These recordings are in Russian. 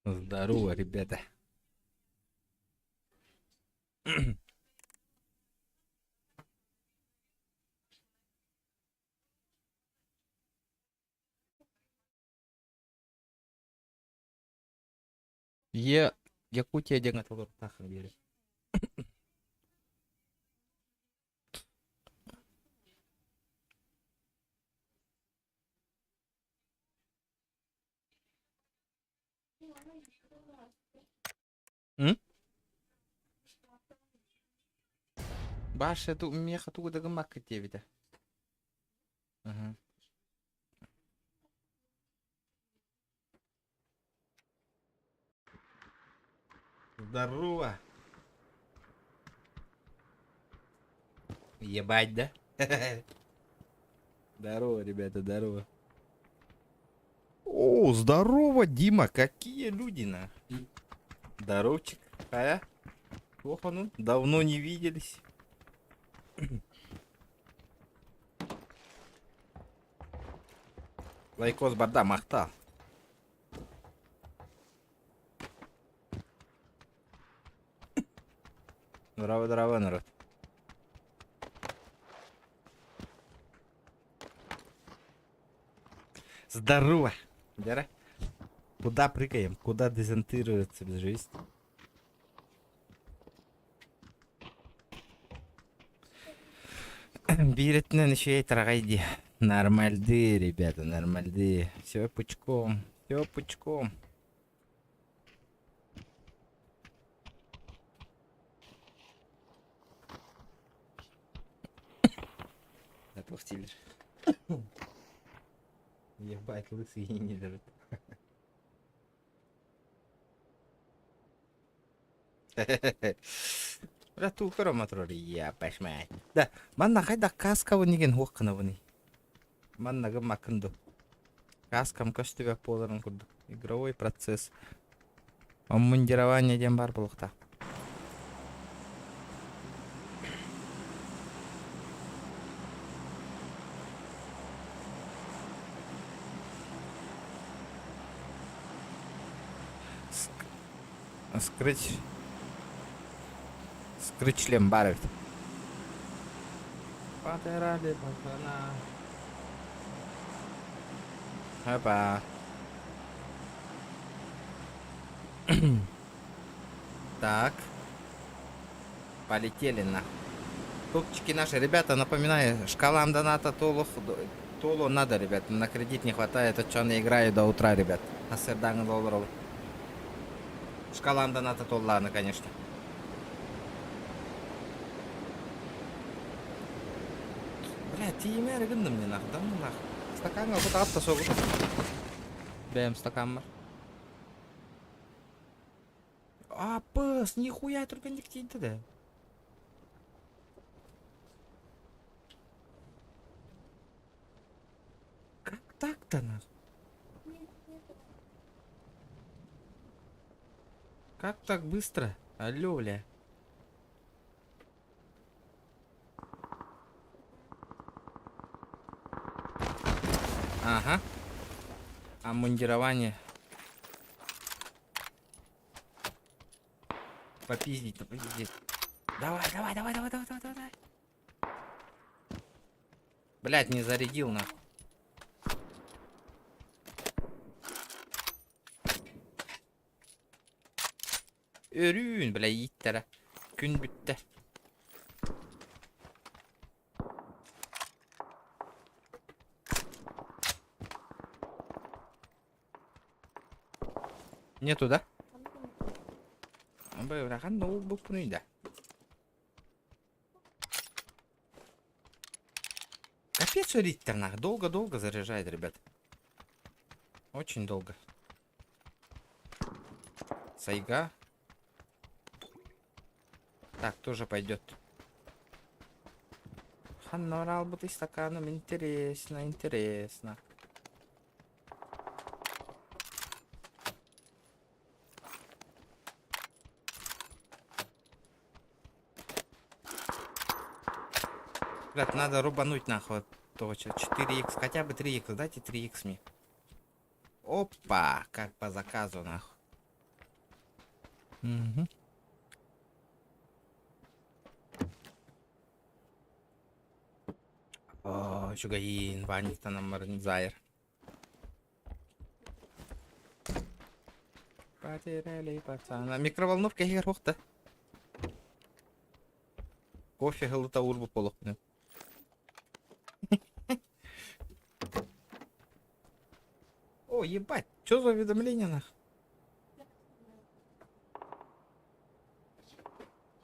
Здорово, ребята. Я Якутия деген тақыр бері. М? Баша ту меха ту деген макка тебиде. Ага. Здорово. Ебать, да? Здорово, ребята, здорово. О, здорово, Дима, какие люди, на. Здоровчик. А? Плохо, ну? Давно не виделись. Лайкос барда махта. Здорово, здорово, народ. Здорово. Дяра. Куда прыгаем? Куда дезонтируется жизнь? Биретнен еще и трагедия. Нормальды, ребята, нормальды. Все пучком. Все пучком. Отпустили. Ебать, лысый и не держит. Рату караматрори, я пошмать. Да, манна хайда каска вниген хуакана вни. Манна гамаканду. Каскам костюбе поларан курду. Игровой процесс. Обмундирование дем бар булухта. Скрыть. Скрыть член барит. Патерали пацана. Опа. Так. Полетели на. Топчики наши, ребята, напоминаю, шкалам доната Толу надо, ребят. На кредит не хватает, а что не играю до утра, ребят. А серданг долларов. Шкалам доната Толлана, конечно. Бля, ты имя рыгындым мне нах, да ну нах. Стаканга вот атта согу. Бэм стакан бар. А, пыс, нихуя только не ктейді да. Как так-то нах? Как так быстро? Алло, бля. Ага. Обмундирование. Попиздить, попиздить. Давай, давай, давай, давай, давай, давай, давай. Блять, не зарядил нахуй. Өрүүн, бля, иттері. Күн бітті. Нету, да? Бля, қанда ол бұл күнейді. Капец өреттер нах. Долго-долго заряжает, ребят. Очень долго. Сайга. Так, тоже пойдет. Ханна работай стаканом. Интересно, интересно. Ребят, надо рубануть нахуй. Точно. 4х, хотя бы 3х. Дайте 3х мне. Опа, как по заказу нахуй. Угу. О, шугаин, ванниктан аммарын зайыр. Потеряли пацана. Микроволновка егер хоқта. Кофе гылыта урбу полықны. О, ебать, что за уведомление нах?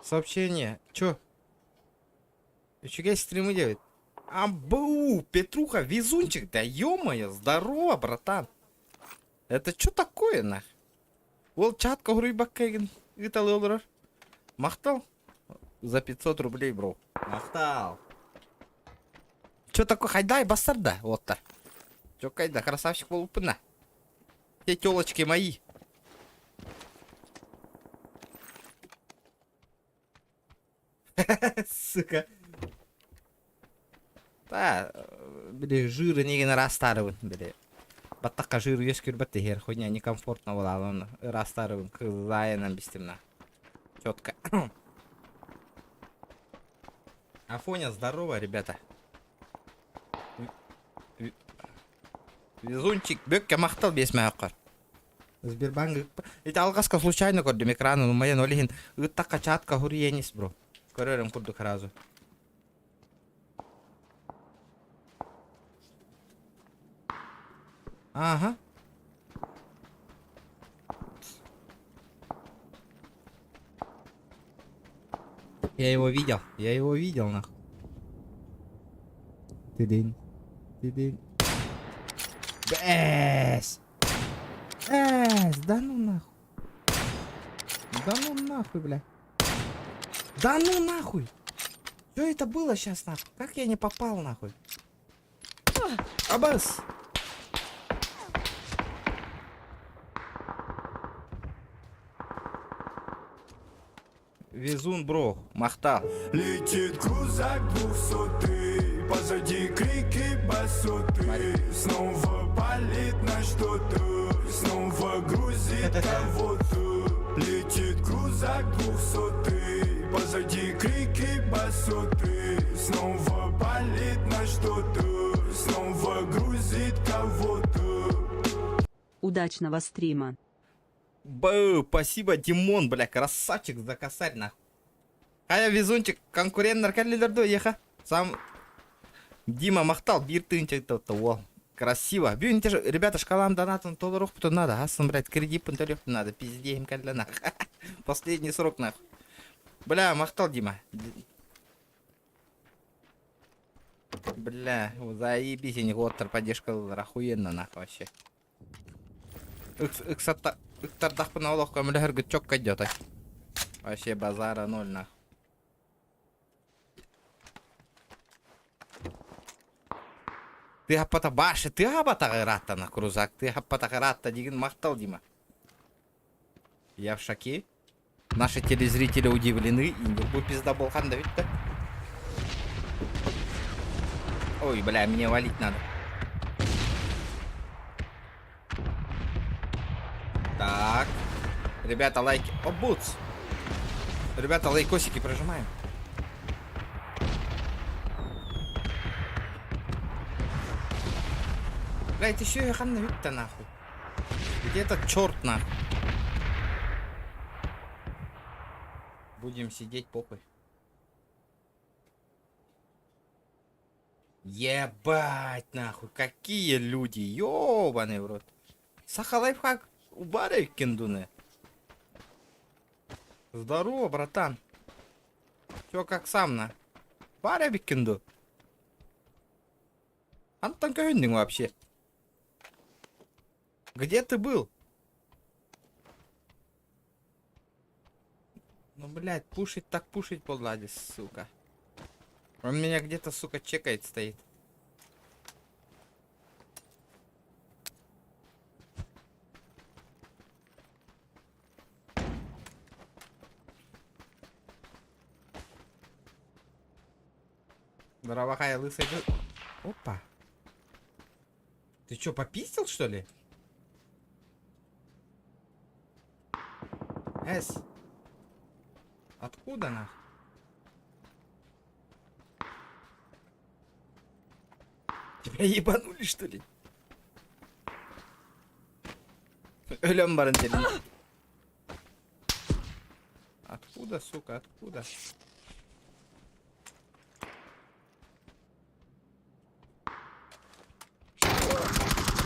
Сообщение, чё? Фига стримы делает. Амбу, Петруха, везунчик, да ё-моё, здорово, братан. Это что такое, нах? Ол чатка хуруйбаккайген, итал олдырар. Мақтал? За 500 рублей, бро. Мақтал. Чё такое, хайдай, бастарда, вот-то. Чё кайда, красавчик полупына. Те тёлочки мои. Сука. Та, бля, жиры неген растарывын, бля. Баттакка жир ешкір бітті хер, хуйня некомфортно была, он растарывын, кызайынан бістімна. Чётко. Афоня, здорово, ребята. Везунчик, бөкке мақтал бесме аққар. Сбербанк. Эти алғасқа случайно көрдім экранын, умайын олихин ұттаққа чатқа хури енис, бро. Көрерім күрдік разу. Ага. Я его видел, нахуй. Ты-дынь. Бэс! Да ну нахуй. Да ну нахуй, бля. Да ну нахуй. Что это было сейчас, нахуй? Как я не попал, нахуй? Абас! Везун, бро, махтал. Летит крузак 200, позади крики басоты. Снова палит на что-то, снова грузит кого-то. Летит крузак 200, позади крики басоты. Снова палит на что-то, снова грузит кого-то. Удачного стрима. Спасибо, Димон, бля, красавчик за косарь, нахуй. А я везунчик, конкурент наркалилерду еха. Сам Дима махтал, биртынчик то. Красиво. Бюнте же, ребята, шкалам донатом толорох потом надо. Асын, блядь, кредит пантелёв надо. Пизде им калля нахуй. Последний срок, нахуй. Бля, махтал, Дима. Бля, заебись, я не готтер поддержка охуенно, нахуй, вообще. Иктардах по налогу, мля, чок идет, а. Вообще базара ноль, нахуй. Ты хапата баши, ты хапата грата на крузак, ты хапата грата, дигин махтал, Дима. Я в шоке. Наши телезрители удивлены, и не пизда болхан, да ведь так? Ой, бля, мне валить надо. Так. Ребята, лайки. О, бутс. Ребята, лайкосики прожимаем. Бля, это еще и ханна вид-то нахуй. Где этот черт нахуй? Будем сидеть, похуй. Ебать нахуй, какие люди, ёбаный в рот. Саха лайфхак убарай кендуне. Здорово, братан. Чё, как сам на? Баря бикенду. Антон Кёндинг вообще. Где ты был? Ну, блядь, пушить так пушить подлади, сука. Он меня где-то, сука, чекает стоит. Здорово, хай, лысый. Опа. Ты чё, попистил, что ли? Эс. Откуда нах? Тебя ебанули, что ли? Ölüm barın dedim. Откуда, сука, откуда?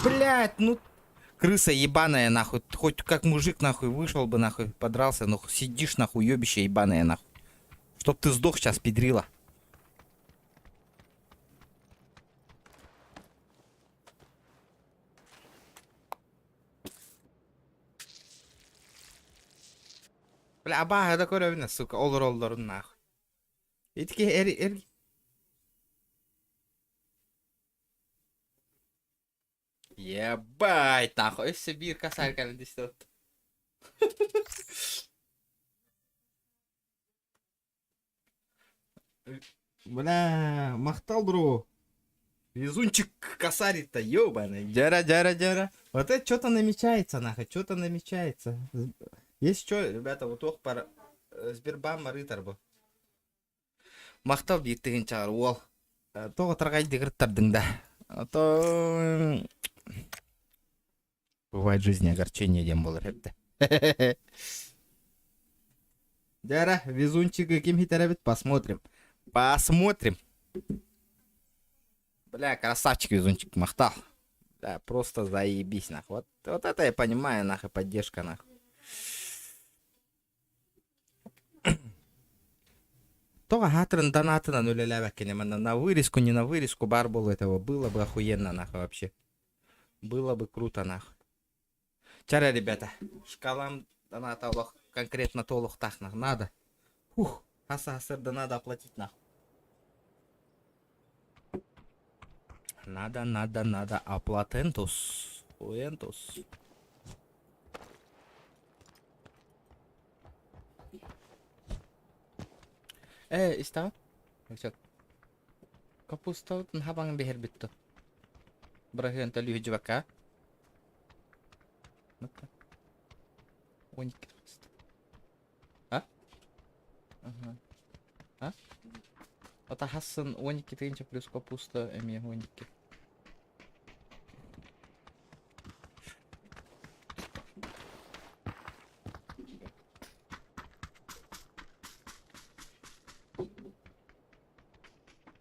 Блять, ну... Крыса ебаная, нахуй. Хоть как мужик, нахуй, вышел бы, нахуй, подрался, но сидишь, нахуй, ёбище ебаная, нахуй. Чтоб ты сдох сейчас, педрила. Бля, абага да көрөбүнө, сука, олоролдорун, нахуй. Итке, эр... Ебать, нахуй, все бир косарь, короче, что. Бля, махтал, бро. Везунчик косарит-то, ёбаный. Джара. Вот это что-то намечается, нахуй, что-то намечается. Есть что, ребята, вот ох пара Сбербанк рытар бу. Мактал биттеген чагыр ол. Тога таргай дегирттардың да. А то бывает в жизни огорчение дем болар хепте. Дара, везунчик ким хитарабит, посмотрим. Посмотрим. Бля, красавчик везунчик махтал. Да, просто заебись, нахуй. Вот это я понимаю, нахуй, поддержка, нахуй. Тога хатрын донатына нулелябек кенемана на вырезку, не на вырезку, бар был этого. Было бы охуенно, нахуй, вообще. Было бы круто, нахуй. Чара, ребята. Шкалам доната олох конкретно толох так, нахуй. Надо. Фух, да надо оплатить, нахуй. Надо. Оплатентус. Уентус. İşte bak. Kapusta habang behir bitto. Berakhir tali hujwa ka. Mata. Unik. Ha? Ага. А? Это Хасан оники тынча плюс капуста эми оники.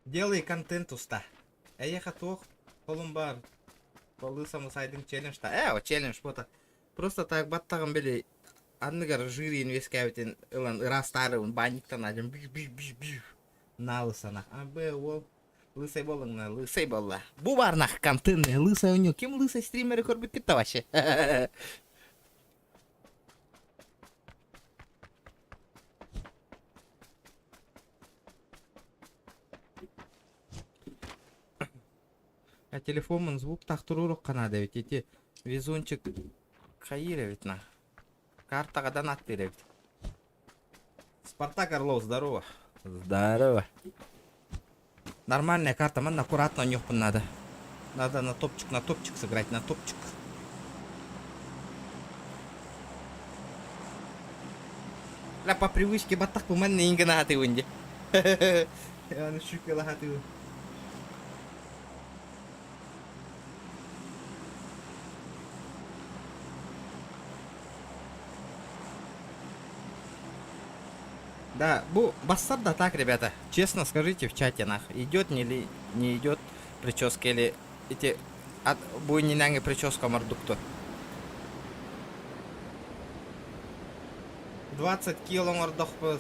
Делай контент уста. Я хотох полумбар. Полысам сайдинг челлендж та. Вот челлендж вот. Просто так баттаган бели анныгар жири инвескавитин ылан растары он баниктан адым биш. Налысана. Абе ол лысый болыңна, лысый болла. Бу барнах контентный лысый у него. Кем лысый стримеры корбит китта вообще? А телефонмен звук тахтурурук канада ведь эти везунчик Хаиля ведь на картага донат берет. Спартак Орлов, здорово. Здорово. Нормальная карта, man аккуратно нюхпан надо. Надо на топчик сыграть, на топчик. Ля по привычке батак у мене инга на хаты вынди. Я не шукала хаты. Да, бассар да так, ребята. Честно скажите в чате, нах, идет не идет прическа или эти от буйнинанги прическа мордукто. 20 кило мордох по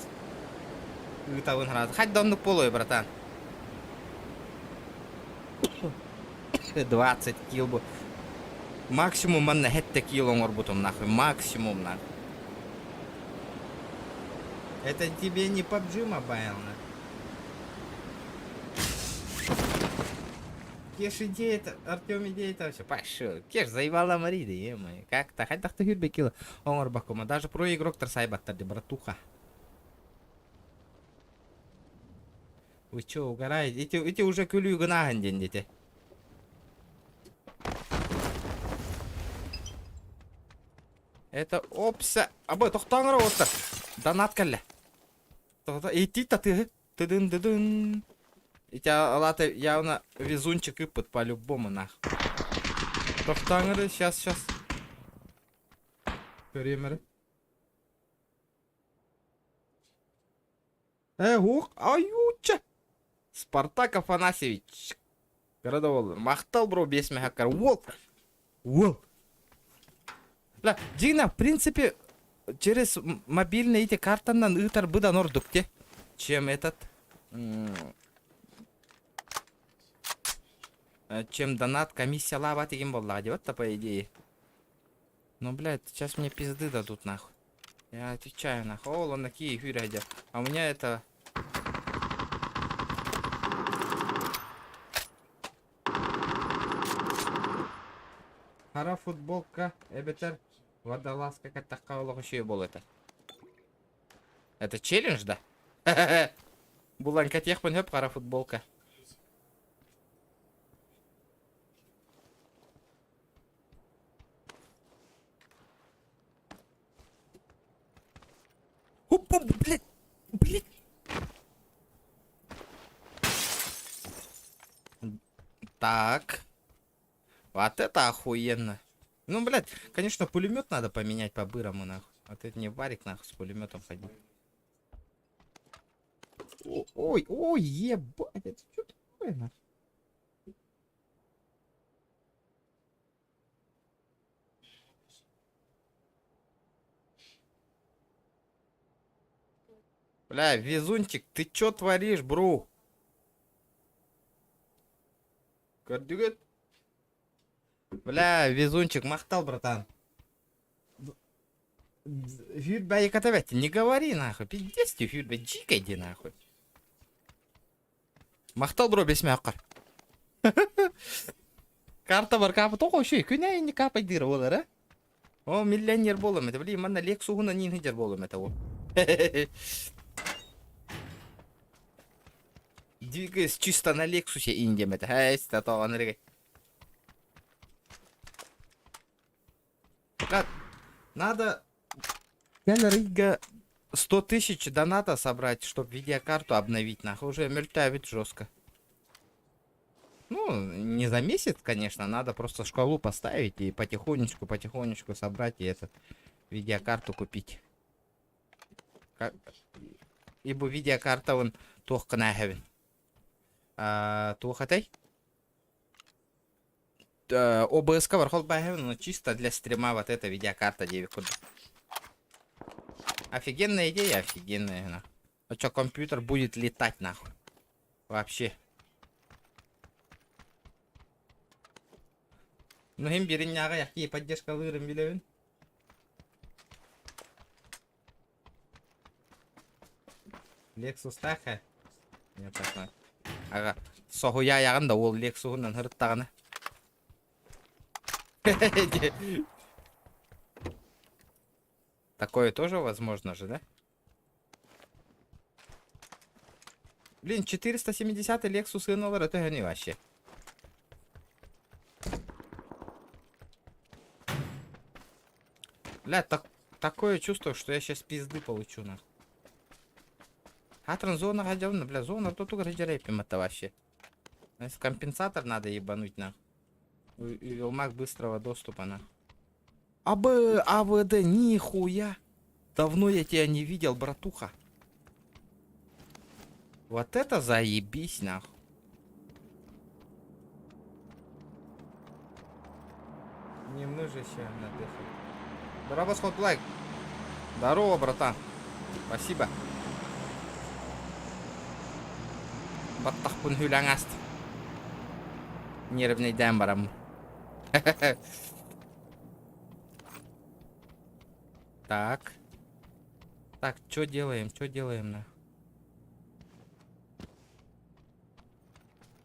литовын град. Хоть давно полой, братан. 20 кило. Максимум man hette кило морбутом нахуй. Максимум нахуй. Это тебе не PUBG Mobile, на. Кеш идея-то, Артем идея-то вообще. Пошел. Кеш заебала Марида, е-мое. Как-то, хоть так-то хюрбе кило. Омар Бакума. Даже про игрок Тарсайбаттарды, братуха. Вы чё, угораете? Эти уже кюлю гнаган день, дети. Это опса. Абой, тоқтаңыр остар. Донат кәлі. Итит-то ты. Тыдын-дыдын. И тебя лата явно везунчик выпад по-любому нах. Тоқтаңыр, сейчас. Көремір. Ух, аютча. Спартак Афанасьевич. Городовол. Мақтал, бро, 5 мегакар. Вол. Ла, Дина, в принципе, через мобильные эти картаннан ытар быдан ордукте. Чем этот... Чем донат, комиссия лава тегим болла. Вот-то по идее. Ну, блядь, сейчас мне пизды дадут, нахуй. Я отвечаю, нахуй. О, он такие фюрядя. А у меня это... Хара футболка, эбетер, водолазка, как такая еще был это. Это челлендж, да? Буланка тех понёп, хара футболка. Опа, блядь. Так. Вот это охуенно. Ну, блядь, конечно, пулемет надо поменять по-бырому, нахуй. Вот это не варик, нахуй, с пулеметом ходить. Ой, ебать, это что такое, нахуй? Бля, везунчик, ты чё творишь, бро? Кардюгет? Бля, везунчик, махтал, братан. Фюрбай катавать, не говори, нахуй. Пиздец, ты фюрбай, джикайди, нахуй. Махтал, бро, без мякар. Карта бар капы тоқо шүй, күнә не капай дыр олар, а? О, миллионер болым, это, блин, манна лексугуна нин хиджар болым, это о. Двигаясь чисто на Лексусе индем, это, это, надо Рига 100 тысяч доната собрать, чтобы видеокарту обновить, нахуй, уже мертвит жестко. Ну, не за месяц, конечно, надо просто шкалу поставить и потихонечку собрать и этот видеокарту купить. Ибо видеокарта он только нахавен. Тухатай. ОБС вархол бахавен, но чисто для стрима вот эта видеокарта 9 куда. Офигенная идея, офигенная, нахуй. А чё, компьютер будет летать, нахуй. Вообще. Ну, им береняга, яхи поддержка лырым билевен. Lexus таха. Не так. Ага. Сохуя ягында ол Lexus'нан хырттагына. Такое тоже возможно же, да? Блин, 470 Lexus инолар, это не вообще. Бля, такое чувство, что я сейчас пизды получу, нахуй. Атран зона гадявна, бля, зона то тут раджерепим это вообще. Значит, компенсатор надо ебануть, нахуй. И велмак быстрого доступа, нахуй. АВД, нихуя. Давно я тебя не видел, братуха. Вот это заебись, нахуй. Не мныжище надыхай. Здорово, сход лайк. Здорово, братан. Спасибо. Баттахпун хүләңаст. Нервный дәм Так. Так, что делаем, на?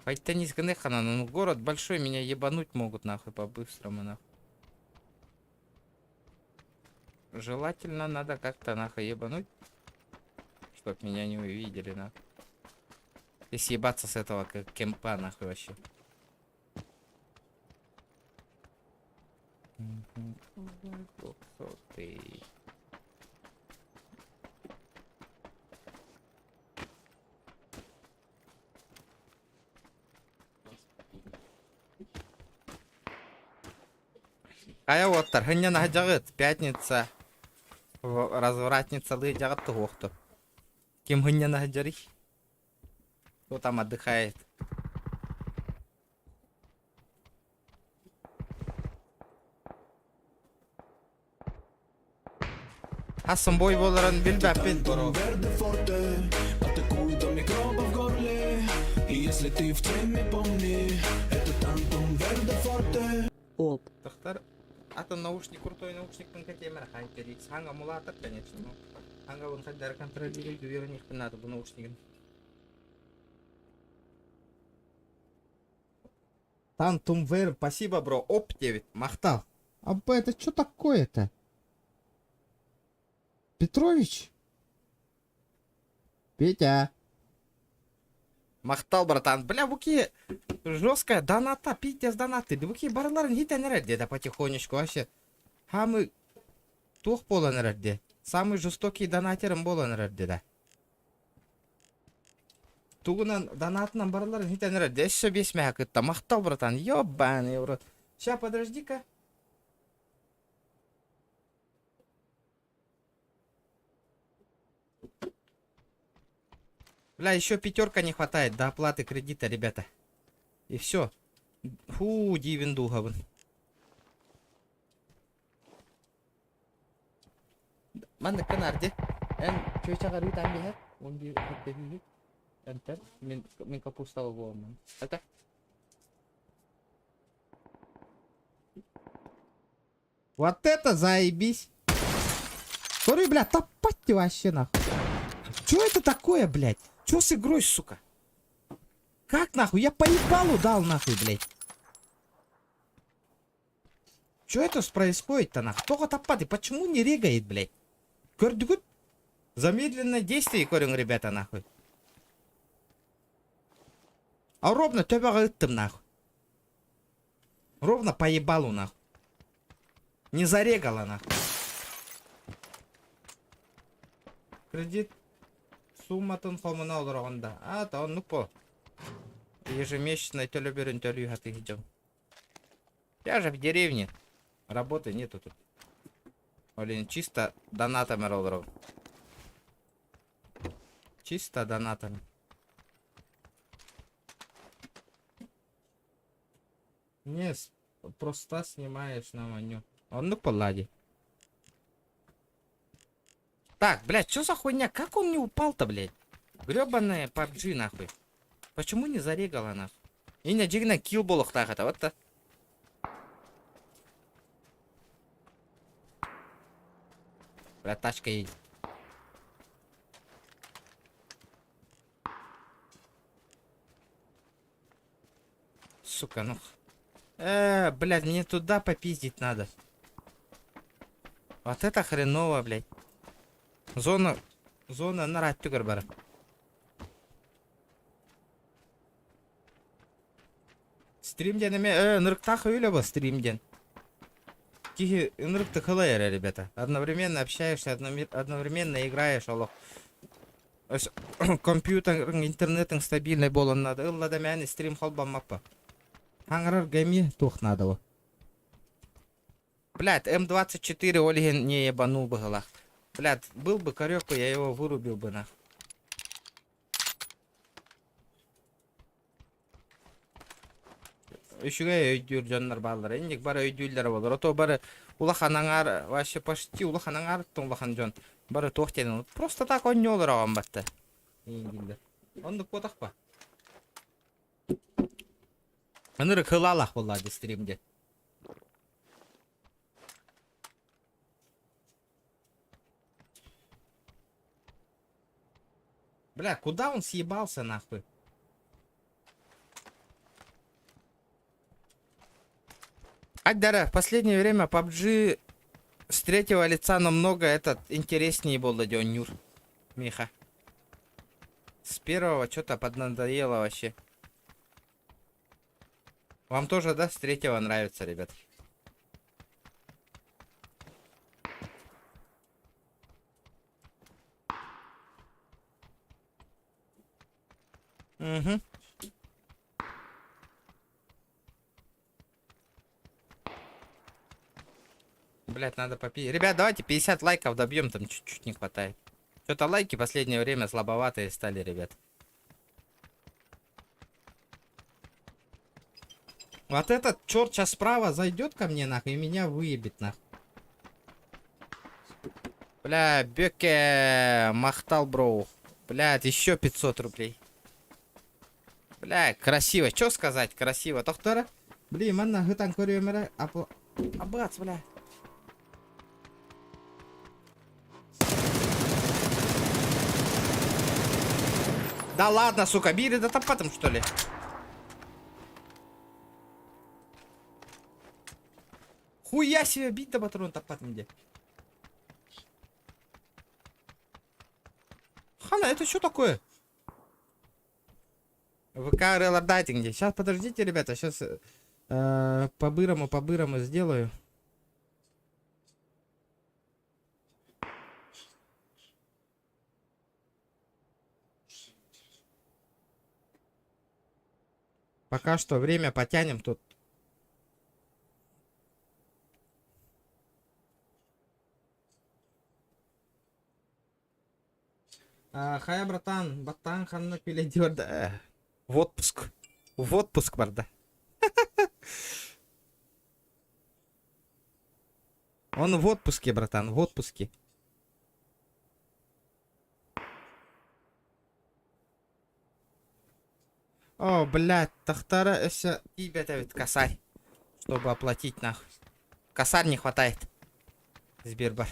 Пойти гнехана, ну город большой, меня ебануть могут, нахуй, по-быстрому, нахуй. Желательно надо как-то, нахуй, ебануть, чтоб меня не увидели, нахуй. И съебаться с этого кемпа, нахуй, вообще. Кая оттар, хыннян жагыт, пятница. Развратница лы жагыт тухту. Ким хыннян жарый? Кто там отдыхает? Асын бой боларын билбеппин. Верде форте, атакуют до микроба в горле. И если ты в теме, помни, это Тантум Верде форте. Оп. Тахтар, атын наушник, крутой наушниктің кәтемір ханкерик. Ханга мулатыр, конечно, но ханга он хоть даже контролировать, уверен, их надо бы наушником. Тантум Вер, спасибо, бро. Оп, 9, махтал. Абба, это что такое-то? Петрович? Петя. Махтал, братан. Бля, буки жесткая доната, Петя с донаты. Буки барларын хитенер де потихонечку вообще. Хамы тух боланер де. Самый жестокий донатерым боланер де. Тугунан донатынан барларын хитенер де. Еще бесмея кытта. Махтал, братан. Ёбаный, бро. Ща, подожди-ка. Бля, еще пятерка не хватает до оплаты кредита, ребята. И все. Фу, дивендуга. Манда канарди. Чойчага рыт амбихер. Он би хаттеги. Энтер. Мен капустава болман. Это. Вот это заебись. Смотри, бля, топать ты вообще нахуй. Чё это такое, блядь? Чё с игрой, сука? Как нахуй? Я поебалу дал нахуй, блядь. Чё это происходит-то нахуй? Кто топаты? Почему не регает, блядь? Көрдүгүт? Замедленное действие, корень, ребята, нахуй. А ровно тебя гыттым, нахуй. Ровно поебалу, нахуй. Не зарегала, нахуй. Кредит. Сумматын фомуна олорогонда. А, то он по. Ежемесячно телеберен телю хаты идем. Я же в деревне. Работы нету тут. Блин, чисто донатами олорог. Чисто донатами. Не, просто снимаешь на маню. Он ну полади. Так, блядь, что за хуйня? Как он не упал-то, блядь? Гребаная PUBG, нахуй. Почему не зарегала, нахуй? И не джигна килл болох так это, вот-то. Блядь, тачка едет. Сука, ну. Блядь, мне туда попиздить надо. Вот это хреново, блядь. Зона нарать түгір бары. Стримден еме, нырықтақ өйлі ба стримден. Тихи нырықты қылайыр, ребята. Одновременно общаешься, одновременно играешь, олық. Компьютерің, интернетің стабильный болын надо. Илла да мәні стрим қолбан маппа. Хаңырар гайми тух надо о. Блядь, М24 Ольген не ебанул бы голах. Блядь, был бы корёк, я его вырубил бы нахуй. Үшіге өйдюр жонлар балдар. Эндик бары өйдюллер болар. Ото бары улаханаңар, вообще почти улаханаңар улахан жон. Бары тоқтен. Просто так он не олар ағам батты. Ондық потақ па. Аныры кылалақ болады стримде. Бля, куда он съебался нахуй? Аддара, в последнее время PUBG с третьего лица намного этот интереснее был, Дёнюр. Миха. С первого что-то поднадоело вообще. Вам тоже, да, с третьего нравится, ребят? Угу. Блять, надо попить. Ребят, давайте 50 лайков добьем, там чуть-чуть не хватает. Что-то лайки в последнее время слабоватые стали, ребят. Вот этот черт сейчас справа зайдет ко мне, нахуй, и меня выебет, нахуй. Бля, Беке махтал, броу. Блядь, еще 500 рублей. Бля, красиво. Что сказать? Красиво. Тохтора? Блин, манна, гытан көрөмөрө. Абац, бля. Да ладно, сука, бири да топатом, что ли? Хуя себе, бить да патрон топатом где? Хана, это что такое? ВК релордайтинге. Сейчас, подождите, ребята, сейчас по-бырому сделаю. Пока что время потянем тут. Хая, братан, батан ханна пиледер, да. В отпуск. В отпуск, барда. Он в отпуске, братан, в отпуске. О, блядь, тахтара, это ребята, ведь косарь, чтобы оплатить, нахуй. Косарь не хватает. Сбербар.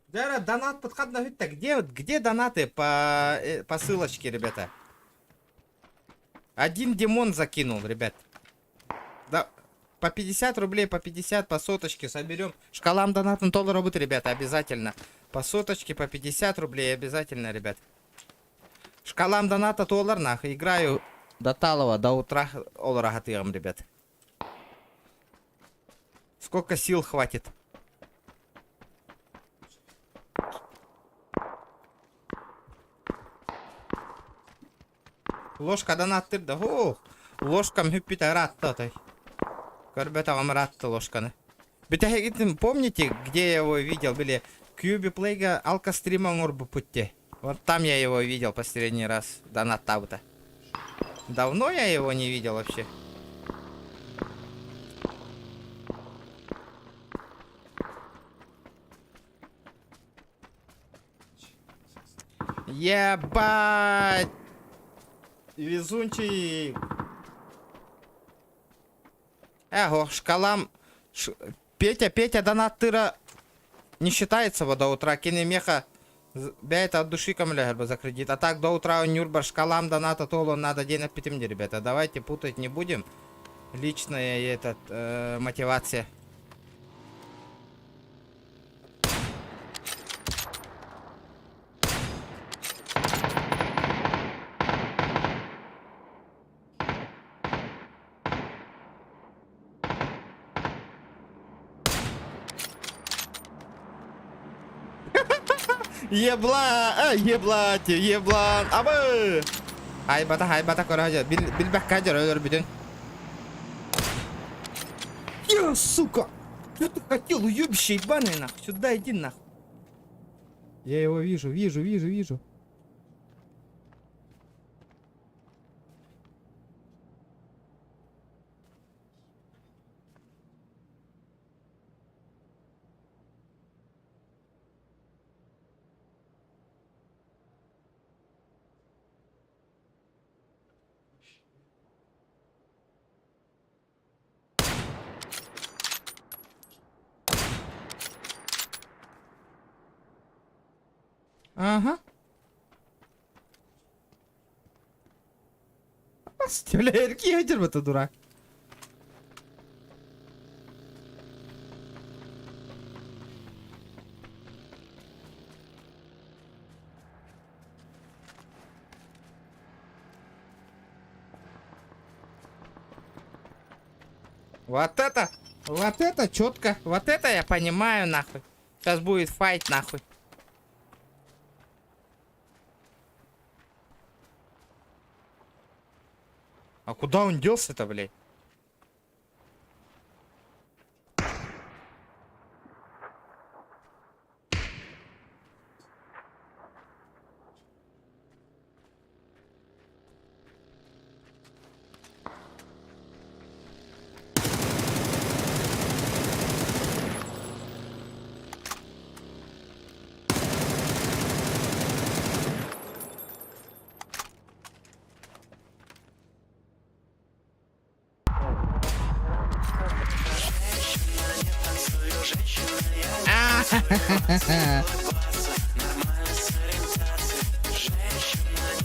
Дара, донат подход на вид-то. Где донаты по ссылочке, ребята? Один Димон закинул, ребят. Да, по 50 рублей, по 50, по соточке соберем. Шкалам донат на $1 будет, ребята, обязательно. По соточке, по 50 рублей, обязательно, ребят. Шкалам доната $1, нахуй. Играю до талого, до утра. Олара гатырам, ребят. Сколько сил хватит? Ложка донаттыр да. О, ложкам hyppitä раттатай. Ребята, вам ратта ложканы. Помните, где я его видел? Были Кьюби Плейга Алка стрима Морбу Путте. Вот там я его видел последний раз. Донат Таута. Давно я его не видел вообще. Ебать! Везунчик. Эго, шкалам. Петя, донат тыра не считается до утра. Кинемеха бяет от души камля за кредит. А так до утра Нюрбар шкалам доната толо надо день на 5, ребята. Давайте путать не будем. Личная мотивация. Еблан, абы! Хайбата, короче, билбак кадер, bütün. Я, сука! Что ты хотел, уебище ебаный, нахуй? Сюда иди, нахуй. Я его вижу. Ага. Бля, erkeği acırmadı durak. Вот это четко. Вот это я понимаю, нахуй. Сейчас будет файт, нахуй. А куда он делся-то, блядь?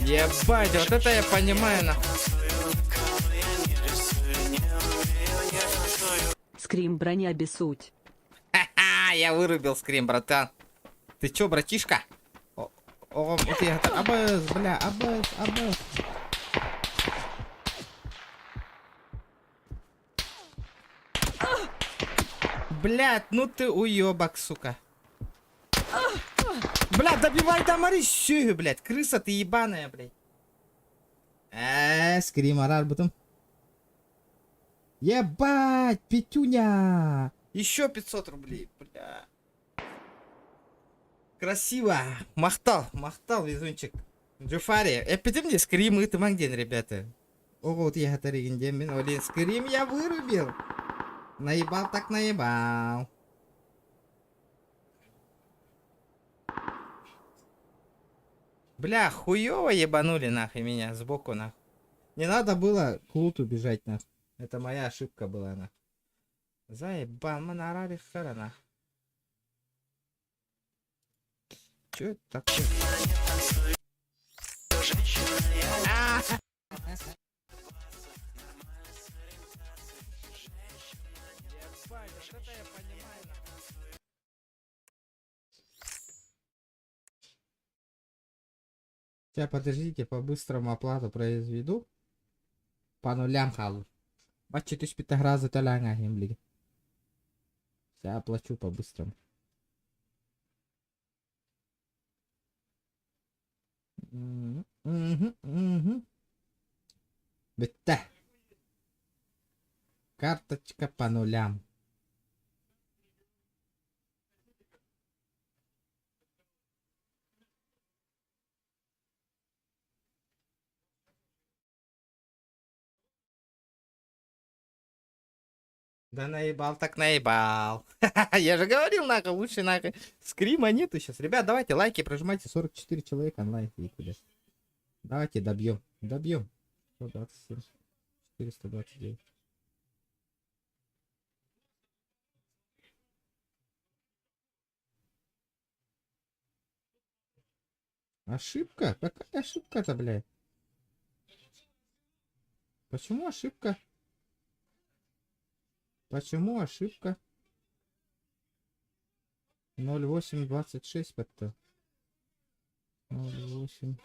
Ебать, вот это я понимаю, нахуй. Скрим броня бесуть. Ха-ха, я вырубил скрим, братан. Ты чё, братишка? О, вот я это... Абэс, бля, абэс. Блядь, ну ты уёбок, сука. Блядь, добивай до Марисю, блядь. Крыса ты ебаная, блядь. Скрим арар бутум. Ебать, Петюня. Еще 500 рублей, бля. Красиво. Махтал, везунчик. Джуфари. Эпидемия скрим и тымангден, ребята. Ого, вот я гатаригенден, блин, скрим я вырубил. Наебал так наебал. Бля, хуёво ебанули нахуй меня сбоку нахуй. Не надо было к луту бежать нахуй. Это моя ошибка была нахуй. Заебал, мы нарали хара нахуй. Чё это такое? Сейчас подождите, по-быстрому оплату произведу. По нулям халу. Бачи, ты спит раза таляга, блин. Сейчас оплачу по-быстрому. Бетта. Карточка по нулям. Да наебал, так наебал. Я же говорил, нахуй, лучше нахуй. Скрима нету сейчас. Ребят, давайте лайки прожимайте. 44 человека онлайн. Давайте добьем. 127. 429. Ошибка? Какая ошибка-то, блядь? Почему ошибка? Почему ошибка? 0826 как-то. 08.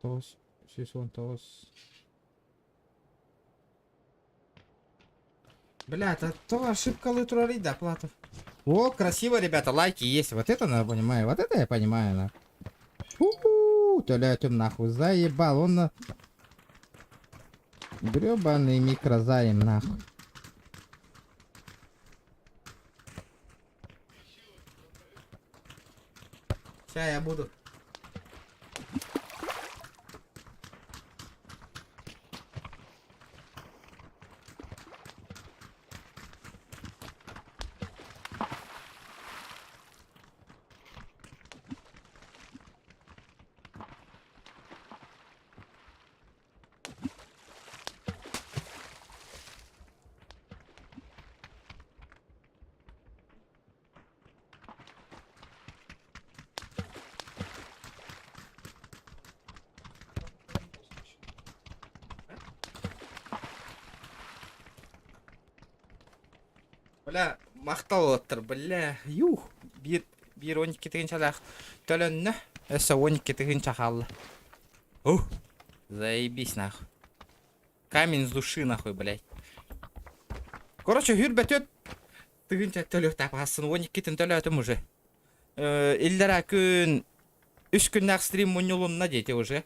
Тос. Сисон тос. Бля, это то ошибка лутрорида, платов. О, красиво, ребята, лайки есть. Вот это я понимаю, вот это я понимаю, на. Толятым нахуй, заебал, он на... Гребаный микрозаем, нахуй. Сейчас я буду. Бля, мақтал отыр, бля. Юх, бир 12 тегін шалақ. Төлінні, өсі 12 тегін шақалы. Заебись, нахуй. Камень с души, нахуй, блядь. Короче, гюр бәтет. тыгынча төлөк тапасын 12-тен төлөтүм уже. Иллера күн 3 күннәк стрим муньулунна дети уже.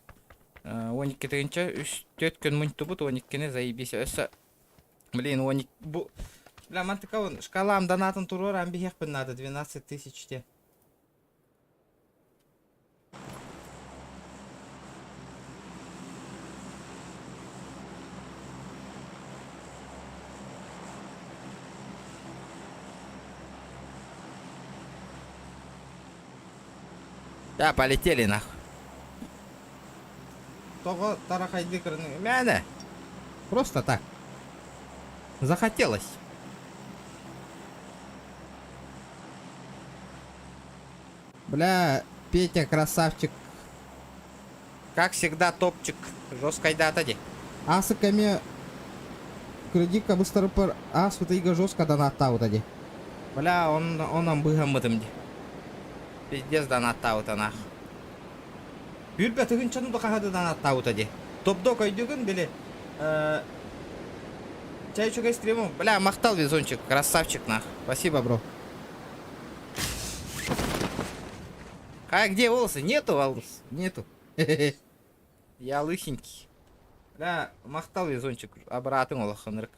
12 тыгынча 3-4 күн мунь тубут 12-не заебись. Өсө блин 12 бу бля мен такой шкалам донатын турор амбиях надо 12 тысяч те. Да, полетели нахуй. Того тарахайды кырны. Мяне. Просто так. Захотелось. Бля, Петя красавчик. Как всегда топчик. Жесткой датади. Асыками кредитка быстро пар. Ас вот ига жестко доната вот ади. Бля, он нам быгамыдым ди. Пиздец донатта вот она. Юрбе тыгын чану да кахады донатта вот ади. Топдо койдугун биле. Чай чугай стриму. Бля, махтал везунчик. Красавчик нах. Спасибо, бро. А где волосы? Нету волос. Нету. Я лысенький. Бля, махтал везунчик. Обратно лоханрык.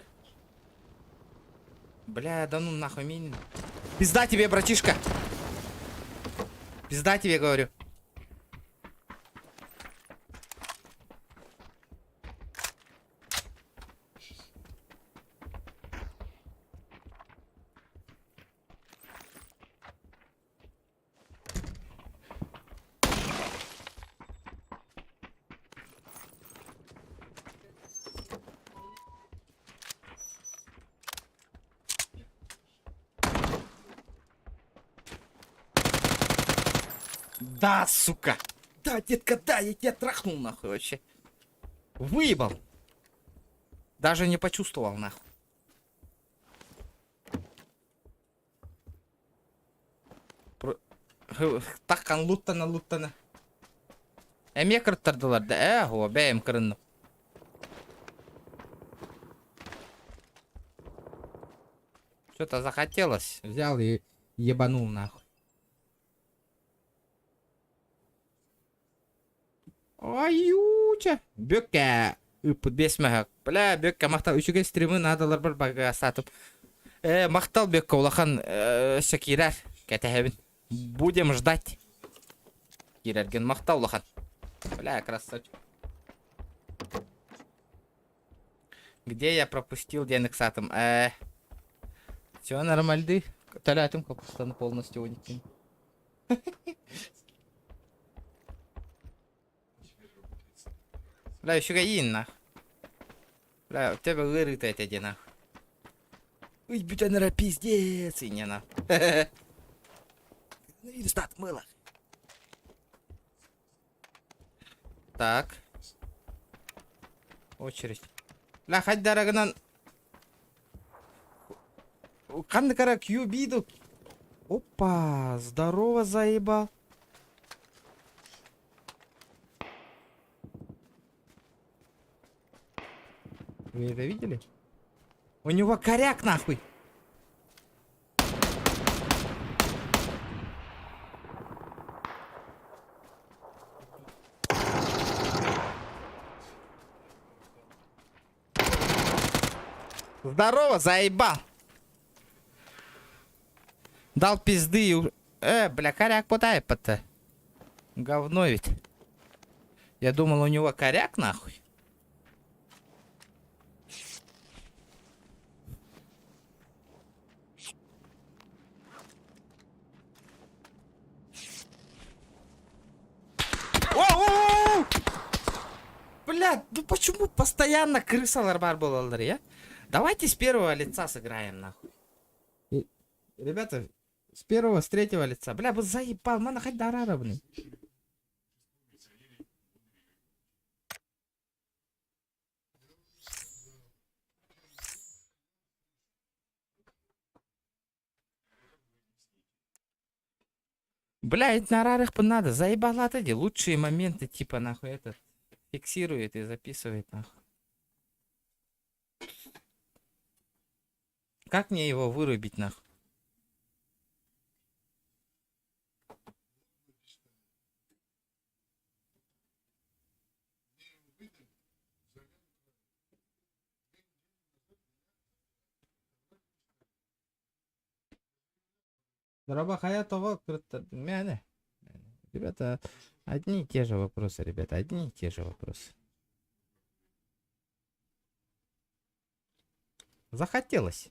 Бля, да ну нахуй минин. Пизда тебе, братишка. Пизда тебе, говорю. Да, сука! Да, детка, да, я тебя трахнул нахуй вообще. Выебал. Даже не почувствовал нахуй. Таккан луттана. Эме кырттырдылар да, о, бәйім кырынны. Что-то захотелось. Взял и ебанул нахуй. Аюча. Бөкке. Үппіт бесмәк. Бля, бөкке мақтал. Үшіге стримі надалар бір бага сатып. Мақтал бөкке улахан шакирар. Кәтәхебін. Будем ждать. Кирерген мақтал улахан. Бля, красавчик. Где я пропустил денег сатым? Все нормально. Талятым капустаны полностью уникин. Бля, еще гаин нах. Бля, у тебя вырыто это где нах. Ой, будь она пиздец, и не нах. Стат мыло. Так. Очередь. Бля, хоть дороган. Канды кара кьюбиду. Опа, здорово заебал. Вы это видели? У него коряк нахуй. Здорово, заебал. Дал пизды и... бля, коряк пытает под-то. Говно ведь. Я думал, у него коряк нахуй. Бля, ну почему постоянно крысалар бар болалар, я? Давайте с первого лица сыграем, нахуй. Ребята, с первого, с третьего лица. Бля, вы заебал, мана хоть дарара, блин. Бля, это на рарых надо, заебал отойди. Лучшие моменты, типа, нахуй, этот фиксирует и записывает, нахуй. Как мне его вырубить, нахуй? Дроба Хаятова, Мяне. Ребята, одни и те же вопросы, ребята, одни и те же вопросы. Захотелось.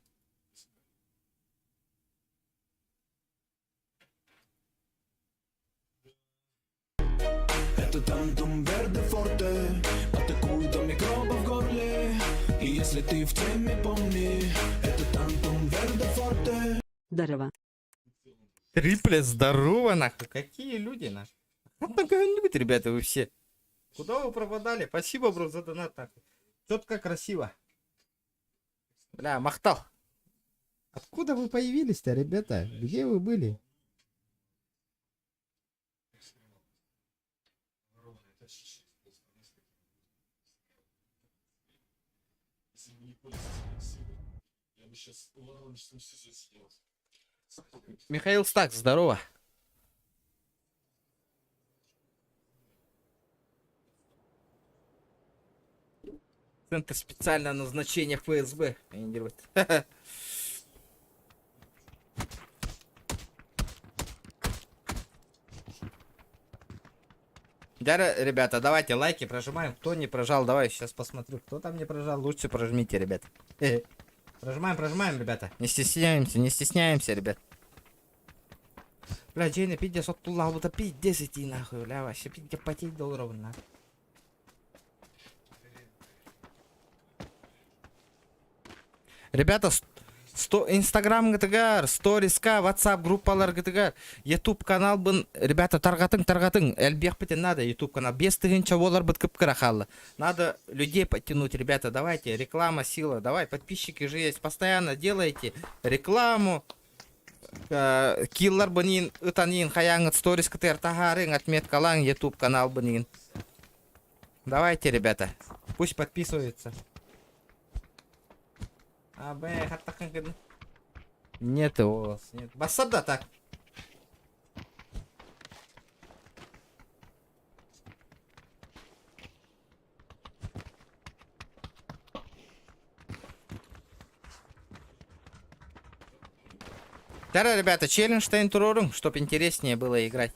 Это тантум верде форте, атакуют микробы в горле. И если ты в теме, помни, это тантум верде форте. Здорово. Трипле здорово, нахуй. Какие люди, нахуй. Вот какая-нибудь, ребята, вы все. Куда вы пропадали? Спасибо, бро, за донат, нахуй. Четко, красиво. Бля, Махтал. Откуда вы появились-то, ребята? Где вы были? Михаил Стак, здорово. Центр специального назначения ФСБ. Да, ребята, давайте лайки прожимаем. Кто не прожал, давай сейчас посмотрю. Кто там не прожал, лучше прожмите, ребят. Прожимаем, прожимаем, ребята. Не стесняемся, ребят. Бля, Джейна, пиздец, от тулла, будто пиздец идти, нахуй, бля, вообще, пиздец, $5, нахуй. Ребята, Инстаграм гтгар, сториска, Ватсап группалар гтгар, Ютуб канал бын, ребята, таргатың, әлбек бітен надо, Ютуб канал, 5000 олар быт кыпкырахалла. Надо людей подтянуть, ребята, давайте, реклама, сила, давай, подписчики же есть, постоянно делайте рекламу. Киллар бынин, ытанин, хаяңыт, сторис кытер, тахарың, отметкалаң, Ютуб канал бынин. Давайте, ребята, пусть подписываются. Абе, хаттакын кыдын. Нет его, нет. Бассабда так. Да, ребята, челлендж Тайнтурорум, чтоб интереснее было играть.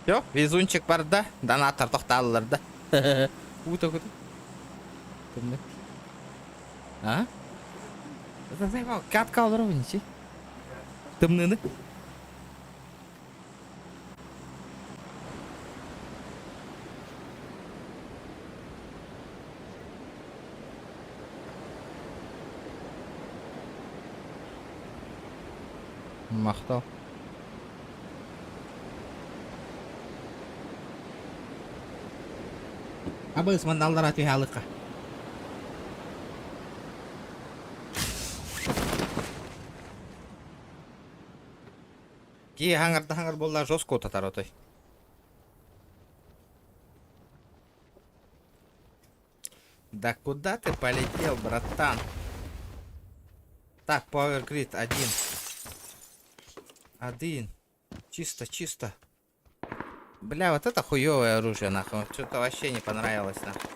Все, везунчик бар да, донаттар тоқталылар да. Ута. Кімді? А? Зайбал, катка алыр ғой неше? Тымныны? Мақтал. Абыз мандалдар аты халыққа. Ки хаңыр болла жоско татар отой. Да куда ты полетел, братан? Так, Power Grid 1. Чисто. Бля, вот это хуёвое оружие, нахуй. Что-то вообще не понравилось, нахуй.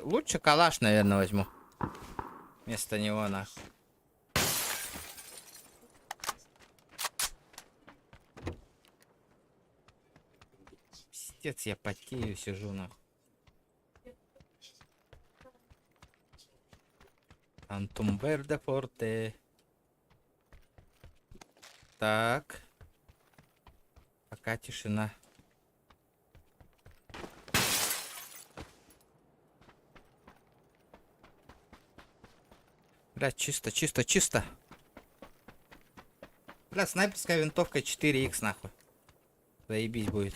Лучше калаш, наверное, возьму. Вместо него, нахуй. Пиздец, я потею, сижу, нахуй. Антум Верде Форте. Так. Пока тишина. Бля, чисто. Бля, снайперская винтовка 4х, нахуй. Заебись будет.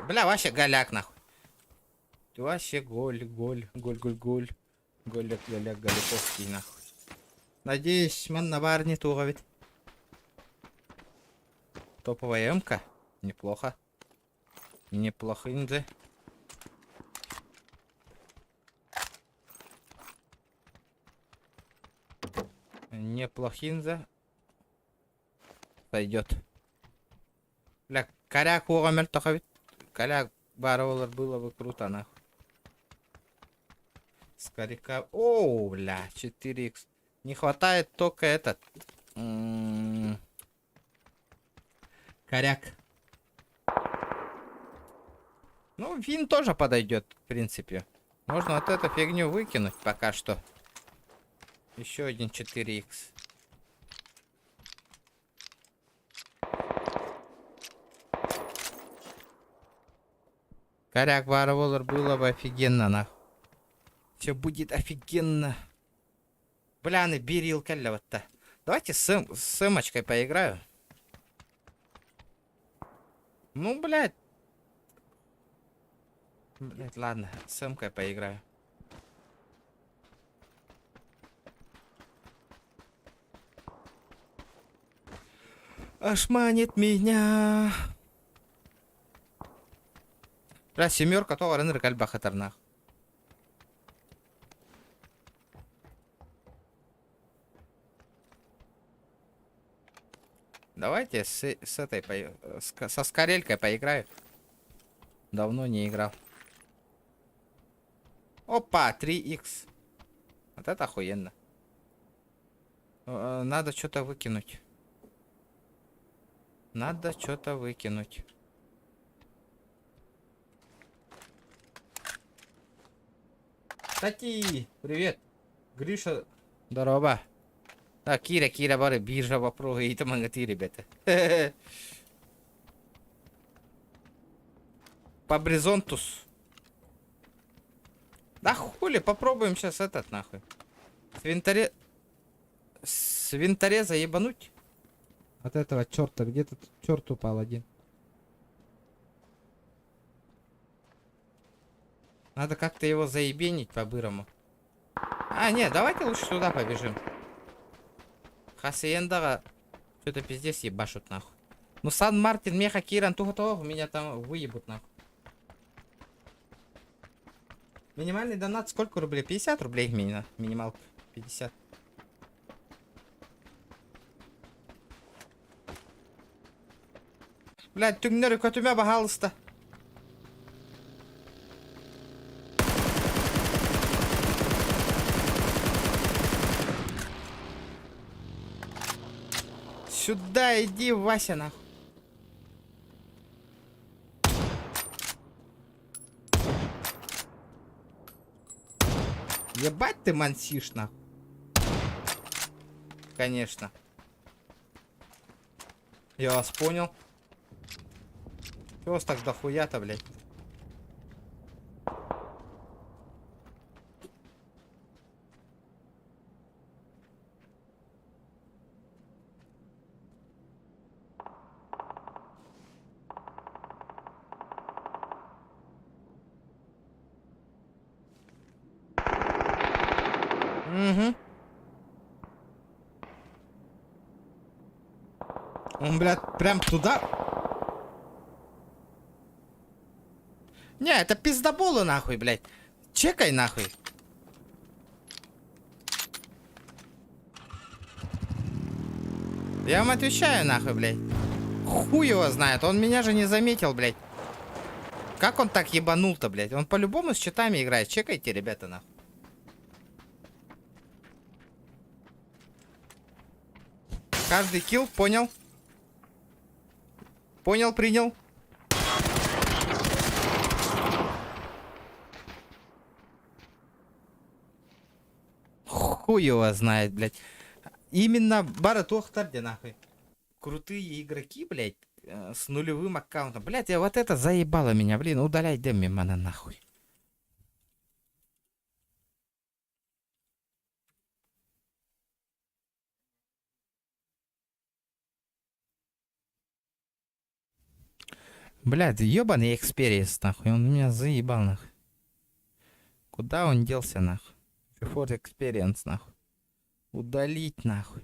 Бля, вообще голяк, нахуй. Вообще голь, голь, голь, голь, голь. Голяк, голяк, голяковский, нахуй. Надеюсь, маннавар не туговит. Топовая эмка. Неплохо. Неплохо, инде. Неплохинза. Сойдет. Бля, коряк угомер тоховит. Коряк баровалар было бы круто, нахуй. Скорика. О, бля, 4х. Не хватает только этот. Коряк. Ну, вин тоже подойдет, в принципе. Можно вот эту фигню выкинуть пока что. Еще один 4х. Коряк Варволер было бы офигенно, нахуй. Все будет офигенно. Бля, ну берил вот-то. Давайте с эмочкой поиграю. Ну, блядь. Блядь, ладно, с эмкой поиграю. Ошманит меня. Бля, семерка то рынок кальба хатарнах. Давайте с этой со скорелькой поиграю. Давно не играл. Опа, 3х. Вот это охуенно. Надо что-то выкинуть. Надо что-то выкинуть. Кстати, привет. Гриша. Здорово. А, Кира, бары, биржа вопрога и там ты, ребята. Побризонтус. Да хули, попробуем сейчас этот нахуй. С винтореза ебануть. От этого черта, где-то черт упал один. Надо как-то его заебенить по-бырому. А, нет, давайте лучше туда побежим. Хасиендаға что-то пиздец ебашут нахуй. Ну Сан-Мартин, Меха, Киран, того меня там выебут нахуй. Минимальный донат сколько рублей? 50 рублей минималка. 50. Блядь, түңнері көтіме бағалысты. Сюда иди, Вася, нахуй. Ебать ты мансишь, нахуй. Конечно. Я вас понял. Чего вас так дохуя-то, блядь? Угу. Он, блядь, прям туда. Не, это пиздоболы, нахуй, блядь. Чекай, нахуй. Я вам отвечаю, нахуй, блядь. Хуй его знает, он меня же не заметил, блядь. Как он так ебанул-то, блядь? Он по-любому с читами играет. Чекайте, ребята, нахуй. Каждый килл, понял? Понял, принял. Хуй его знает, блядь. Именно Бара Тохтарде, нахуй. Крутые игроки, блядь, с нулевым аккаунтом. Блядь, я вот это заебало меня, блин. Удаляй Деми, мана, нахуй. Блядь, ебаный экспириенс, нахуй. Он меня заебал, нахуй. Куда он делся, нахуй? Ford Experience, нахуй. Удалить, нахуй.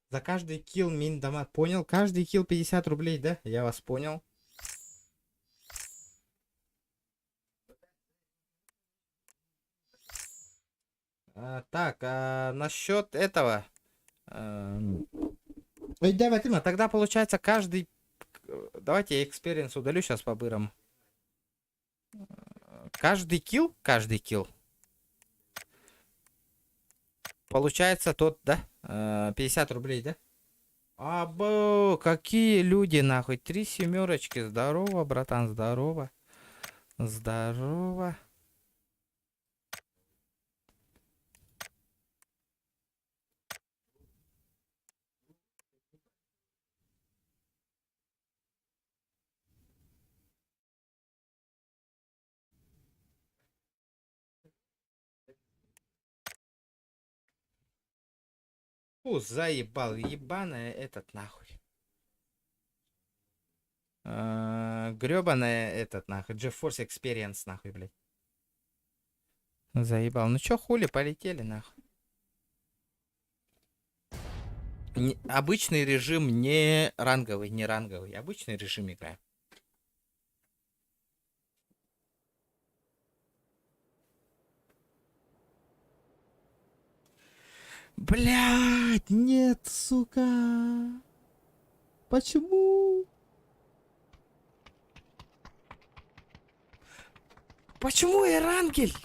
За каждый килл мин дамаг. Понял? Каждый килл 50 рублей, да? Я вас понял. Насчет этого. Ой, да, Ватима, тогда получается каждый... Давайте я экспириенс удалю сейчас по-бырому. Каждый килл, получается тот, да? 50 рублей, да? Або, какие люди, нахуй. 3 семерочки. Здорово, братан, здорово. Здорово. Заебал, ебаная этот нахуй. Гребаная этот нахуй. GeForce Experience нахуй, блядь. Заебал. Ну чё, хули, полетели нахуй. Обычный режим, не ранговый, не ранговый. Обычный режим играем. Блядь, нет, сука. Почему? Почему Эрангель?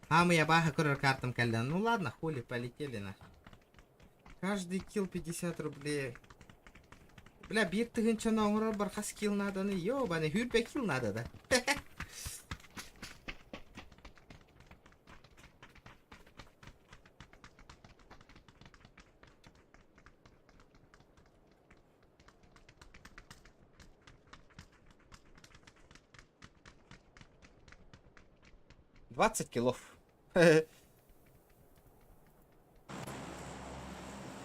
Я баха курер картам кальдан. Ну ладно, хули, полетели нахуй. Каждый килл 50 рублей. Бля, bir тыгынча наура бархас килл надо, ну ёбаный, хюрпе килл надо, да? $20 киллов.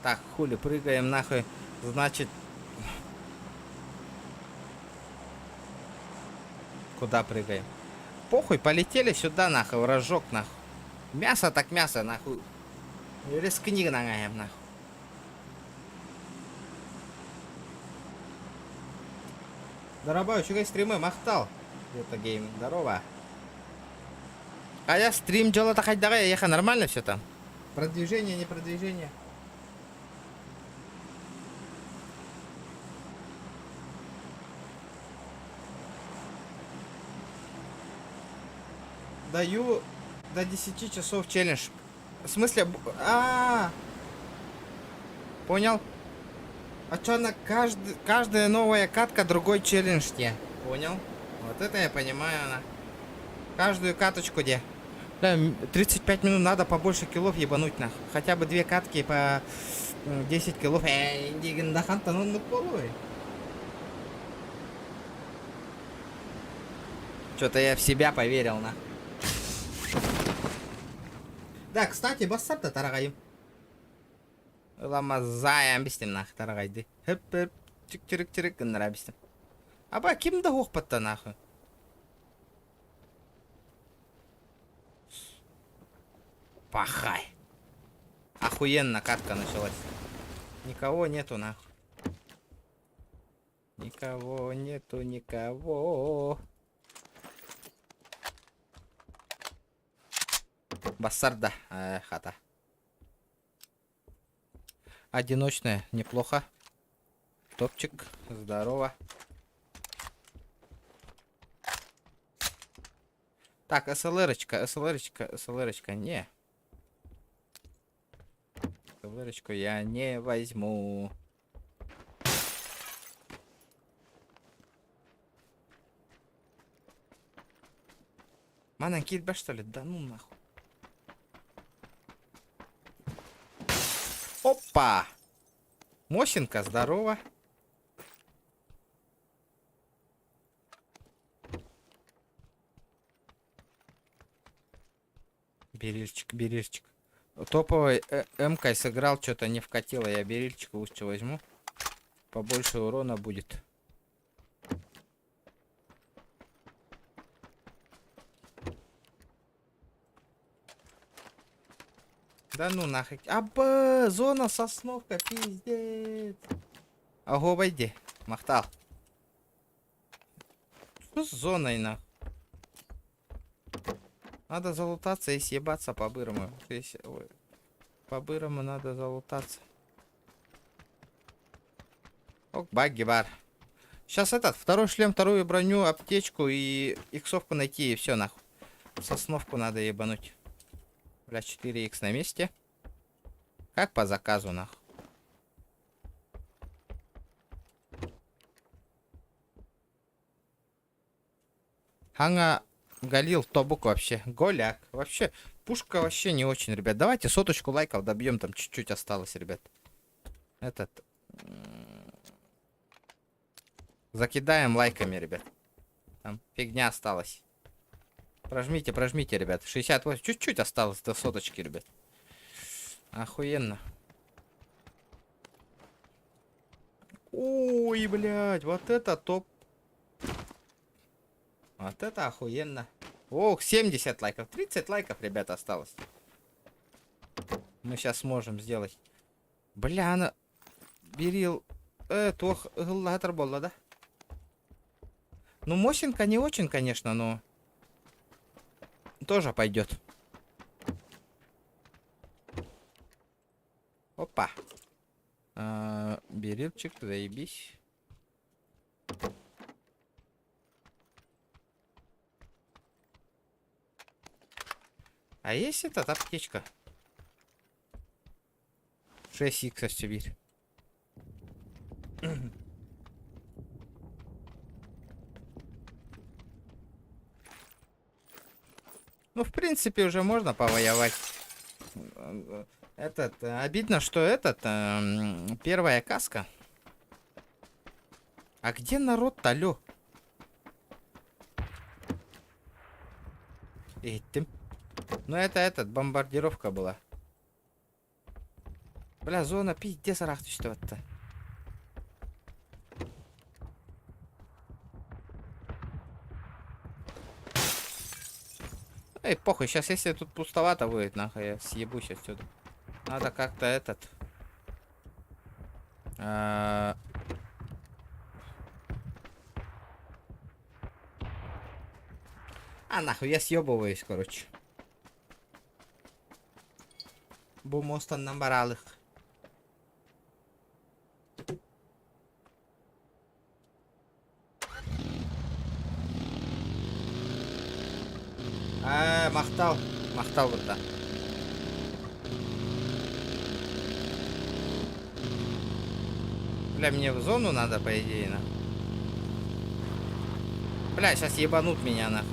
Так, хули, прыгаем нахуй. Значит... Куда прыгаем? Похуй, полетели сюда нахуй, в рожок нахуй. Мясо так мясо нахуй. Рискни нагаем нахуй. Здорово, чугай стримы, махтал. Это гейм, здорово. А я стрим делал так хоть давай, ехал нормально все там. Продвижение, не продвижение. Даю до 10 часов челлендж. В смысле? Понял? А чё на каждая новая катка другой челлендж те? Понял? Вот это я понимаю, она. Каждую каточку где? Да, 35 минут надо побольше киллов ебануть нахуй. Хотя бы 2 катки по 10 киллов. Что-то я в себя поверил, на. Да, кстати, бассарда тарагайым. Ламазаям бистим нах тарагайды. Хеп-хеп, чик-чирик-чирик гыннара бистим. Аба, кимді оқпатта нахуй? Пахай. Охуенно катка началась. Никого нету нахуй. Никого нету, никого. Бассарда, хата. Одиночная, неплохо. Топчик, здорово. Так, СЛРочка, не. СЛРочку я не возьму. Мана кильба, что ли? Да ну нахуй. Опа! Мосинка, здорово. Берильчик, берильчик. Топовый М-кой сыграл, что-то не вкатило. Я берильчик лучше возьму. Побольше урона будет. Да ну нахуй. Аба, зона сосновка, пиздец. Ого, войди. Махтал. Что с зоной нахуй? Надо залутаться и съебаться по-бырому. По-бырому надо залутаться. Ок, багги бар. Сейчас этот, второй шлем, вторую броню, аптечку и иксовку найти, и все нахуй. Сосновку надо ебануть. Бля, 4х на месте. Как по заказу нахуй. Ханга Галил Тобук вообще. Голяк. Вообще, пушка вообще не очень, ребят. Давайте соточку лайков добьем. Там чуть-чуть осталось, ребят. Этот. Закидаем лайками, ребят. Там фигня осталась. Прожмите, прожмите, ребят. 68. Чуть-чуть осталось до соточки, ребят. Охуенно. Ой, блядь, вот это топ. Вот это охуенно. Ох, 70 лайков. 30 лайков, ребята, осталось. Мы сейчас сможем сделать. Бля, она... Берил... Тох... Гладер была, да? Ну, Мосинка не очень, конечно, но... Тоже пойдет. Опа. Берильчик, заебись. А есть эта аптечка? 6 икс Сибирь. Ну, в принципе, уже можно повоевать. Этот, обидно, что этот, первая каска. А где народ-то, алё? Эй, ты... Ну, это, этот, бомбардировка была. Бля, зона, пиздец, рахту что-то. Эй, похуй, сейчас если тут пустовато будет, нахуй, я съебусь отсюда. Надо как-то этот... нахуй, я съебываюсь, короче. Бумостан набрал их. Махтал. Махтал вот да. Бля, мне в зону надо, по идее, на. Бля, сейчас ебанут меня, на.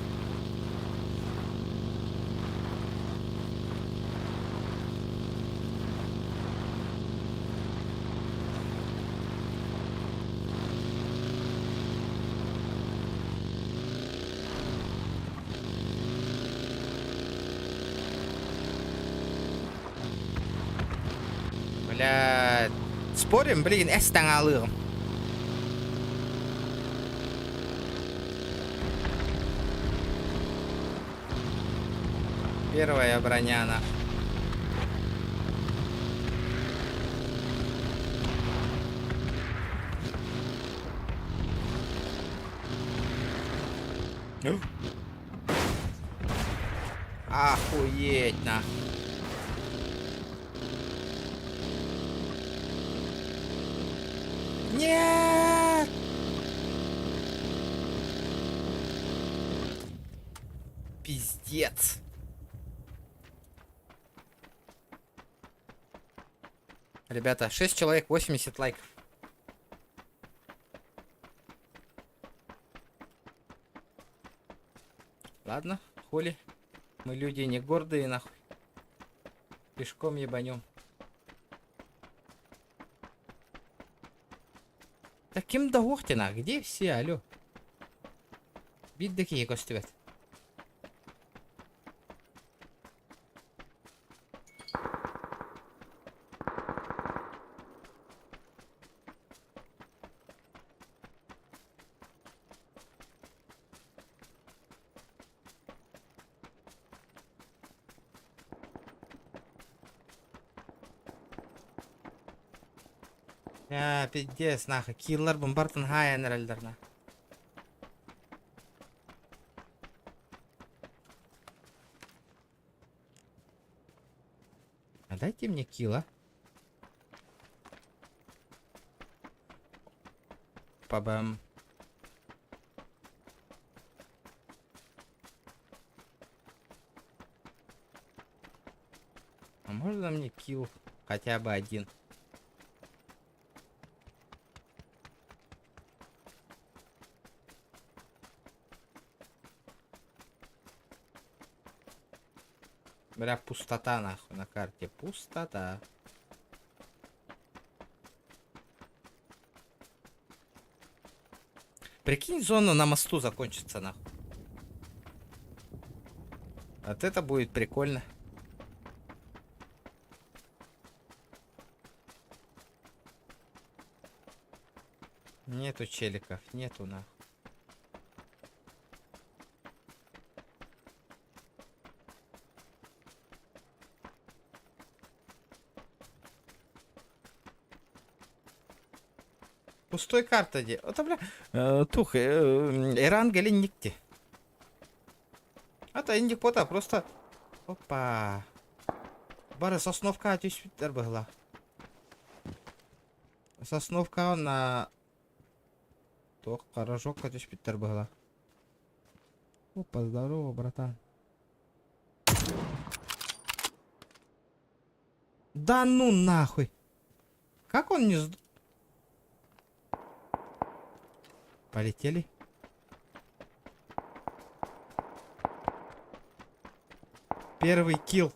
Бля, спорим, блин, эстаңалым. Первая броня, на. Охуеть, на. Нет! Пиздец. Ребята, 6 человек, 80 лайков. Ладно, хули. Мы люди не гордые, нахуй. Пешком ебанем. Так кимді оқтина? Где все, алло? Биддеки көстібет. Я пиздец, нахуй. Киллер бомбартын хаян рельдерна. А дайте мне килла. Пабам. А можно мне килл? Хотя бы один. Бля, пустота нахуй на карте. Пустота. Прикинь, зона на мосту закончится нахуй. Вот это будет прикольно. Нету челиков, нету нахуй. Пустой карта где? Вот, бля, тух, Иран gelin никти. Это индик пота, просто... Опа. Бары сосновка атюшвиттер была. Сосновка на... Тох, порожок атюшвиттер была. Опа, здорово, братан. Да ну нахуй. Как он не... Полетели. Первый килл.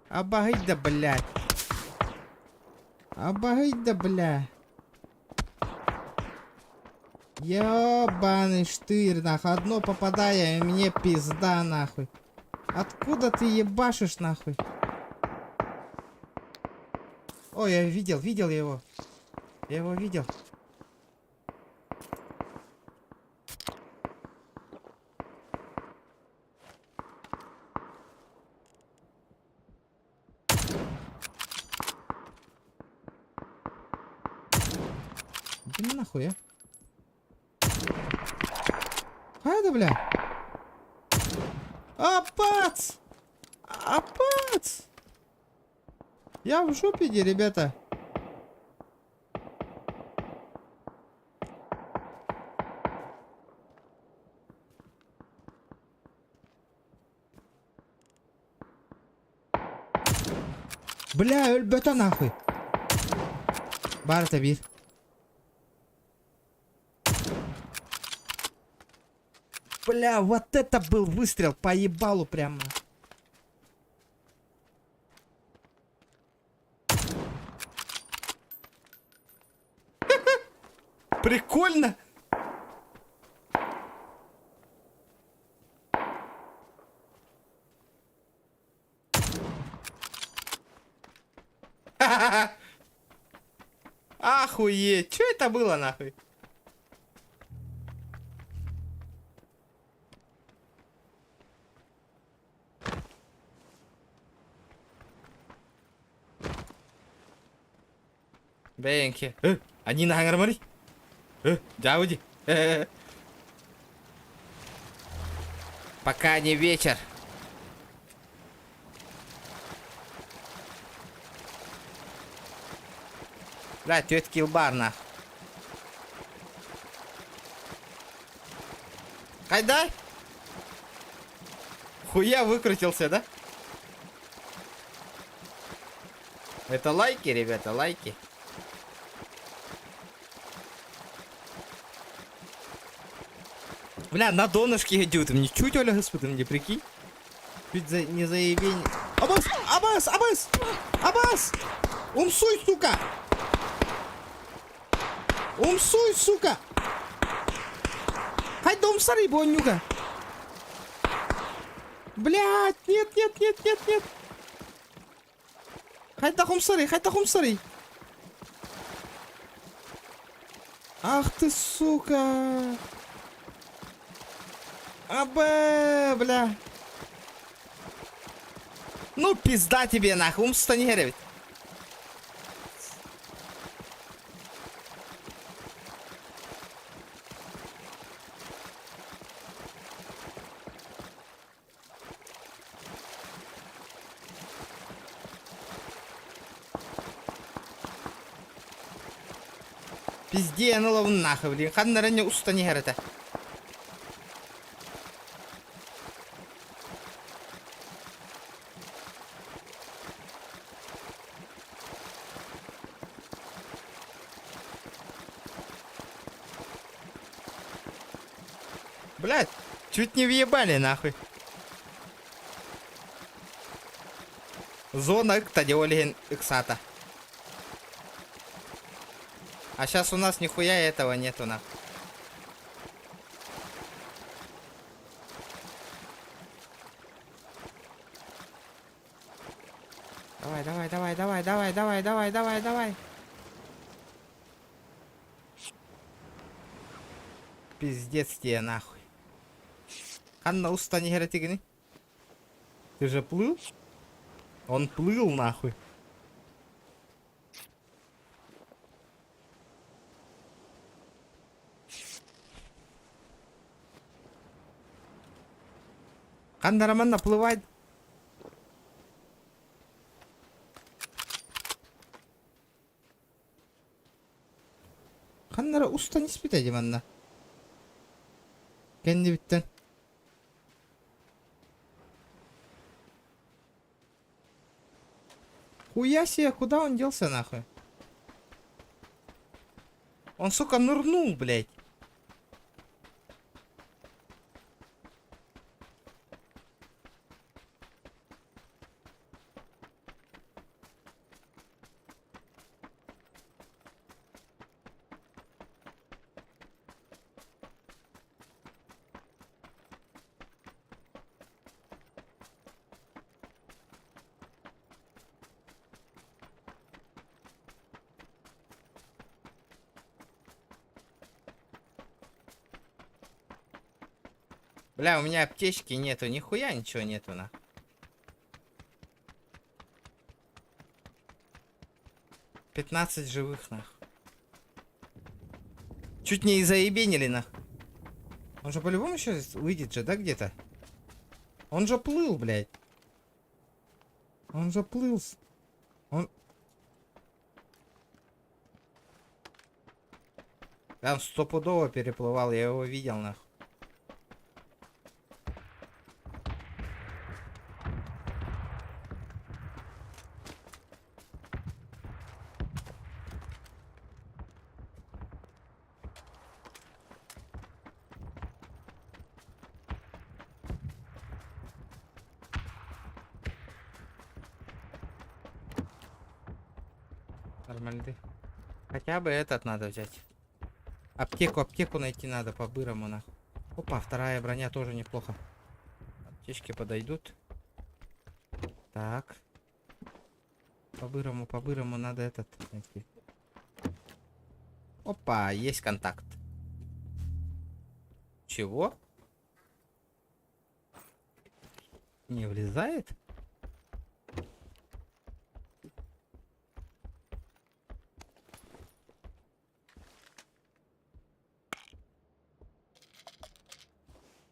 Обагай да, блядь. Обагай да, бля. Ёбаный штырь, нахуй. Одно попадая, и мне пизда, нахуй. Откуда ты ебашишь, нахуй? Ой, я видел я его. Я его видел. Иди нахуй, а? Хайда, бля. Апац! Апац! Я в жопе, ребята. Бля, өлбөтө нахуй. Бар табир. Бля, вот это был выстрел по ебалу прямо. Прикольно. Охуеть, что это было нахуй? Бенки. Они на гармони. Джауди. Пока не вечер. Да, тетки бар нах. Хайдай. Хуя выкрутился, да? Это лайки, ребята, лайки. Бля, на донышке идет. Мне чуть, Оля, господи, мне прикинь. Чуть за, не заебень. Абас! Абас! Абас! Абас! Умсуй, сука! Умсуй, сука! Хайда умсари, бонюга! Блядь, нет, нет, нет, нет, нет! Хайда хумсари, хайда хумсари! Ах ты, сука! Абе, бля! Ну, пизда тебе, нахуй, умста не геревит. Пизде, ну лов нахуй, блин. Хан на ране уста не герета. Блять, чуть не въебали, нахуй. Зона Ктадиолиген Иксата. А сейчас у нас нихуя этого нету, нахуй. Давай, давай, давай, давай, давай, давай, давай, давай, давай. Пиздец тебе, нахуй. Ханна уста не гератигни. Ты же плыл? Он плыл, нахуй. Ханна Роман наплывает. Ханнара уста не спит, Диманна. Kendi bitten. Хуя себе, куда он делся, нахуй? Он, сука, нырнул, блядь. Бля, у меня аптечки нету, нихуя ничего нету, на. «15 живых, нах. Чуть не заебенили, нах. Он же по-любому еще выйдет же, да, где-то? Он же плыл, блядь. Он же плыл. Он... Там стопудово переплывал, я его видел, нах. Нормально. Хотя бы этот надо взять. Аптеку найти надо по-бырому, нахуй. Опа, вторая броня тоже неплохо. Аптечки подойдут. Так. По-бырому надо этот найти. Опа, есть контакт. Чего? Не влезает?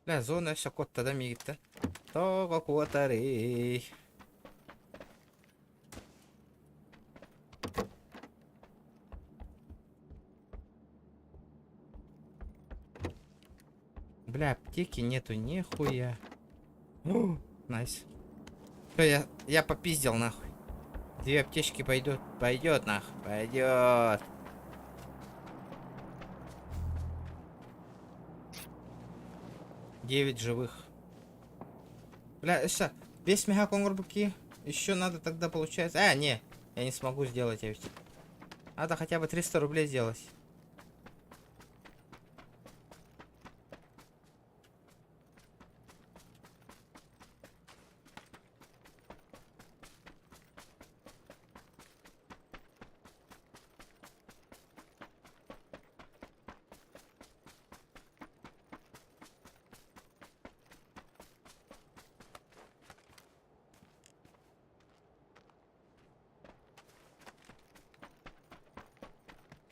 Бля, зона все кот-то да мигит-то. Того котарей. Бля, аптеки нету нихуя. О, найс. Всё, я попиздил, нахуй. 2 аптечки пойдет. Пойдет, нахуй. Пойдет. 9 живых. Бля, что? Весь мега конгурбуки. Еще надо тогда получается. А, не. Я не смогу сделать, я ведь. Надо хотя бы 300 рублей сделать.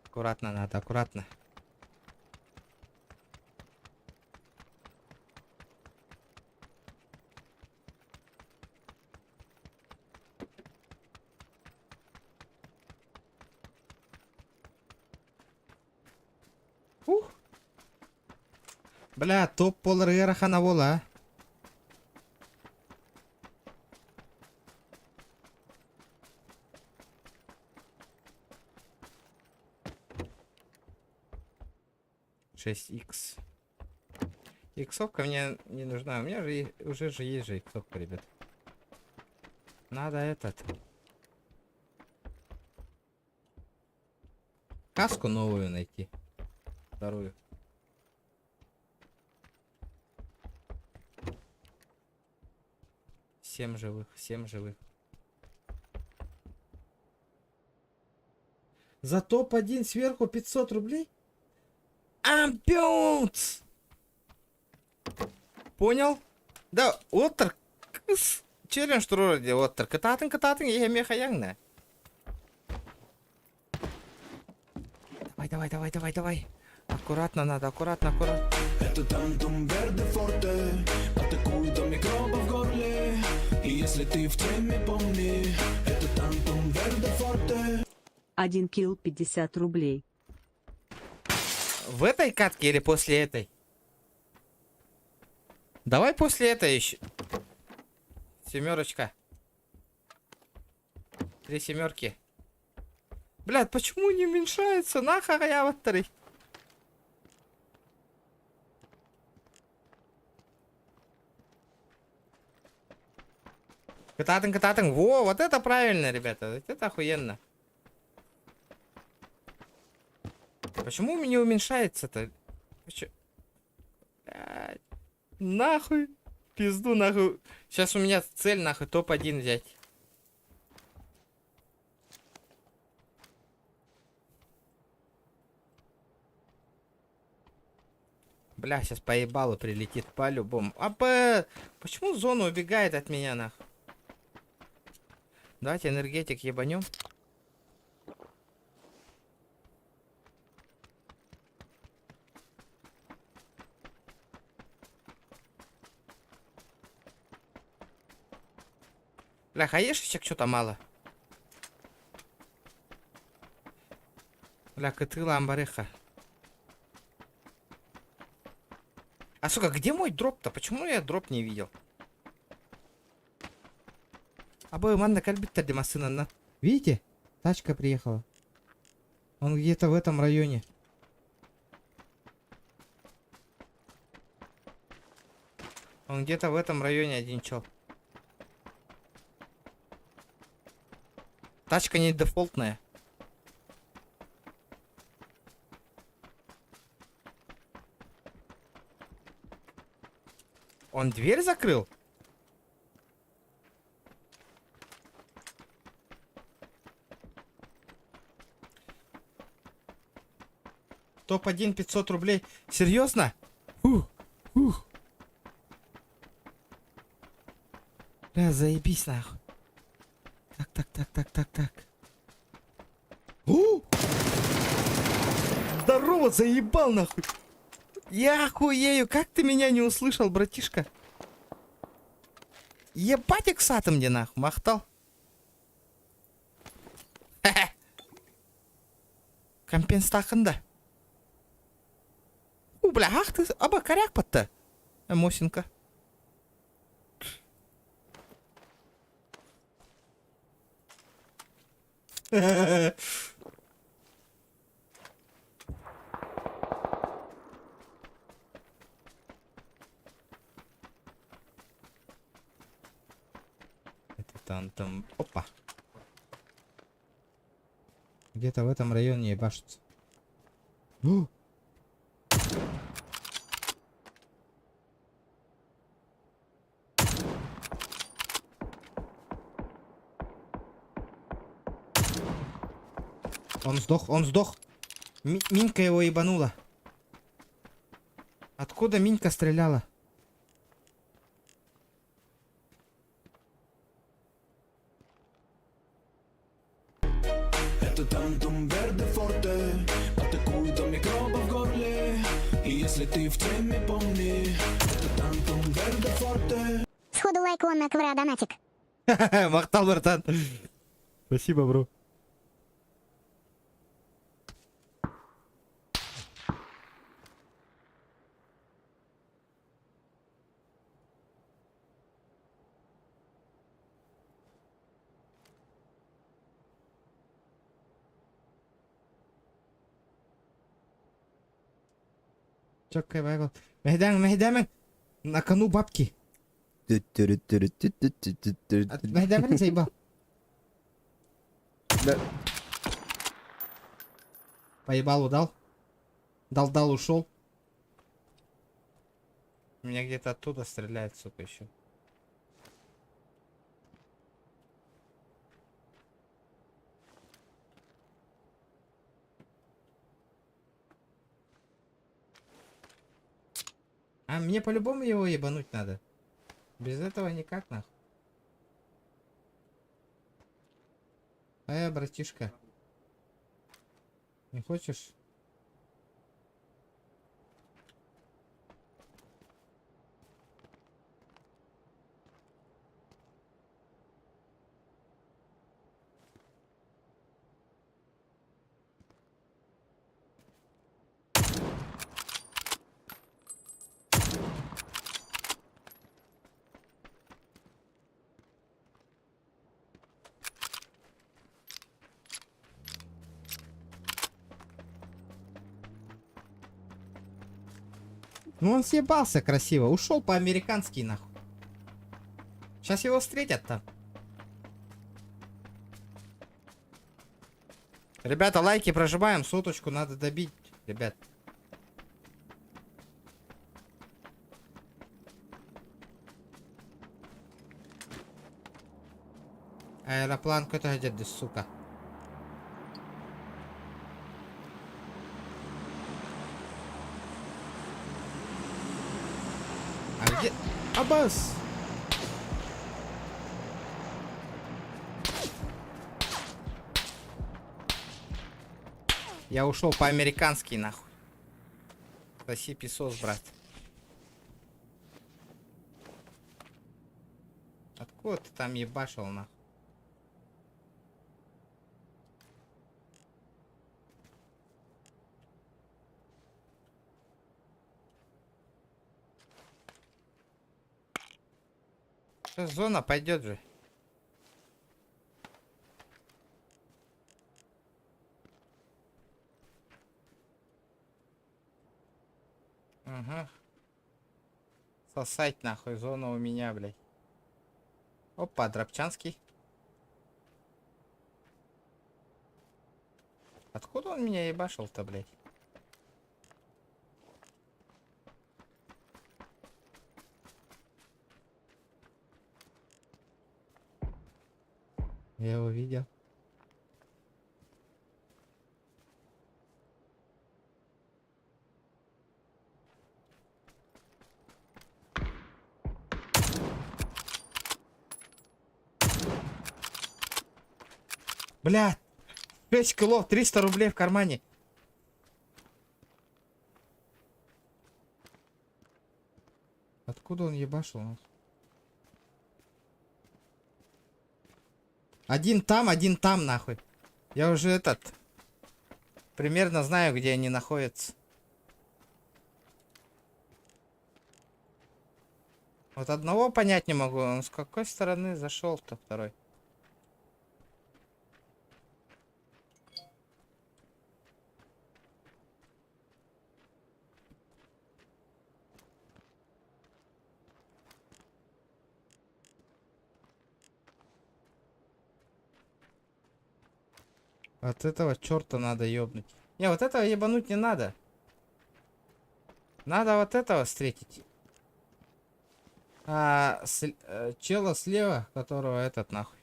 Аккуратно надо, аккуратно. Ух. Бля, топ полырыра хана бола. Икс. Иксовка мне не нужна. У меня же уже же есть же иксовка, ребят. Надо этот. Каску новую найти. Вторую. Семь живых, 7 живых. За топ-1 сверху 500 рублей? Ампионс! Понял? Да, оттер. Челлендж вроде оттер. Кататын, я меха ягна. Давай. Аккуратно надо, аккуратно. Это тантум верде форте, атакуй до микроба в горле. И если ты в теме, помни, это тантум верде форте. 1 килл 50 рублей. В этой катке или после этой? Давай после этой еще. 7. 3 семерки. Блядь, почему не уменьшается? Нахуй я вот второй. Кататын. Во, вот это правильно, ребята. Это охуенно. Почему у меня уменьшается-то? Нахуй. Пизду нахуй. Сейчас у меня цель нахуй топ-1 взять. Бля, сейчас по ебалу прилетит по-любому. Почему зона убегает от меня нахуй? Давайте энергетик ебанем. Бля, хаешечек что-то мало. Бля, катыла амбареха. А сука, где мой дроп-то? Почему я дроп не видел? Обои манна кальбиттер демасына. Видите? Тачка приехала. Он где-то в этом районе. Он где-то в этом районе один чел. Тачка не дефолтная. Он дверь закрыл? Топ-1 500 рублей. Серьезно? Бля, заебись нахуй. Так. Здорово, заебал нахуй. Я охуею, как ты меня не услышал, братишка? Ебать иксата мне нахуй, махтал. Компенстахында. Бля, ах ты, аба коряк подта. Мосинка. Тан-тан. Опа. Где-то в этом районе ебашится. О! Он сдох, он сдох. Минька его ебанула. Откуда Минька стреляла? Это тантум верде форте. Атакуют до микроба в горле. И если ты в теме, помни. Это тантум верде форте. Сходу лайк вон на Квара донатик. Махтал, братан. Спасибо, бро. Чё, Кайвайвал? Мехдамин, на кону бабки. Мехдамин заебал. Да. Поебал, удал. Дал, ушел. Меня где-то оттуда стреляет, сука, еще. А мне по-любому его ебануть надо. Без этого никак, нахуй. Братишка. Не хочешь? Ну он съебался красиво. Ушел по-американски, нахуй. Сейчас его встретят там. Ребята, лайки прожимаем. Соточку надо добить, ребят. Аэроплан какой-то где-то, сука. А где? Аббас! Я ушел по-американски, нахуй. Спаси песос, брат. Откуда ты там ебашил, нахуй? Сейчас зона пойдет же. Ага. Сосать нахуй, зона у меня, блядь. Опа, Дробчанский. Откуда он меня ебашил-то, блядь? Я его видел. Бля, 6 килов, 300 рублей в кармане. Откуда он ебашил нас? Один там, нахуй. Я уже этот... Примерно знаю, где они находятся. Вот одного понять не могу. Он с какой стороны зашел-то второй? От этого черта надо ёбнуть. Не, вот этого ебануть не надо. Надо вот этого встретить. Чела слева, которого этот нахуй.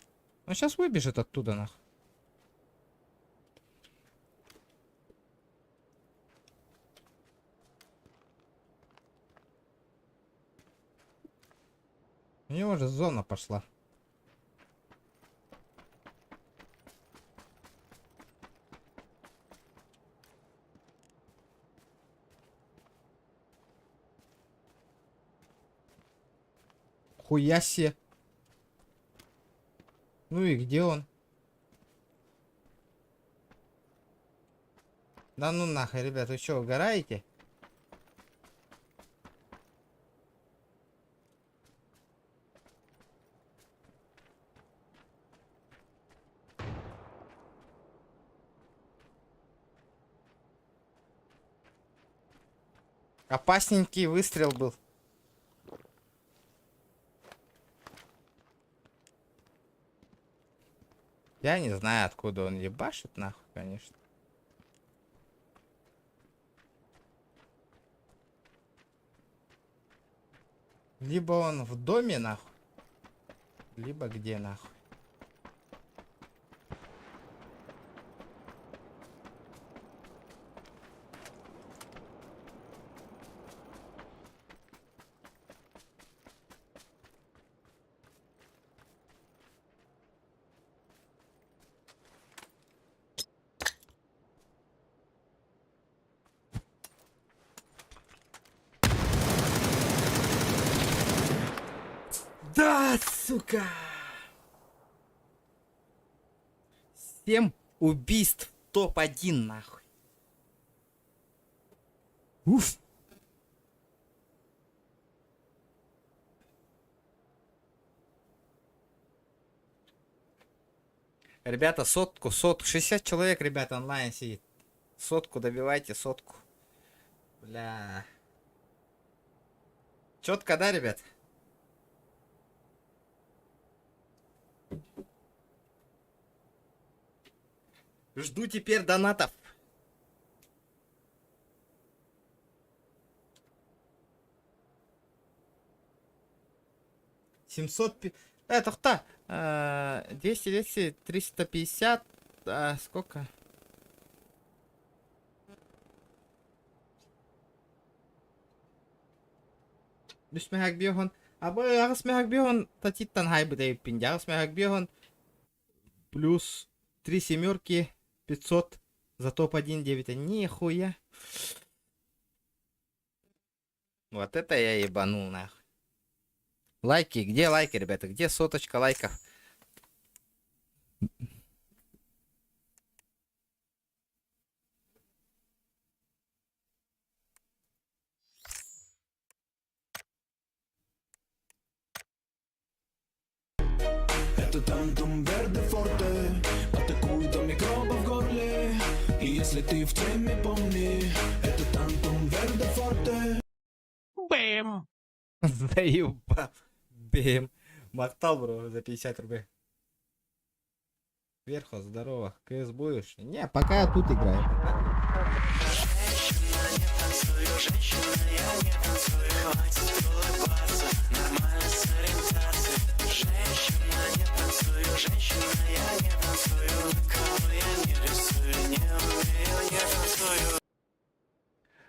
Он сейчас выбежит оттуда нахуй. У него же зона пошла. Хуя себе. Ну и где он? Да ну нахуй, ребят, вы что, угораете? Опасненький выстрел был. Я не знаю, откуда он ебашит, нахуй, конечно. Либо он в доме, нахуй. Либо где, нахуй. Да, сука! 7 убийств топ-1, нахуй. Уф. Ребята, сотку. 60 человек, ребята, онлайн сидит. Сотку добивайте, сотку. Бля. Четко, да, ребят? Жду теперь донатов. Это кто? 200, 350. Сколько? Düşmehak bihon. Абы ағыс мехак бихон татиттан хайбы дейп пинди. Ағыс мехак бихон плюс 3 семерки 500 за топ-1 9. Нихуя. Вот это я ебанул нахуй. Лайки, где лайки, ребята? Где соточка лайков? Это тантум верде форте, атакует до микроба в горле. И если ты в теме, помни, это тантум верде форте. Бэм! Заебал. Бэм. Мактал, бро, за 50 рублей. Верхо, здорово. КС будешь? Не, пока я тут играю.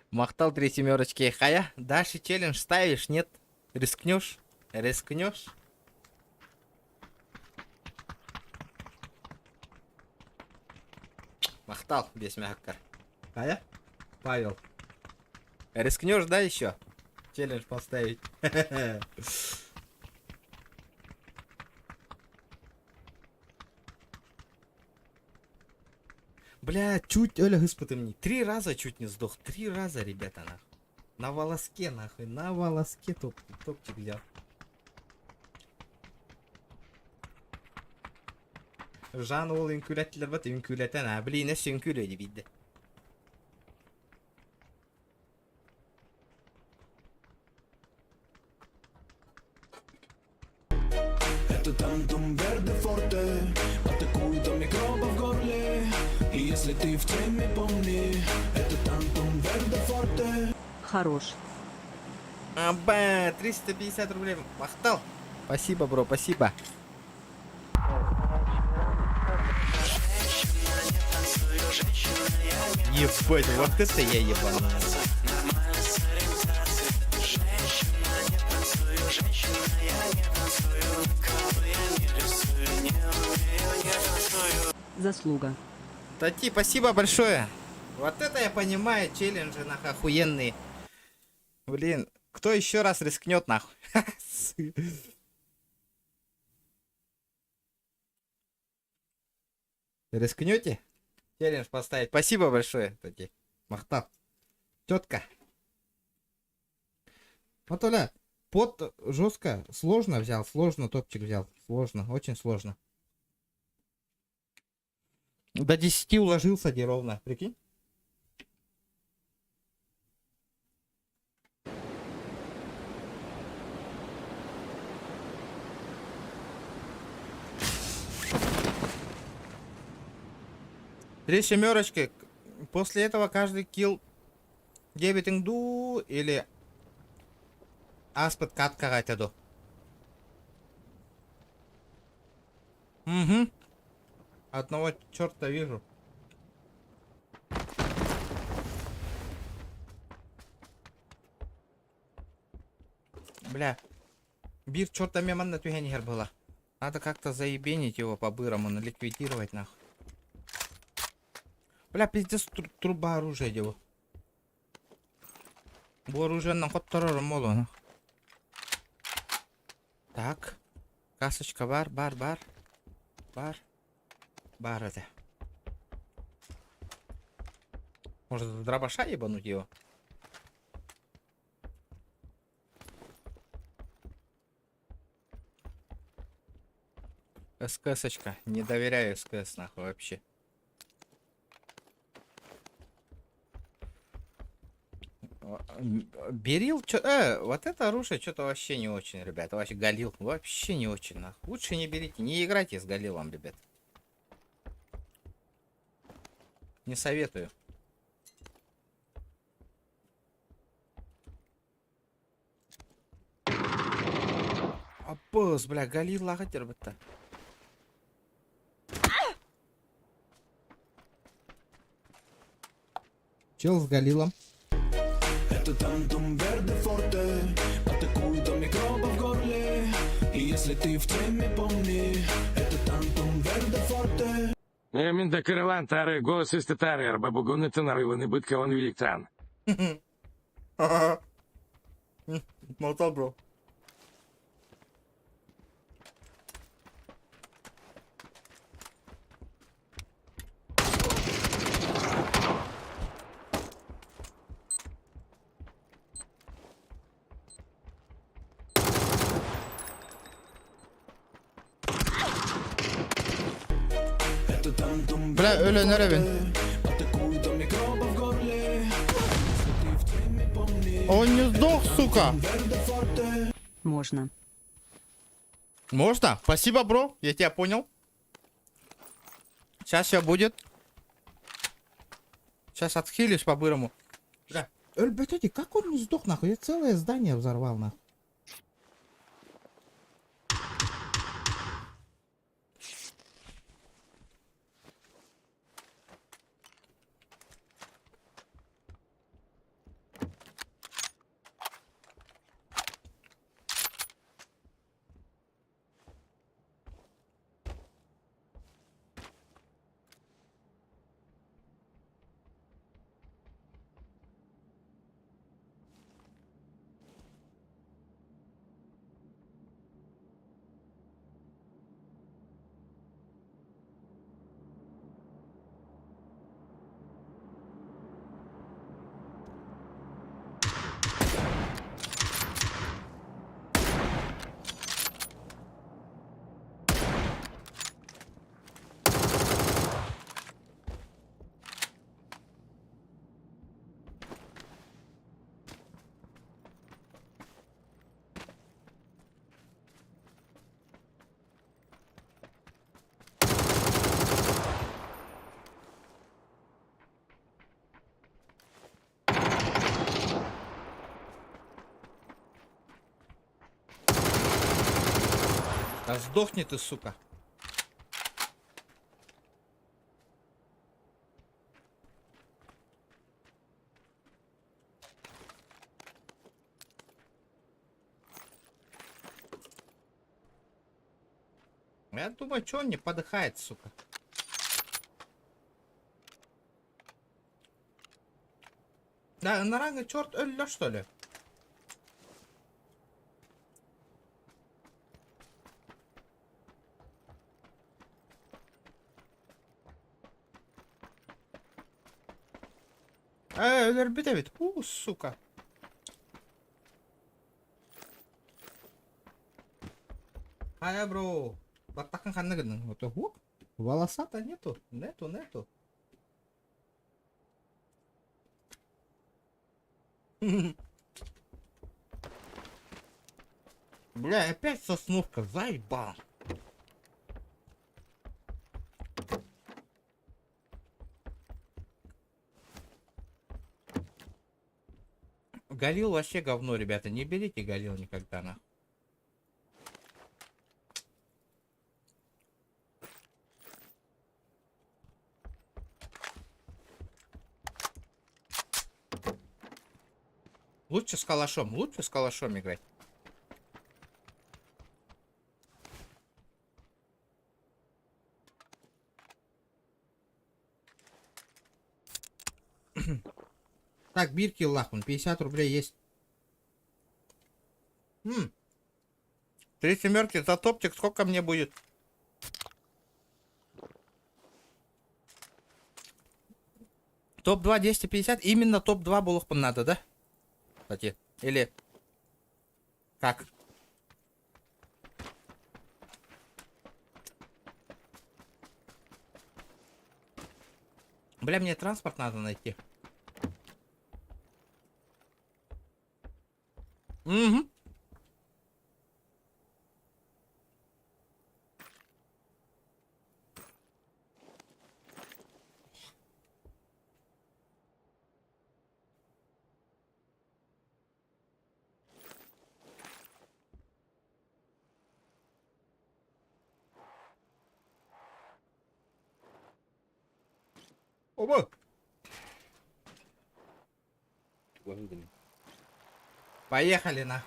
Махтал 3 семерочки. Хая, дашь и челлендж ставишь? Нет? Рискнешь? Рискнешь? Махтал без мягкар. Хая? Павел. Рискнешь, да, еще? Челлендж поставить. Бля, чуть, Оля, господи мне. 3 раза чуть не сдох. 3 раза, ребята, нахуй. На волоске, нахуй. На волоске топчик взял. Жан ол үнкүлеттілер бат, үнкүлеттен, блин, несі үнкүледі бейді. Это тантум верде форте, атакует до микроба в горле. если ты в теме, помни, это Тантум Верде Форте. Хорош. Аба, 350 рублей. Махтал. Спасибо, бро, спасибо. Ебать, вот это я ебаный. Заслуга. Тати, спасибо большое. Вот это я понимаю, челленджи нахуй охуенные. Блин, кто еще раз рискнет нахуй? Рискнете? Челлендж поставить. Спасибо большое, Тати. Махтал. Тетка. Вот, Оля, под жестко, сложно взял, сложно топчик взял. Сложно, очень сложно. До 10 уложился, не ровно. Прикинь? Три семерочки. После этого каждый килл 9 ингду или аспект катка гатяду. Угу. Одного черта вижу. Бля. Бир черта меман на тюгеньер была. Надо как-то заебенить его по-бырому, ликвидировать нахуй. Бля, пиздец, труба оружия его. Бу оружие на ход террора моло, нахуй. Так. Касочка бар. Бар это. Может, в дробаша ебануть его? СКС-очка. Не доверяю СКС нахуй вообще. Берил, вот это оружие что-то вообще не очень, ребята. Вообще галил. Вообще не очень нахуй. Лучше не берите. Не играйте с галилом, ребят. Не советую. Апос, бля, галил лагатер бітті. Чел с галилом. Это Тантум Верде Форте, атакует до микроба в горле. И если ты в теме, помни, это Тантум Верде Форте. Мinde kırılan tarı, gos istetarı, arba bugün tanarıvını bıtkavan viliktan. Молотал, бро. Это Тантум Бля, Öyle nereye? атакует до микроба в горле. Если ты в теме, помни, Он не сдох, сука. Верде Форте. Можно. Можно? Спасибо, бро. Я тебя понял. Сейчас все будет. Сейчас отхилюсь по-бырому. Бля. Блядь, как он не сдох, нахуй? Я целое здание взорвал, нахуй. Да сдохни ты, сука. Я думаю, что он не подыхает, сука. Да, на ранге черт Элля, что ли? Ölür bir de bit. Сука. Ая, бро. Баттакан ханныгын. Вот хук. Волоса-то нету. Нету. Бля, опять сосновка. Заебал. Галил вообще говно, ребята. Не берите галил никогда, на. Лучше с калашом играть. Так, бирки лахун, 50 рублей есть. 3 семерки за топчик, сколько мне будет? Топ-2 250, именно топ-2 булохпан надо, да? Кстати, или как? Бля, мне транспорт надо найти. Угу. Оба. Поехали на.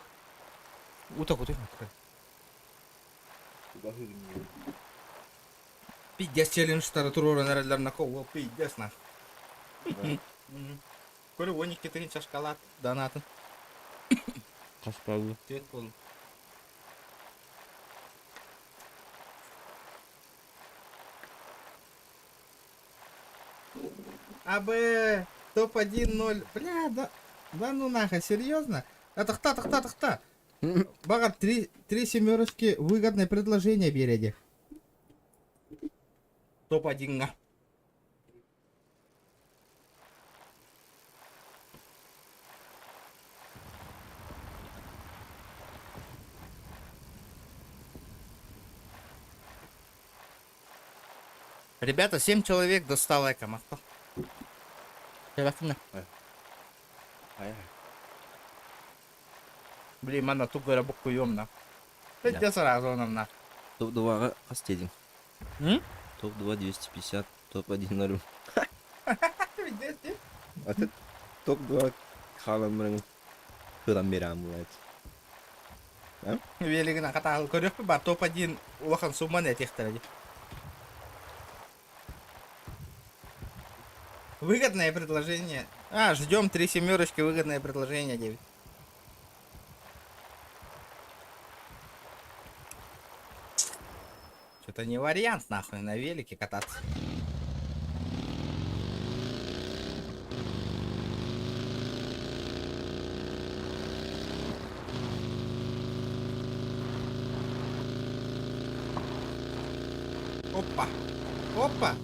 Уток. Пиздец челлендж таратура на кого пиздец на. Көріп 12 тиын шашкалат донатын. Қашпалы. Тет бол. АБ топ-1-0. Бля, да ну нахуй, серьезно? Тахта. Багар 3 семерочки выгодное предложение береди. Топ-1. Ребята, 7 человек до 100 лайка, махта. Блин, мана тут гөрі куем на. Ты сразу нам на. Топ-2 қас дедің? Топ-2 250, топ-1 0. Аты топ-2 қалам бірің қыдан бері амылайды. Велигін қатағыл көрек пі бар, топ-1 улахан сумман әтектірі. Выгодное предложение. Ждем 3 семерочки, выгодное предложение 9. Что-то не вариант, нахуй, на велике кататься. Опа.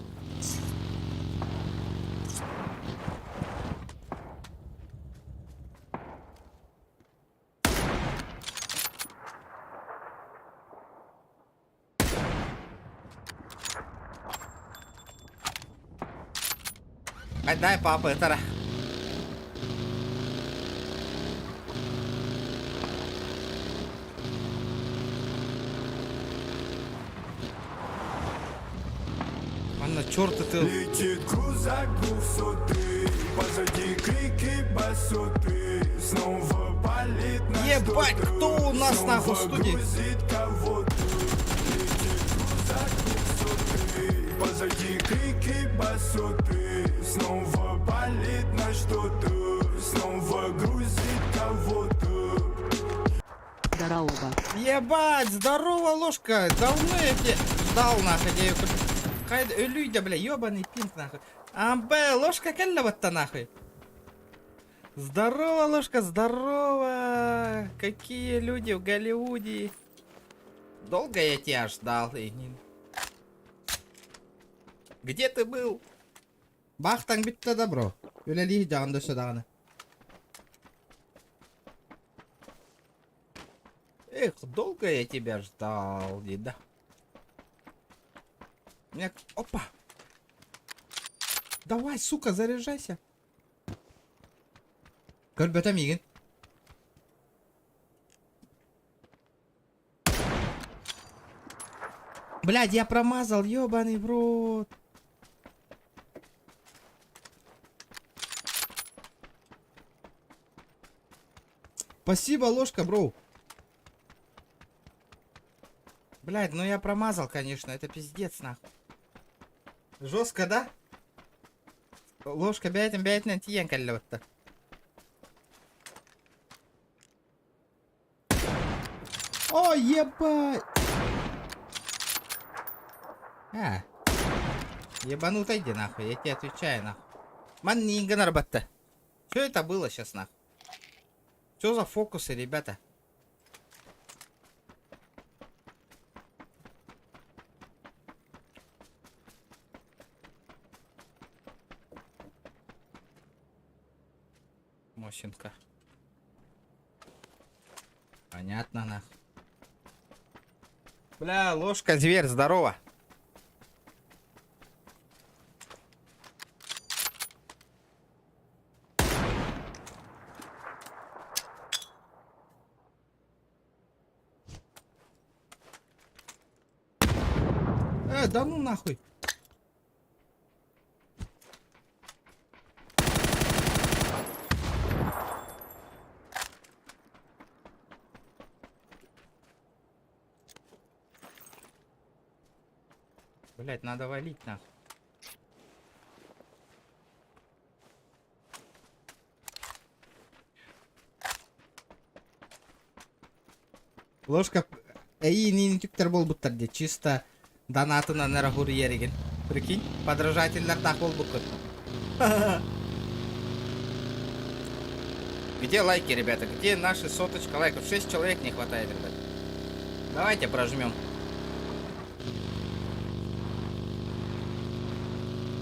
Дай папа, это. черт ты. Летит крузак 200, позади крики басоты, снова палит на Ебать, что-то, кто у нас нахуй в снова студии? грузит кого-то. Летит крузак 200, позади крики басоты, снова палит на что-то, снова грузит кого-то. Здорово. Ебать, здорово, ложка. Давно я тебя ждал, нахуй. Я ее... Кайда, люди, бля, ебаный пинг, нахуй. Амбе, ложка каллава-то, нахуй. Здорово, ложка, здорово. Какие люди в Голливуде. Долго я тебя ждал, Игнин. Где ты был? Бахтанг битте добро. Юлели жанды сюда. Эх, долго я тебя ждал, деда. Меня... Опа! Давай, сука, заряжайся. Көрбөтем егін. Блядь, я промазал, ёбаный в рот. Спасибо, ложка, бро. Блядь, ну я промазал, конечно, это пиздец, нахуй. Жестко, да? Ложка, бәйтін тиен кәлі бітті. О, ебать! Ебанутый иди, нахуй, я тебе отвечаю, нахуй. Ман не игнор бітті. Что это было сейчас, нахуй? Что за фокусы, ребята? Мощенко. Понятно, нахуй. Бля, ложка, зверь, здорово. Да ну нахуй. Блять, надо валить нахуй. Ложка. Эй, не тюктер бол буттар де чисто донатына нарагур ереген. Прикинь, подражательно так бол букут. Где лайки, ребята? Где наши соточка лайков? 6 человек не хватает, ребят. Давайте прожмем.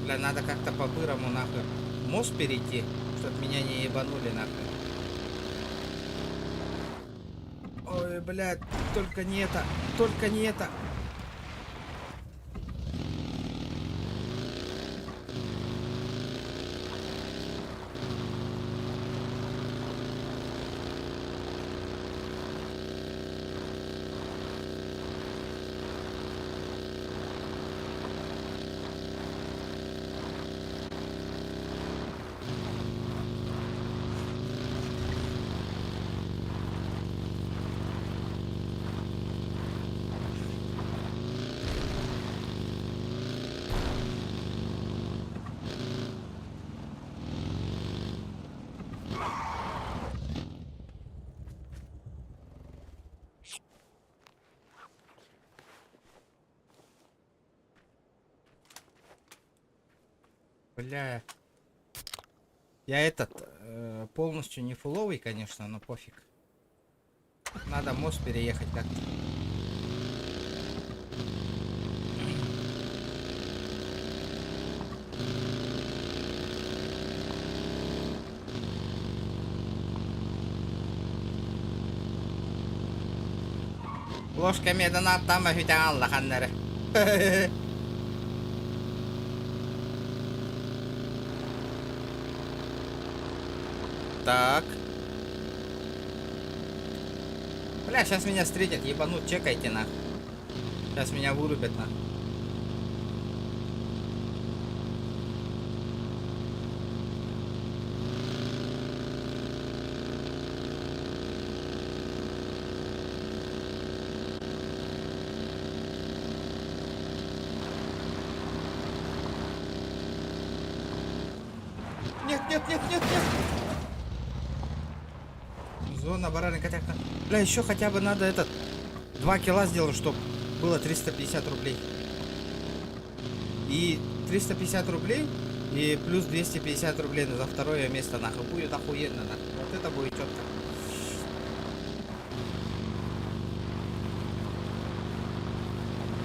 Бля, надо как-то по-бырому нахуй мост перейти, чтоб меня не ебанули нахуй. Ой, блядь, только не это, только не это. Бля. Я этот полностью не фуловый, конечно, но пофиг. Надо мост переехать как-то. Ложка медана там Алла Ханнере. Так. Бля, сейчас меня встретят, ебанут, чекайте нахуй. Сейчас меня вырубят нахуй. Нет, нет, нет, нет, нет. Зона баранок, хотя... Бля, еще хотя бы надо этот... 2 кило сделать, чтобы было 350 рублей. И 350 рублей, и плюс 250 рублей за второе место, нахуй. Будет охуенно, нахуй. Вот это будет четко.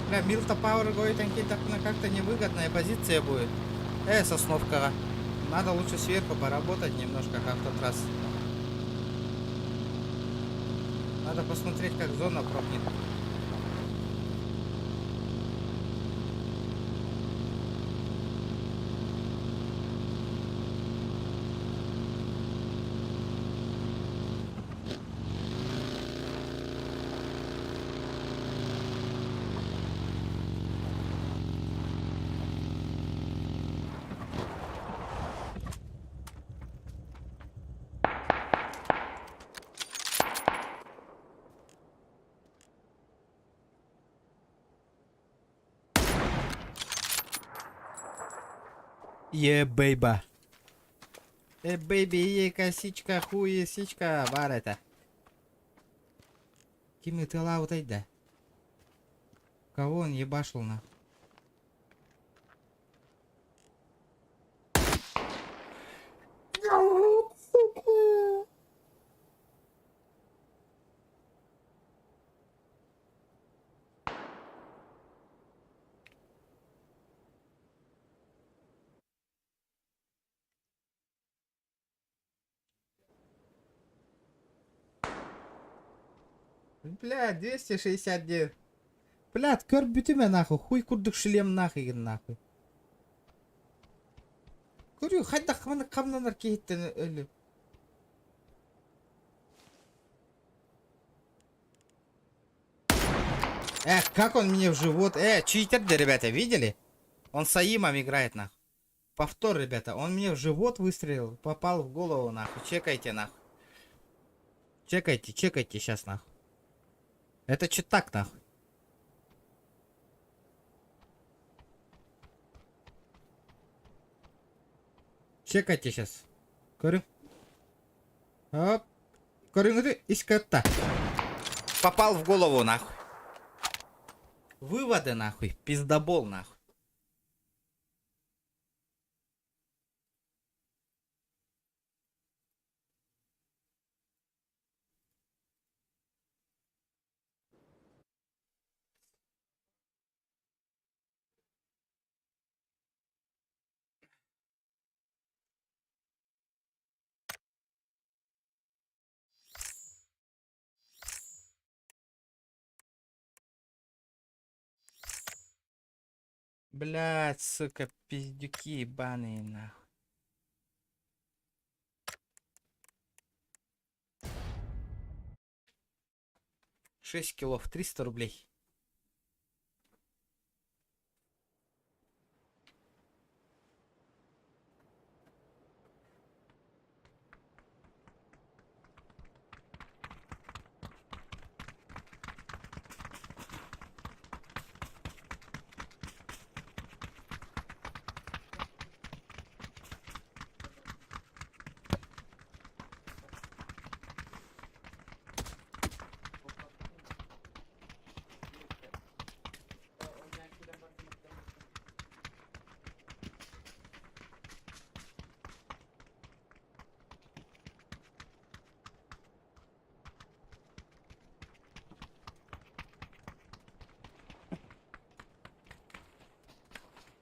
Бля, Милта Пауэр говорит, как-то невыгодная позиция будет. Сосновка. Надо лучше сверху поработать немножко, как в тот раз. Надо посмотреть, как зона пропнет. Бейба. Бейби, косичка, хуесичка, барета. Кими ты лаутай, да? Кого он ебашил на? Бля, 269. Блядь, көр бүтіме нахуй. Хуй курдық шлем нахуй нахуй. Көрю, хайда қамнанар кейттен өлі. Как он мне в живот? Читер, да, ребята, видели? Он с Аимом играет, нахуй. Повтор, ребята, он мне в живот выстрелил. Попал в голову, нахуй. Чекайте, нахуй. Чекайте сейчас, нахуй. Это че так, нахуй? Чекайте сейчас. Корю. Оп. Корю, иската. Попал в голову, нахуй. Выводы, нахуй. Пиздобол, нахуй. Блядь, сука, пиздюки ебаные, нахуй. Шесть килов, 300 рублей.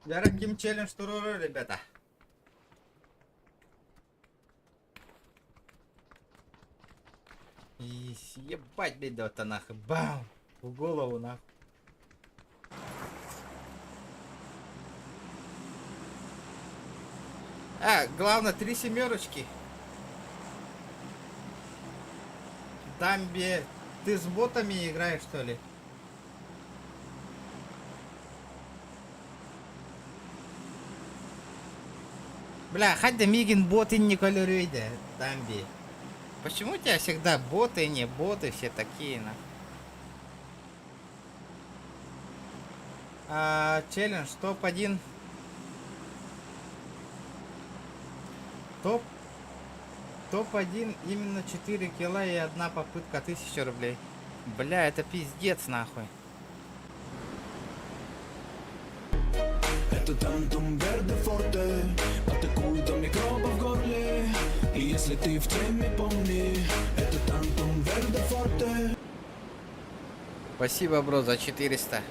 Ярким челлендж туруру, ребята. И съебать бедота нахуй. Бам! В голову нахуй. Главное, 3 семерочки. Дамби, ты с ботами играешь, что ли? Бля, хотя Мигин боты не колерюйда, Дамби. Почему у тебя всегда боты, не боты, все такие, на? Челлендж топ-1. Топ. Топ-1 именно 4 кило и одна попытка 1000 рублей. Бля, это пиздец нахуй. Это тантум верде форте, атакуют до микроба в горле. И если ты в теме, помни, это тантум верде форте. Спасибо, бро, за 400.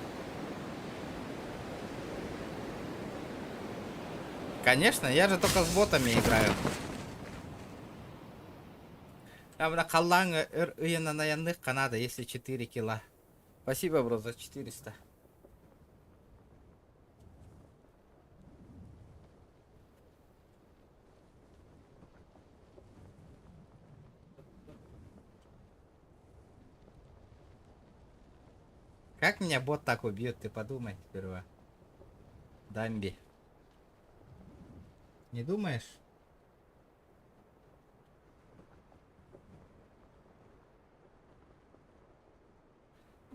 Конечно, я же только с ботами играю. Там на қаллаң ыйына наянных Канада, если 4 кило. Спасибо, бро, за 400. Как меня бот так убьет, ты подумай сперва. Дамби. Не думаешь?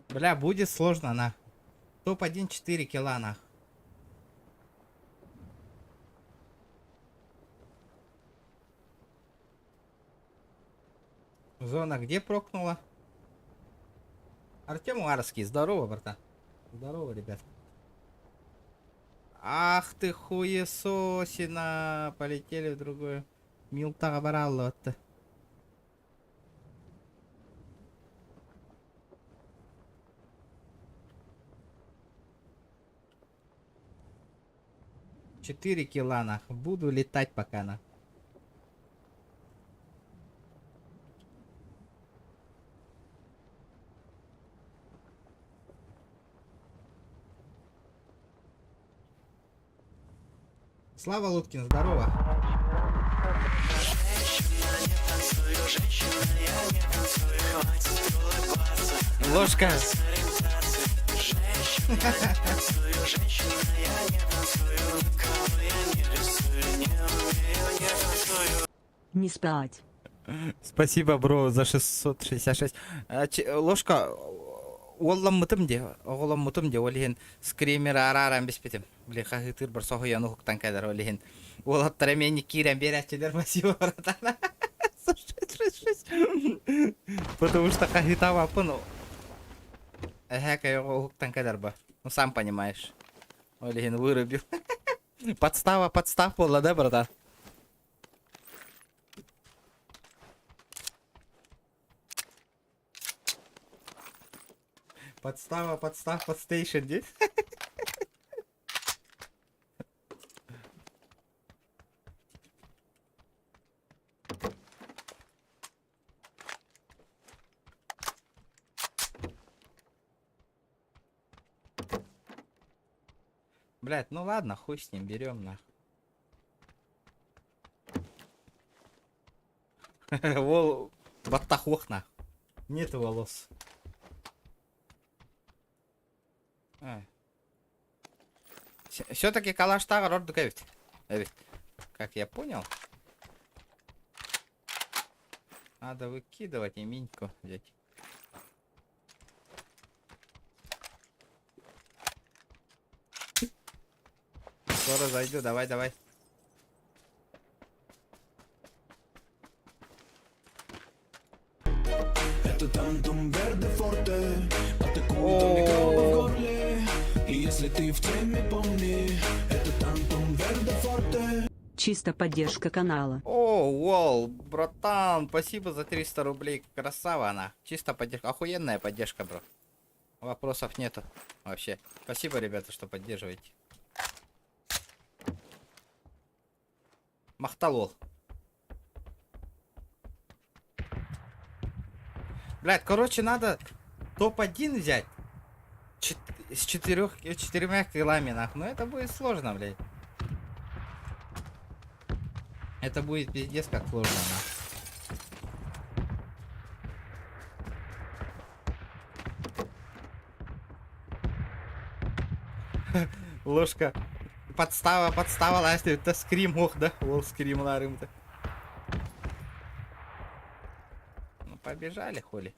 Бля, будет сложно, на. Топ-1 4 кило, на. Зона где прокнула? Артем Уарский, здорово, братан. Здорово, ребят. Ах ты хуесосина. Полетели в другую. Милтага баралло-то. Четыре кило, нах. Буду летать пока, на. Слава Луткин, здорово. Ложка. Не спать. Спасибо, бро, за 666. Ложка. Оллам мутым де, оғылам мутым де, олеген скример арарам беспетем. Блин, хахытыр бір соғы яну хуктан кайдар олеген. Ол аттара мені кирен берәтчедер, спасибо, братан. 666. Потому что хахыта вапын. Хэка его хуктан кайдар ба. Ну, сам понимаешь. Олеген вырубил. Подстава, подстав была, да, братан? Подстава, подстав, подстейшн, где? Блять, ну ладно, хуй с ним, берем нахуй. Вол, баттахох нахуй. Нету волос. Все-таки калаштага рорду кевит. Как я понял. Надо выкидывать и миньку взять. Скоро зайду, давай, давай. Это тантум верде форте, атакуют до микроба в горле. И если ты в теме, помни, это тантум верде форте. Чисто поддержка канала. О, Вол, братан, спасибо за 300 рублей. Красава она. Чисто поддержка. Охуенная поддержка, бро. Вопросов нету вообще. Спасибо, ребята, что поддерживаете. Махталол. Блядь, короче, надо топ-1 взять. С 4 килами, нахуй. Но это будет сложно, блядь. Это будет пиздец как сложно, нахуй. Ложка. Подстава, Настя, это скрим, ох, да? Вол скрим на рым-то. Ну, побежали, хули.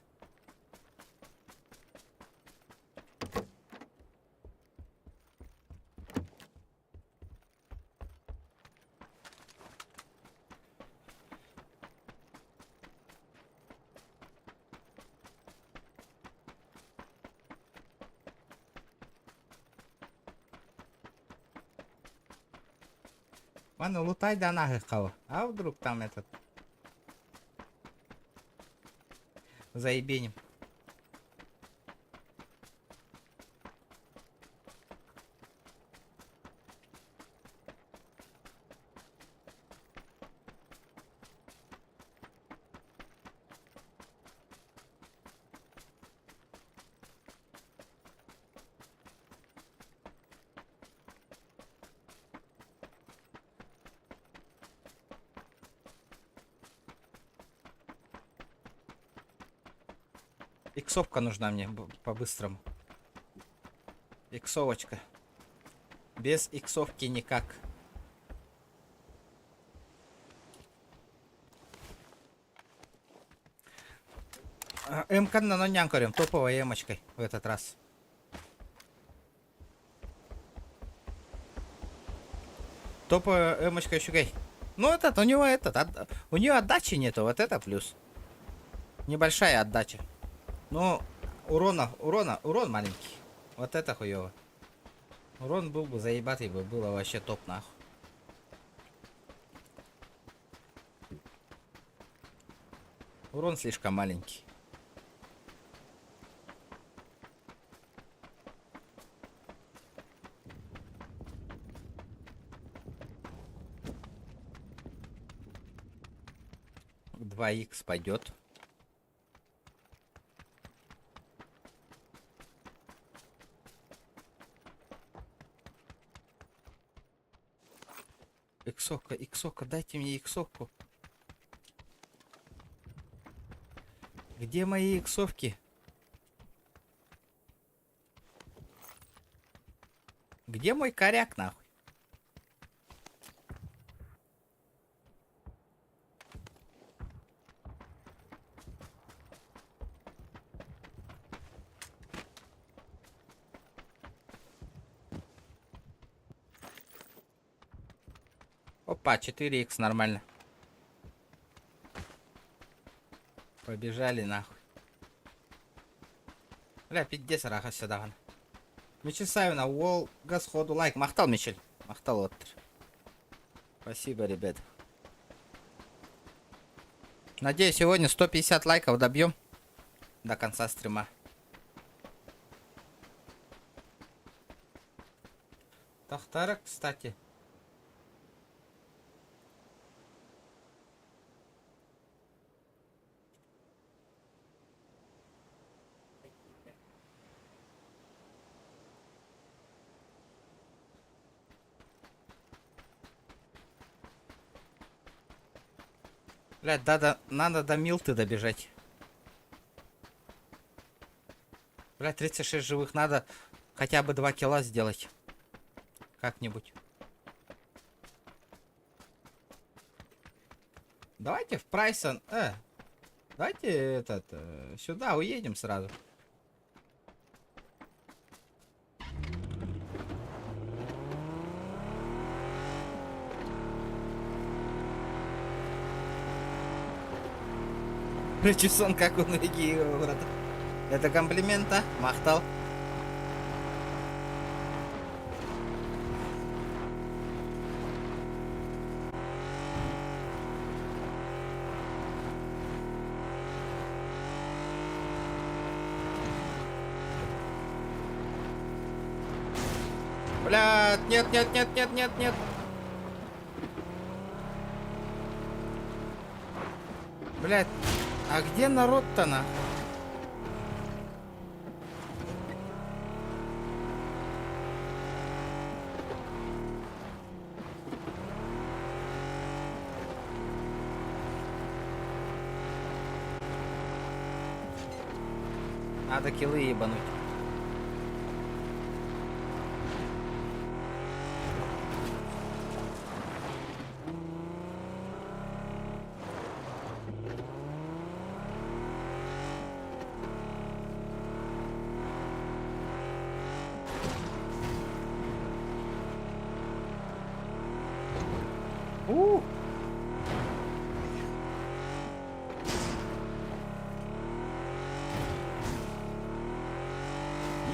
Ладно, лутай да нахуй кого. А вдруг там этот... Заебеним. Иксовка нужна мне по-быстрому. Иксовочка. Без иксовки никак. МК на нянкарем, топовой эмочкой в этот раз. Топовая эмочка еще гей. Ну этот, у него этот, у нее отдачи нету, вот это плюс. Небольшая отдача. Но урон маленький. Вот это хуёво. Урон был бы заебатый бы, было вообще топ нахуй. Урон слишком маленький. Два икс пойдет. Иксовка, иксовка, дайте мне иксовку. Где мои иксовки? Где мой коряк, нахуй? Опа, 4х нормально. Побежали нахуй. Бля, пиздец, раха сюда. Мичель Савина, Волга сходу лайк. Махтал, Мичель. Махтал вот. Спасибо, ребят. Надеюсь, сегодня 150 лайков добьем до конца стрима. Тахтарок, кстати. Блядь, надо до Милты добежать. Блядь, 36 живых, надо хотя бы 2 килла сделать. Как-нибудь. Давайте в Прайсон... давайте этот... сюда уедем сразу. Причесон, как у ноги, брат. Это комплимент, а? Махтал. Блядь, нет, нет, нет, нет, нет, нет. Блядь, а где народ-то на? Надо киллы ебануть.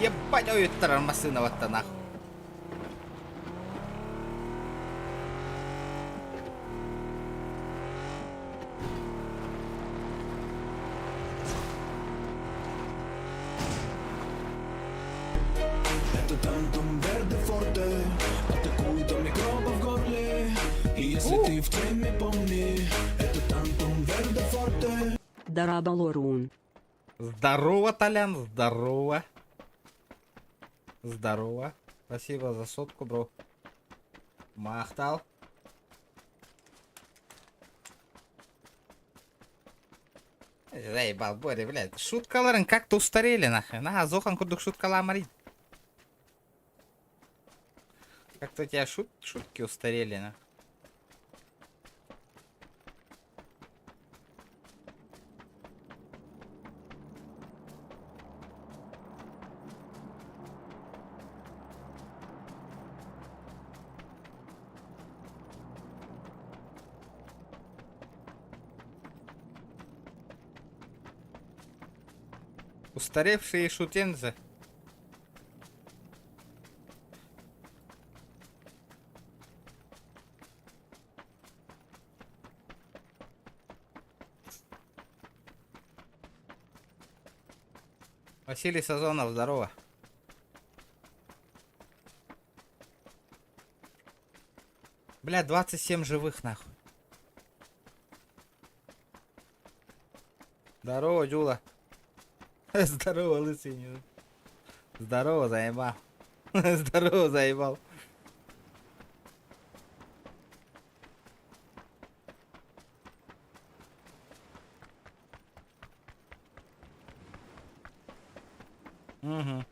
Ебать, ой, тормозынова-то нахуй. если ты в теме, помни, это Тантум Верде Форте. Дарабалорун. Здорово, Толян, здорово. Здорово. Спасибо за сотку, бро. Махтал. Заебал, Боря, блядь. Шуткаларын как-то устарели, нахуй. На, Зохан курдук шуткала марит. Как-то у тебя шутки устарели, нахуй. Устаревшие шутензы. Василий Сазонов, здорово. Бля, 27 живых, нахуй. Здорово, Джула. Здорово, лысый. Здорово, заебал. Здорово, заебал. Угу.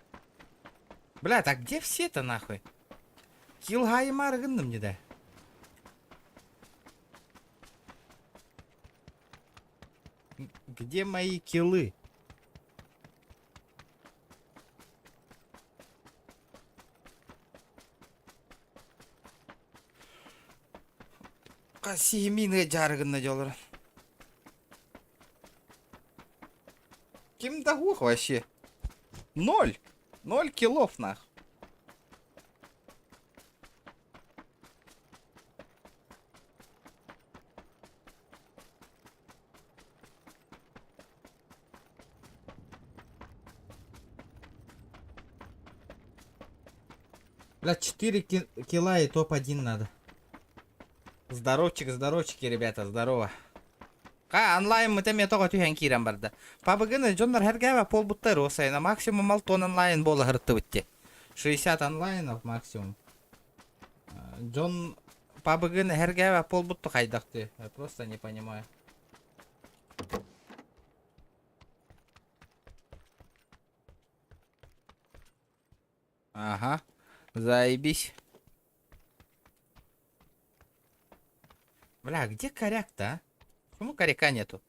Бля, так где все-то нахуй? Килгай маргындым не да? Где мои киллы? Каси минга жаргынна жолор. Ким дагух вообще? 0 киллов нах. Бля, 4 килла и топ-1 надо. Здоровчики, ребята, здорово. Онлайн мы теме того тюхен кирен барды. Пабыгыны жондар хергева пол буттар осайна. Максимум 6 онлайн бола хыртты битти. 60 онлайнов максимум. Джон пабыгыны хергева пол бутту хайдакты. Я просто не понимаю. Ага. Заебись. Бля, где коряк-то, а? Почему коряка нету?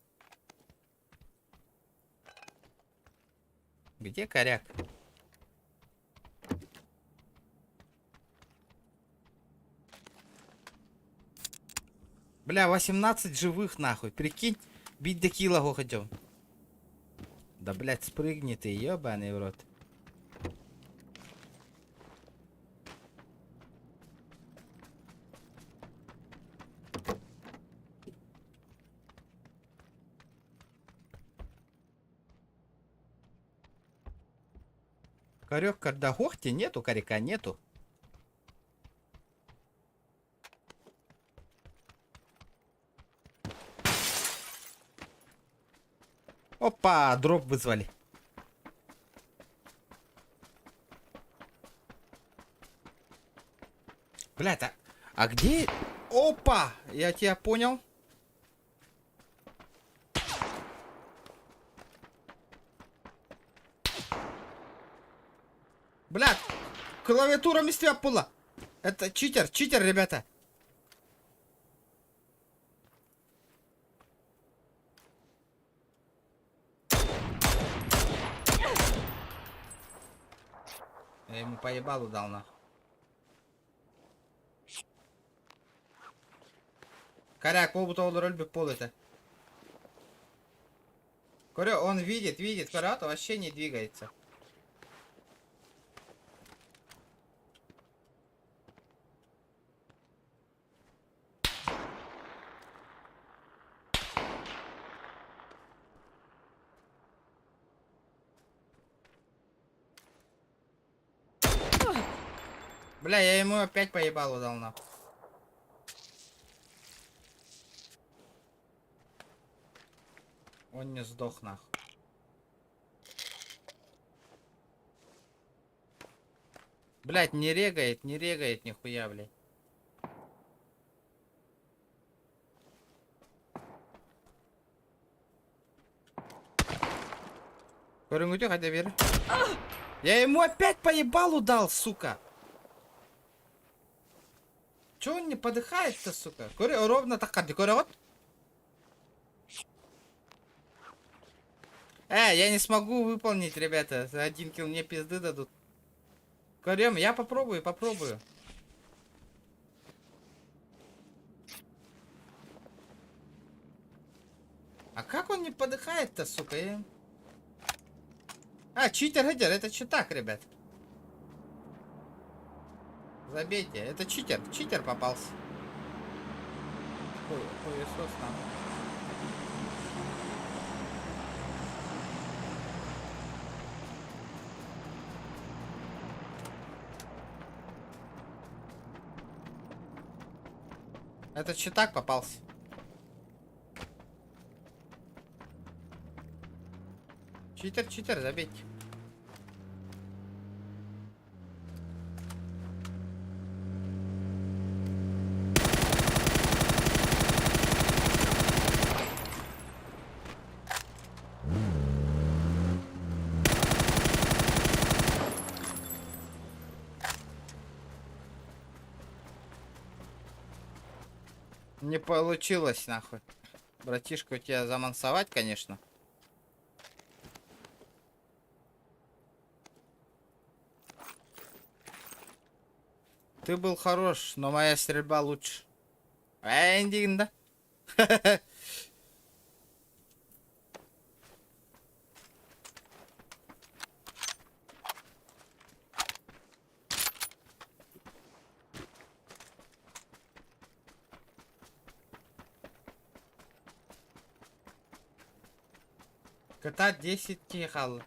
Где коряк? Бля, 18 живых нахуй. Прикинь, бить до килла го хотел. Да, блядь, спрыгни ты, ебаный в рот. Корёк, когда гохти нету, коряка нету. Опа, дроп вызвали. Бля-то, а где? Опа, я тебя понял. Блядь, клавиатура мистя пула. Это читер, ребята. Я ему поебалу дал нахуй. Коряк, полбута роль бы пол это. Коря, он видит, Коря-то вообще не двигается. Бля, я ему опять поебалу дал нахуй. Он не сдох нахуй. Блять, не регает нихуя, блядь. Көріңуде қайда бері? Я ему опять по ебалу дал, сука. Чё он не подыхает-то, сука? Ровно так, вот. Я не смогу выполнить, ребята. За 1 килл мне пизды дадут. Корем, я попробую. А как он не подыхает-то, сука? Читер, это что так, ребят? Забейте, это читер попался. Хуесос там. Это читак попался. Читер, забейте. Не получилось, нахуй. Братишка, у тебя замансовать, конечно. Ты был хорош, но моя стрельба лучше. Эндинг, да? Кота 10 тихал.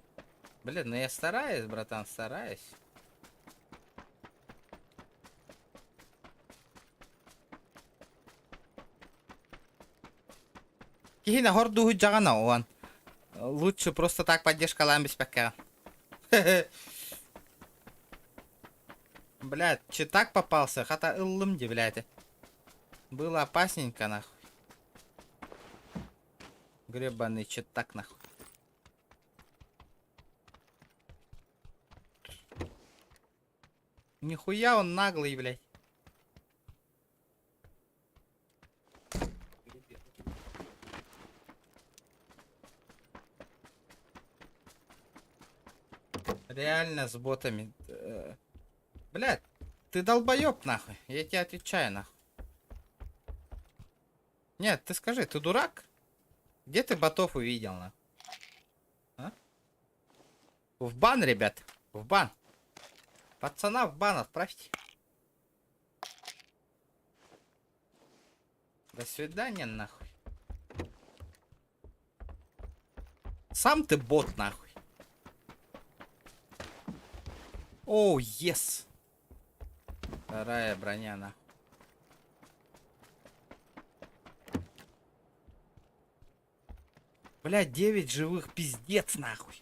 Блин, ну я стараюсь, братан, стараюсь. Кихина горду худжагана, он. Лучше просто так поддержка ламбис пока. Блядь, читак попался, хата иллымди, блядь. Было опасненько, нахуй. Гребаный читак, нахуй. Нихуя он наглый, блядь. Реально с ботами. Блядь, ты долбоёб, нахуй. Я тебе отвечаю, нахуй. Нет, ты скажи, ты дурак? Где ты ботов увидел, нахуй? А? В бан, ребят. В бан. Пацана в бан отправьте. До свидания, нахуй. Сам ты бот, нахуй. Оу, ес. Вторая броня, нахуй. Блядь, 9 живых, пиздец, нахуй.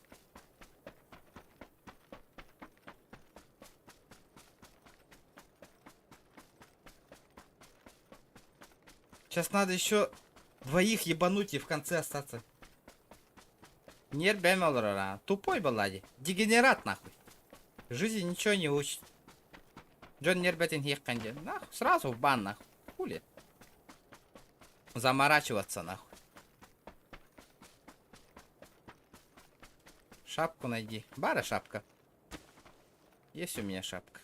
Сейчас надо еще 2 ебануть и в конце остаться. Нербемелора. Тупой баллади. Дегенерат, нахуй. Жизни ничего не учит. Джон Нербетин Хехканди. Нахуй, сразу в бан, нахуй. Хули. Заморачиваться, нахуй. Шапку найди. Бара шапка. Есть у меня шапка.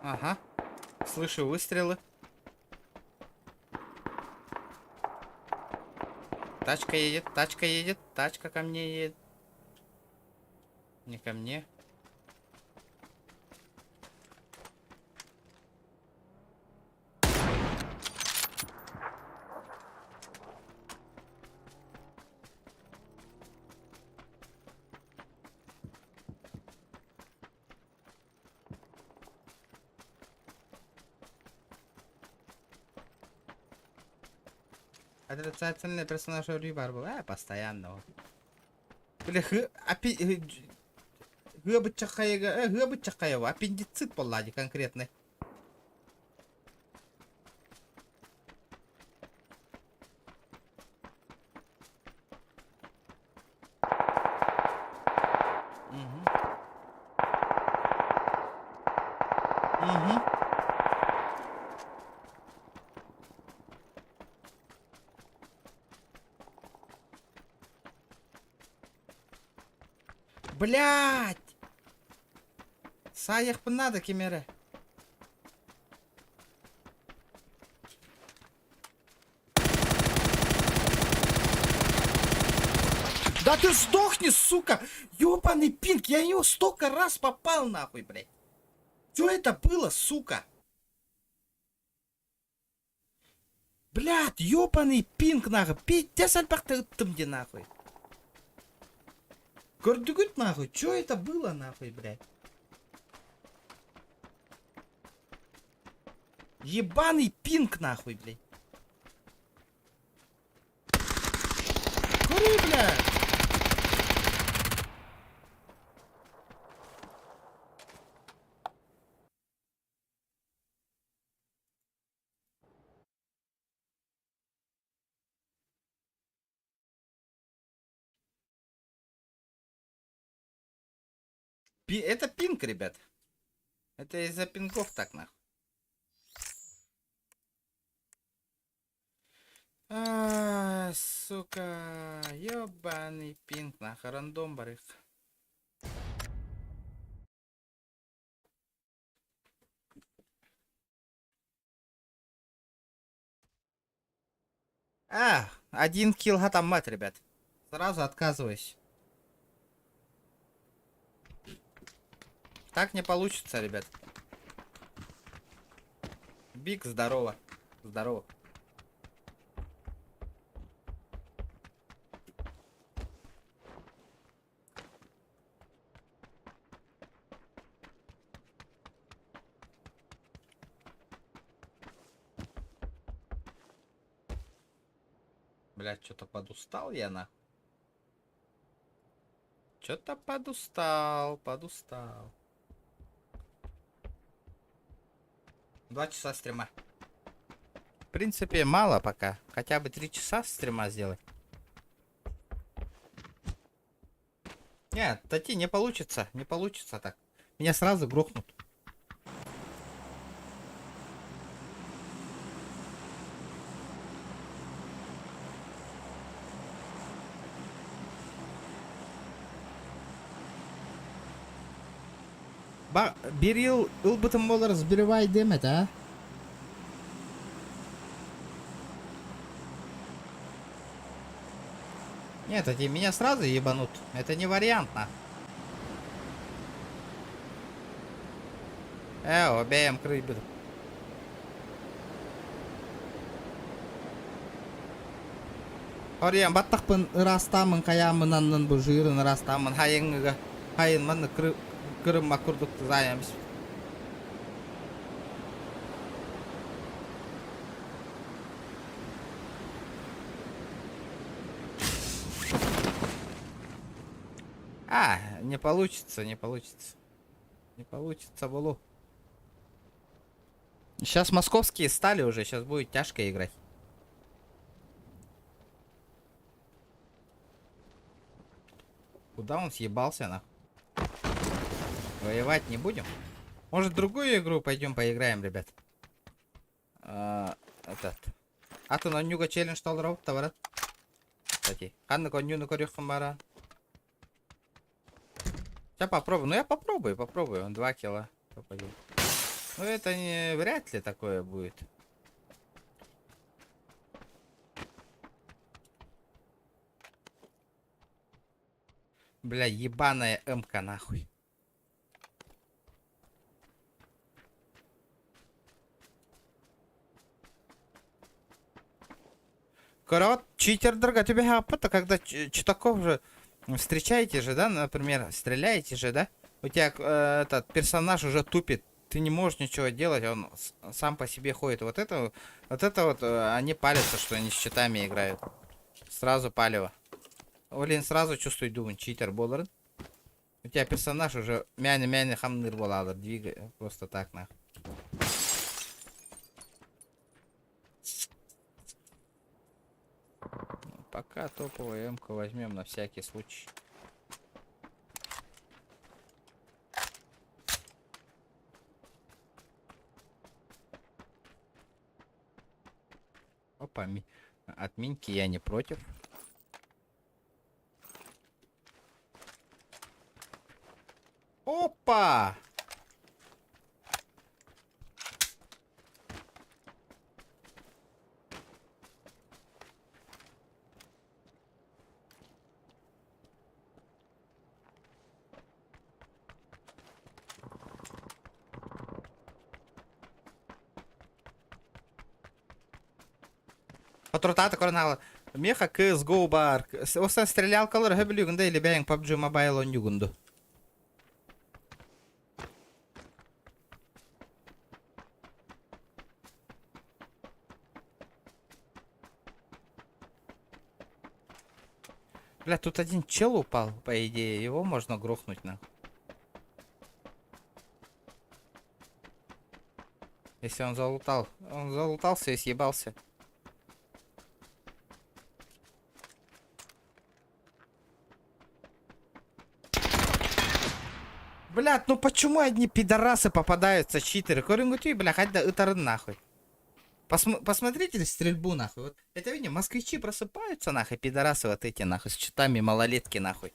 Ага. Слышу выстрелы. Тачка едет, тачка ко мне едет. Не ко мне. Отрицательный персонаж Рибар был. Постоянно. Вот. Бля, гыбычакаева, аппендицит поллади конкретный. Угу. Блять! Саях надо, кемере. Да ты сдохни, сука! Ёбаный пинг, я в него столько раз попал, нахуй, блядь. Что это было, сука? Блядь, ёбаный пинг, нахуй. Пиздец, альпахты где, нахуй. Гордюгут, нахуй. Что это было, нахуй, блядь? Ебаный пинг, нахуй, блядь. Кури, блядь. Это пинг, ребят. Это из-за пингов так, нахуй. Сука. Ёбаный пинг, нахуй. Рандом, барых. Один килл гатамат, ребят. Сразу отказываюсь. Так не получится, ребят. Биг, здорово. Здорово. Блядь, что-то подустал я, на. Что-то подустал. 2 часа стрима. В принципе, мало пока. Хотя бы 3 часа стрима сделать. Нет, Тати, не получится. Не получится так. Меня сразу грохнут. Берил ылбытым болар сберевай демет, а? Нет, эти меня сразу ебанут. Это не вариант, на. Обеем крыбит. Орьям баттахпын ырастамын каямынаннын бу жырын ырастамын хайыңыга хайынман кырым макурдук заямыз. Не получится, не получится. Не получится, Булу. Сейчас московские стали уже, сейчас будет тяжко играть. Куда он съебался, на? Воевать не будем? Может, другую игру пойдем поиграем, ребят? Этот. Аты на нюга челлендж талрау, товарат. Кстати, канна коню на корюхам бара. Сейчас попробую. Ну я попробую. Он 2 кило. Ну это не вряд ли такое будет. Бля, ебаная МК нахуй. Корот, читер, дорога, тебе хапа-то, когда читаков же встречаете же, да, например, стреляете же, да? У тебя этот персонаж уже тупит ты не можешь ничего делать, он сам по себе ходит. Вот это вот, они палятся, что они с щитами играют. Сразу палево. Блин, сразу чувствую, думаю, читер болар. У тебя персонаж уже мяне хамныр боладыр, двигай просто так нахуй. Пока топовую М-ку возьмем на всякий случай. Опа, от миньки я не против. Опа! Патротата коронала. Меха CSGO бар. Оса стрелялкалар хөбүлүгүндө или бәйң PUBG Mobile онюгунду. Бля, тут один чел упал, по идее. Его можно грохнуть, на. Если он залутал. Он залутался и съебался. Блядь, ну почему одни пидорасы попадаются, читеры? Корингути, бля, хоть да ытарын нахуй. Посмотрите стрельбу, нахуй. Вот это, видите, москвичи просыпаются, нахуй, пидорасы вот эти, нахуй, с читами малолетки, нахуй.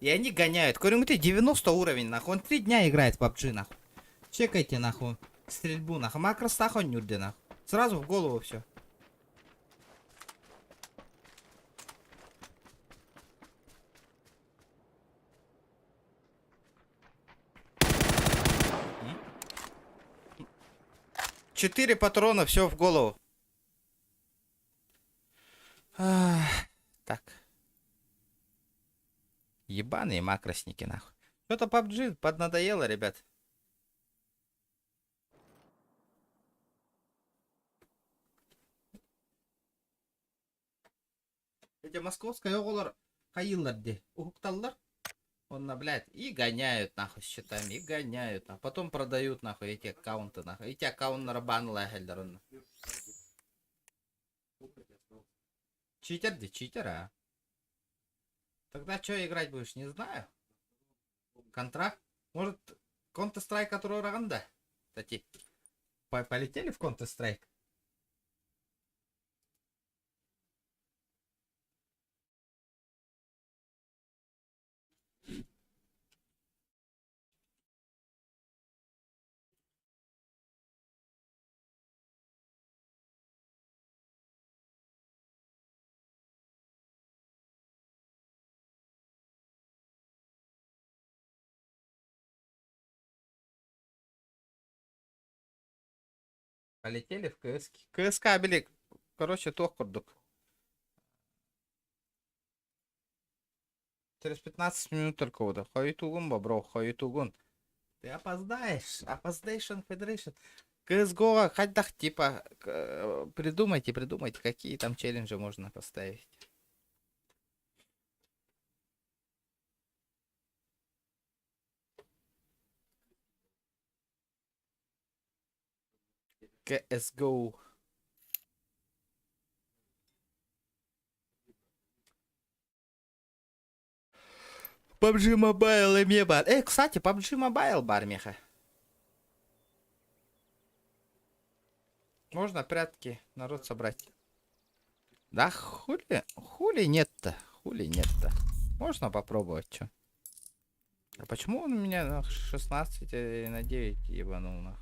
И они гоняют. Корингути 90 уровень, нахуй. Он 3 дня играет в PUBG, нахуй. Чекайте, нахуй, стрельбу, нахуй. Макрос нахуй нюрди, нахуй. Сразу в голову все. Четыре патрона, все в голову. Так. Ебаные макросники, нахуй. Что-то PUBG поднадоело, ребят. Эти московские оголар хаилар де. Ухукталлар. Он, блядь, и гоняют, нахуй, с счетами, и гоняют, а потом продают, нахуй, эти аккаунты, нахуй. Эти аккаунты нарабанла, хельдерон. Читер, де читер, а? Тогда что играть будешь, не знаю. Контракт? Может, Counter-Strike, который ураганда? Кстати, полетели в Counter-Strike? Полетели в КС. КСК, били. Короче, тох курдук. Через 15 минут только вот. Хайтугун, бро, хайтугун. Ты опоздаешь. Опоздation Federation. CSGO, хоть типа, придумайте, какие там челленджи можно поставить. CSGO. PUBG Mobile и мне бар. Кстати, PUBG Mobile бар, меха. Можно прятки народ собрать. Да хули нет-то. Хули нет-то. Можно попробовать, что? А почему он меня на 16 на 9 ебанул, нах?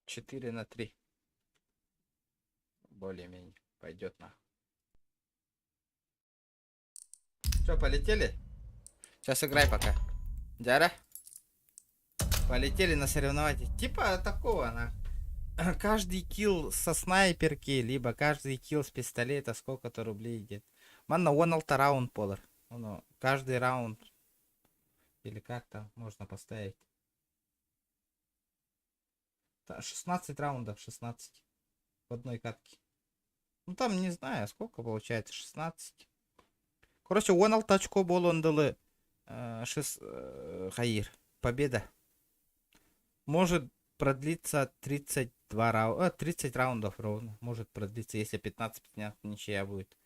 Четыре на 3. Более-менее. Пойдет на. Что, полетели? Сейчас играй пока. Дяра? Полетели на соревнования. Типа такого, на. Каждый килл со снайперки, либо каждый килл с пистолета сколько-то рублей идет. Манна, он раунд полар. Ну, каждый раунд. Или как там можно поставить. 16 раундов, 16. В одной катке. Ну там не знаю, сколько получается, 16. Короче, 16 очко был он дали. Хаир. Победа. Может продлиться 32 раунда. 30 раундов ровно. Может продлиться, если 15-15 ничья будет.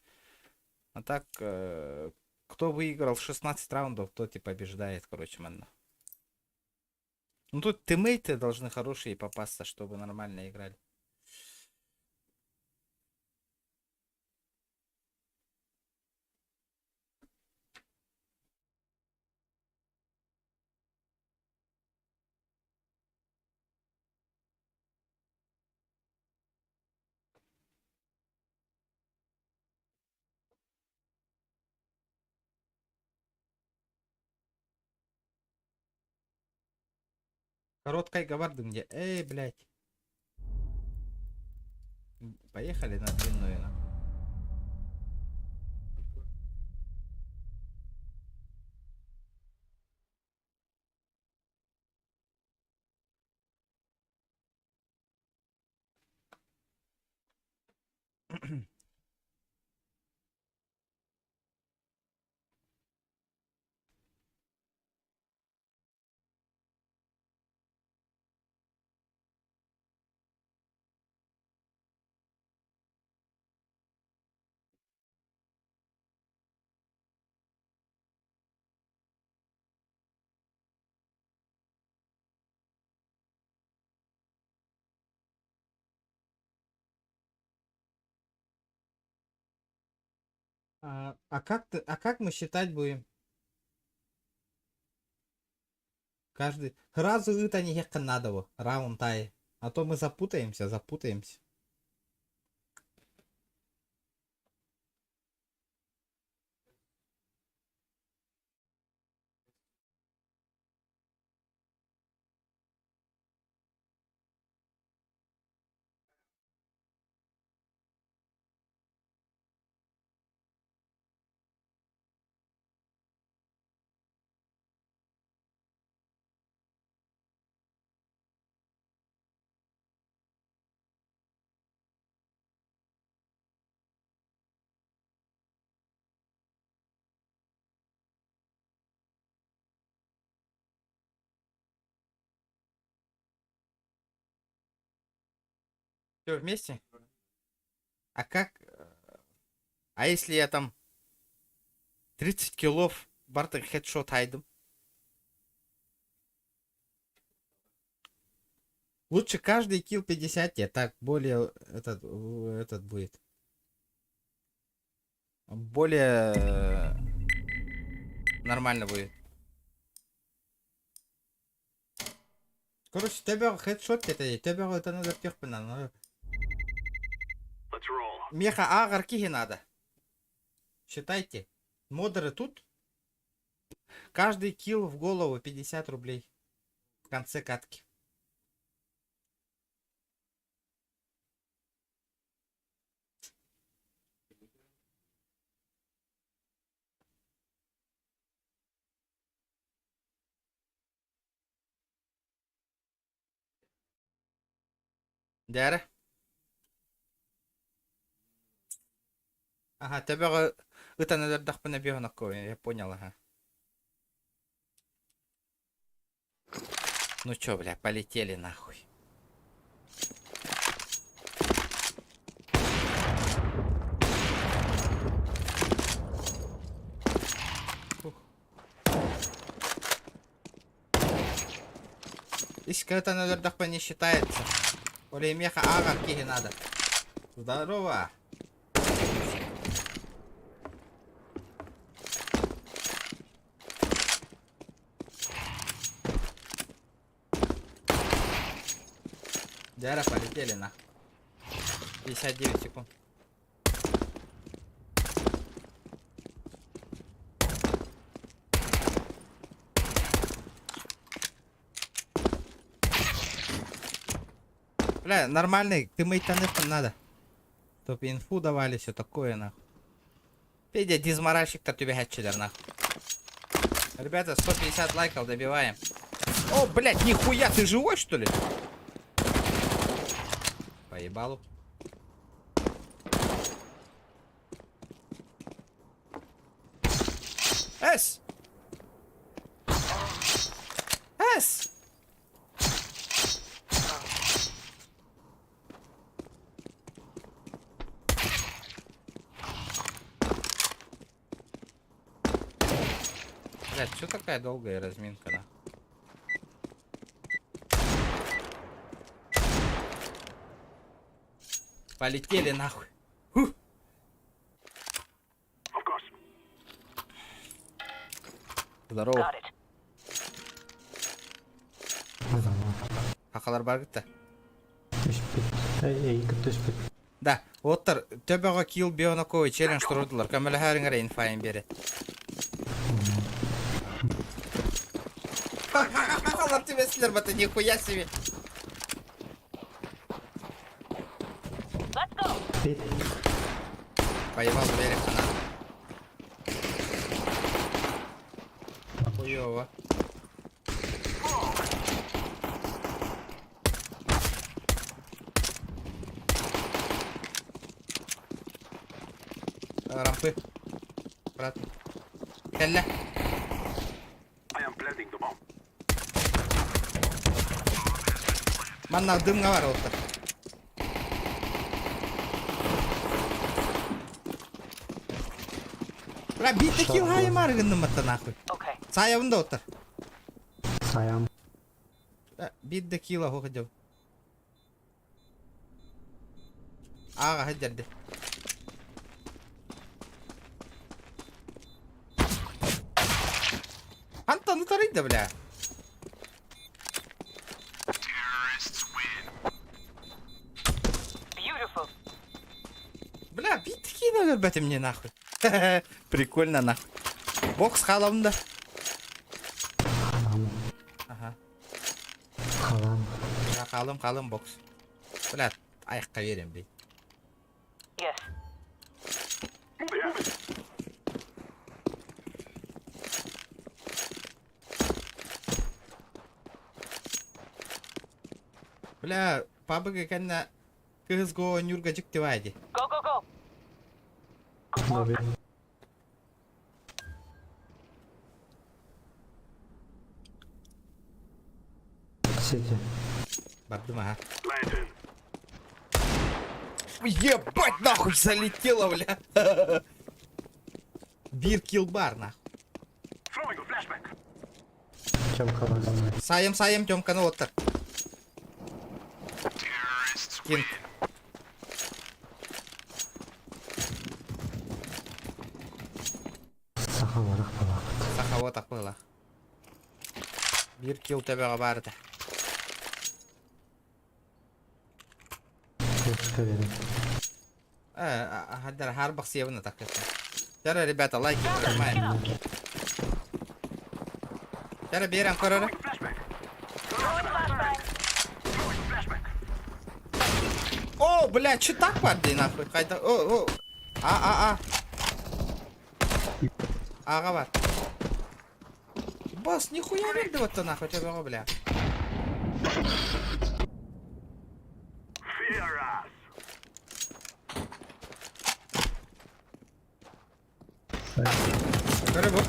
А так, кто выиграл 16 раундов, тот и побеждает, короче, манна. Ну тут тиммейты должны хорошие попасться, чтобы нормально играли. Короткой гаварды где? Эй, блядь. Поехали на длинную. как мы считать будем? Каждый. Разу это не надо, раунд тай. А то мы запутаемся. Все вместе? А как? А если я там 30 киллов бартер хедшот хайдем? Лучше каждый килл 50, так более этот будет. Более нормально будет. Короче, тебе хедшот это, тебе это надо перпина. Меха агарки надо. Считайте. Модеры тут. Каждый килл в голову 50 рублей. В конце катки. Дяра? Ага, тебе это надо дахпана бегнакой, я понял, ага. Ну чё, бля, полетели нахуй. Если это надо дахпа не считается. Оля меха ага, киги надо. Здорово. Дяра, полетели на. 59 секунд. Бля, нормальный, ты мейтанефон надо. Чтоб инфу давали, все такое, нахуй. Федя, дизморальщик-то тебе хатчилер, нахуй. Ребята, 150 лайков добиваем. О, блядь, нихуя, ты живой, что ли? Поебалу. Эс! Эс! Блядь, что такая долгая разминка, да? Полетели нахуй. Фух. Здорово. Хақалар бар кетті. Да, оттар, төбеға килл бионаковый челлендж тұрдылар. Көмілі әріңер инфайын бері. Хақалар төбесілер бәті, нихуя себе. Поебал берег, она. Хуёво. Рампы. Брат. Келле. Манна дымға бар отыр. Бля, битті кил хайым арғынды мұтты нахуй. Саябында отыр. Саям. Битті кила хоғы деп. Аға хәдерді. Антону тарайды, бля. Бля, битті кила көрбәті мне нахуй. Прикольно нахуй. Бокс халамда. Ага. Халам. Қалым бокс. Бля, аяққа берем бей. Бля, пабыға кәнна кызго нюрга жүк деп айды. Лови. Сети. Бардым, ага. Ебать, нахуй залетело, бля. Бир килбар, нахуй. Чем халам? Сайым, Тёмканы отыр. Кинг. Сахаварах балақ. Сахавот ақпыла. Бир кил төбеға барды. Көшкі берем. Хаддар харбақ севіні таққеті. Жара, ребята, лайки прожимаем. Жара, берем көрірі. О, бля, чё так барды, нахуй? Қайда? О. Аға бар. Бас, нихуя берді вот то нахуй төбеға, бля. Көрі бұл.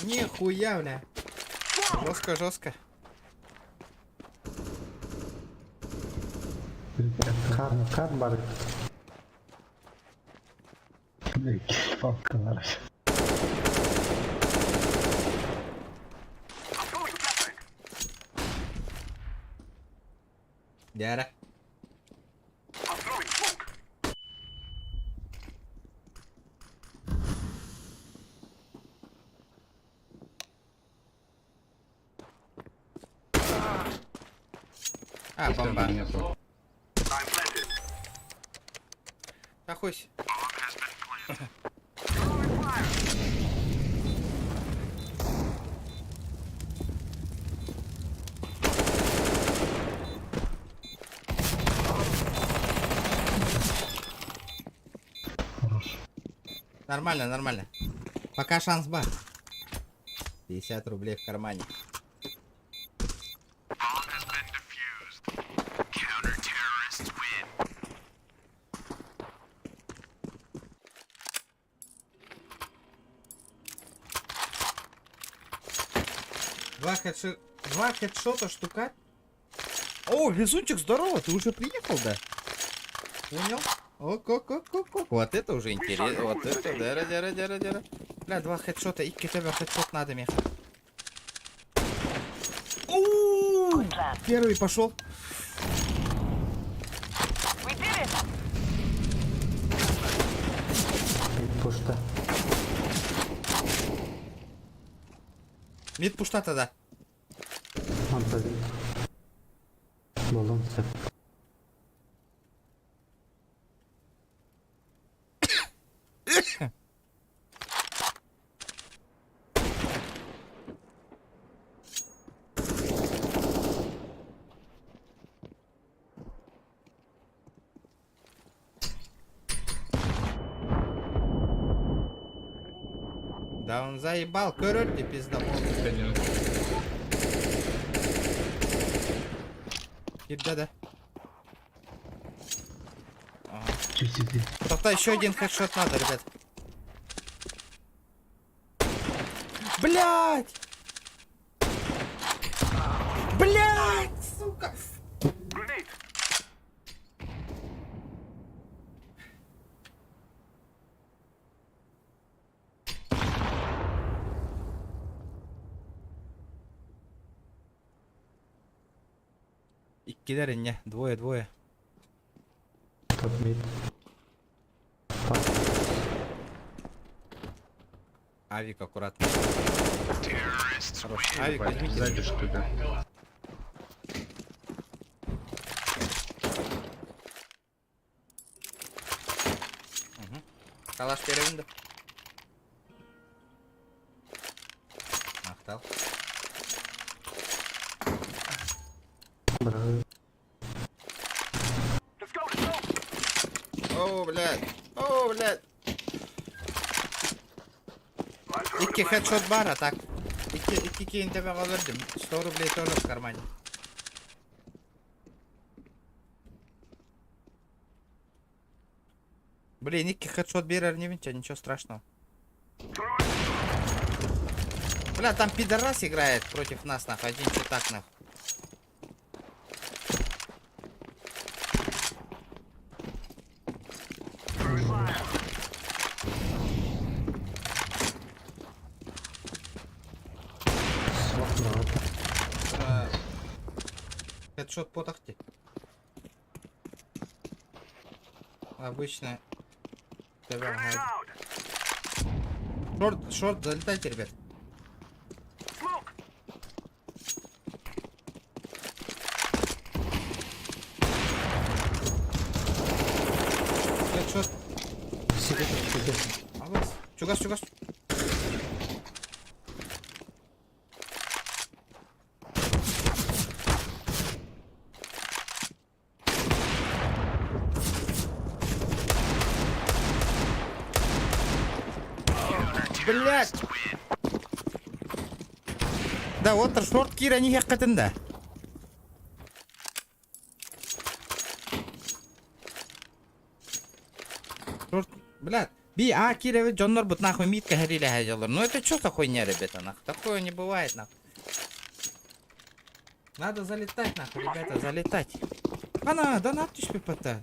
Нихуя, бля. Жестко. Кар бар. Палкалар. Дяра. Бомба. страхуйся. Нормально, нормально. Пока шанс бар. 50 рублей в кармане. Два хедшота штука. О, везунчик, здорово, ты уже приехал, да? Понял? Вот это уже интересно. Вот это, дара. Бля, два хедшота, и тебе хедшот надо, меха. Первый пошел. Пушта. Мид пушта тогда. Он повид. Баллон цеп. Да он заебал, король пизда. Да. Ага. Тогда еще один хедшот надо, ребят. Блять! Блять, сука! Иккилер не, двое. Топ мид. Авик аккуратно. Хорош. Авик, возьмите. Угу. Калаш перевинда. Махтал. Браво. О, блядь. İki headshot var atak. İki intebe alırdım. 100 рублей тоже в кармане. Блин, iki headshot берер не винча, ничего страшного. Бля, там пидорас играет против нас, нахуй. Один чутак, нахуй. Хедшот по тахте. Обычно. Шорт, залетайте, ребят. Хедшот. Чугас. Блять! Да, вот шорт кира не хакатында. Шорт, блядь. Кира Джоннор бут нахуй митка горели хазелор. Ну это что за хуйня, ребята, нахуй? Такое не бывает, нахуй. Надо залетать, нахуй, ребята, залетать. Ана, да надо тебе пота.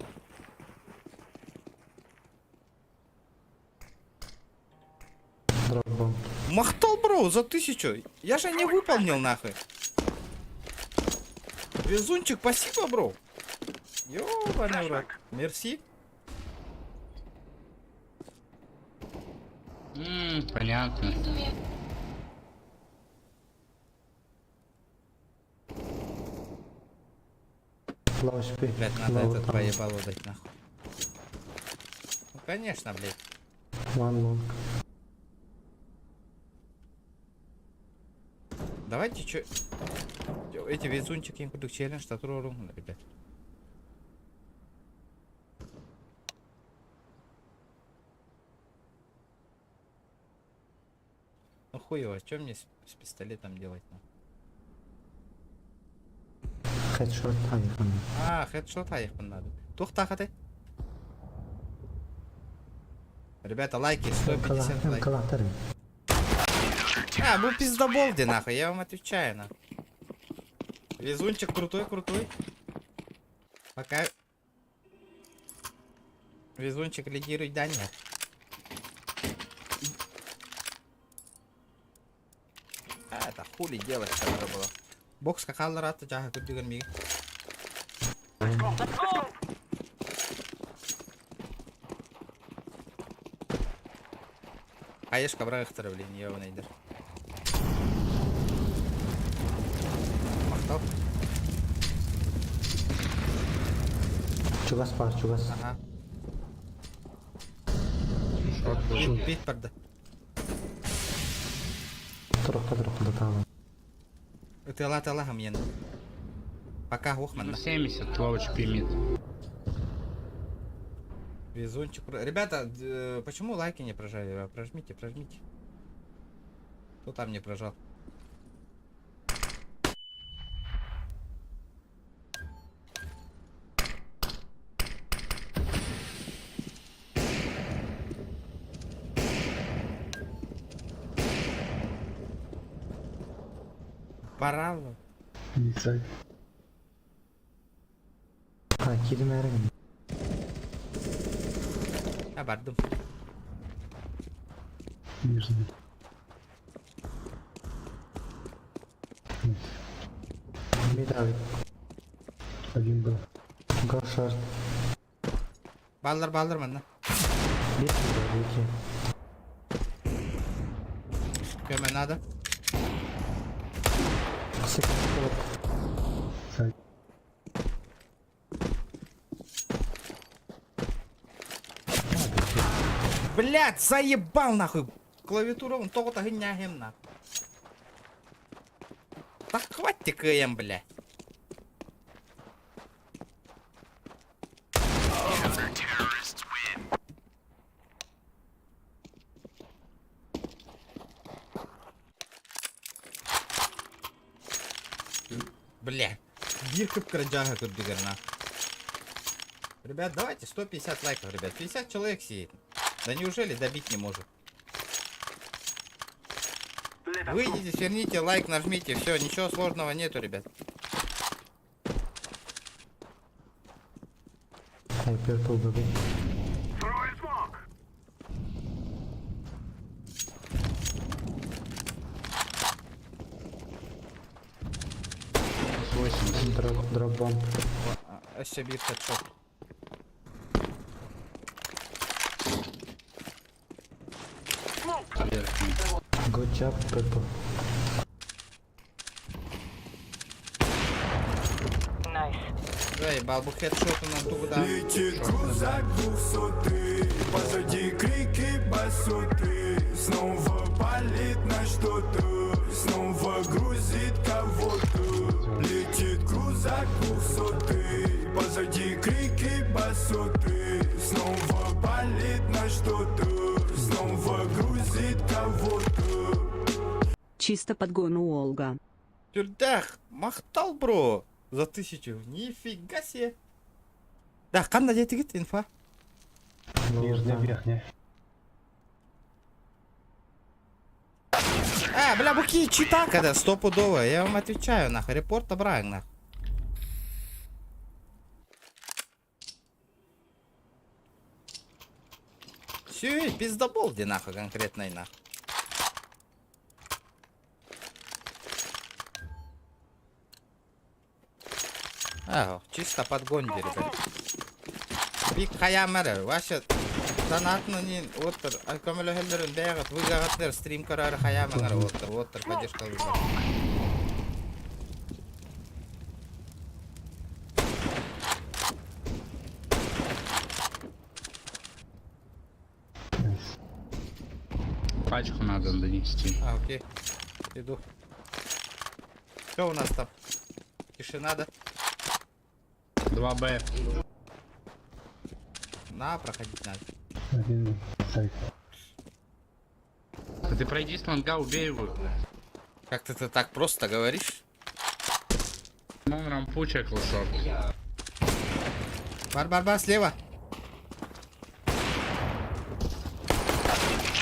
Дропбомб. Махтал, бро, за 1000. Я же не выполнил, нахуй. Везунчик, спасибо, бро. Ёбаный в рот. Мерси. Понятно. Лауш пи. Блять, надо этот поебалу дать, нахуй. Конечно, блядь. One long. Давайте чё... Эти везунчики им курдук челлендж татурорум, ребят. Ну хуево, что мне с пистолетом делать? Ну? Headshot айфон. А, хедшот аяқпын надо. Тоқтақы ты. Ребята, лайки, 150 лайков. Калатарым. А, был пиздоболди, нахуй, я вам отвечаю, нахуй. Везунчик крутой. Пока... Везунчик лидирует, да нет. А, это хули делать, что надо было. Бокс как алларата, джаха, курдиган миги. Хаешка брахтара, блин, я его найду. Махтал? Чугас бар, чугас. Ага. Бит парды. Трохта да там. Это лата-лахам ен. Пока Хохман. 70, Ловыч примет. Везунчик. Ребята, почему лайки не прожали? Прожмите. Кто там не прожал? Пора. А, кидим әрігін. А, бардым. Нижний. Медаль. Один был. Гошард. Балдар мана. Бес медаль, екі. Кеме надо. Блять, заебал нахуй. Клавиатура вон того-то гняем нахуй. Так хватит КМ, блядь. Бля, бирка краджага тут бегарна. Ребят, давайте 150 лайков, ребят. 50 человек сидит. Да неужели добить не может? Выйдите, сверните, лайк нажмите, все, ничего сложного нету, ребят. Purple baby. Дроп бомб. Еще бит хедшот. Good job, purple. Заебал бы хедшоту нам туда. Летит крузак 200, позади крики басоты. Снова палит на что-то, снова грузит кого-то. Летит крузак 200, позади крики басоты. Снова палит на что-то, снова грузит кого-то. Чисто подгон у Олга. Тюрдах, махтал, бро. За 1000. Нифига себе. Да, канда дети гит инфа. Нижняя, верхняя. А, бля, буки чита когда стопудово. Я вам отвечаю, нахуй. Репорт обраг, нахуй. Все, пиздоболди, нахуй, конкретный, нахуй. Ага, чисто подгонди, ребят. Бик хаямары, ваша донатны отыр, көмілі хелдерін бәғат, выгағатлар, стрим карары хаямыңар отыр, поддержка вызор. Пачку надо донести. А, окей. Иду. Что у нас там? Тишина, да? 2Б. На, проходить надо. Один сайт. Да ты пройди с лонга, убей его. Как ты так просто говоришь? Ну, он рампу чекал шорт. Бар, слева.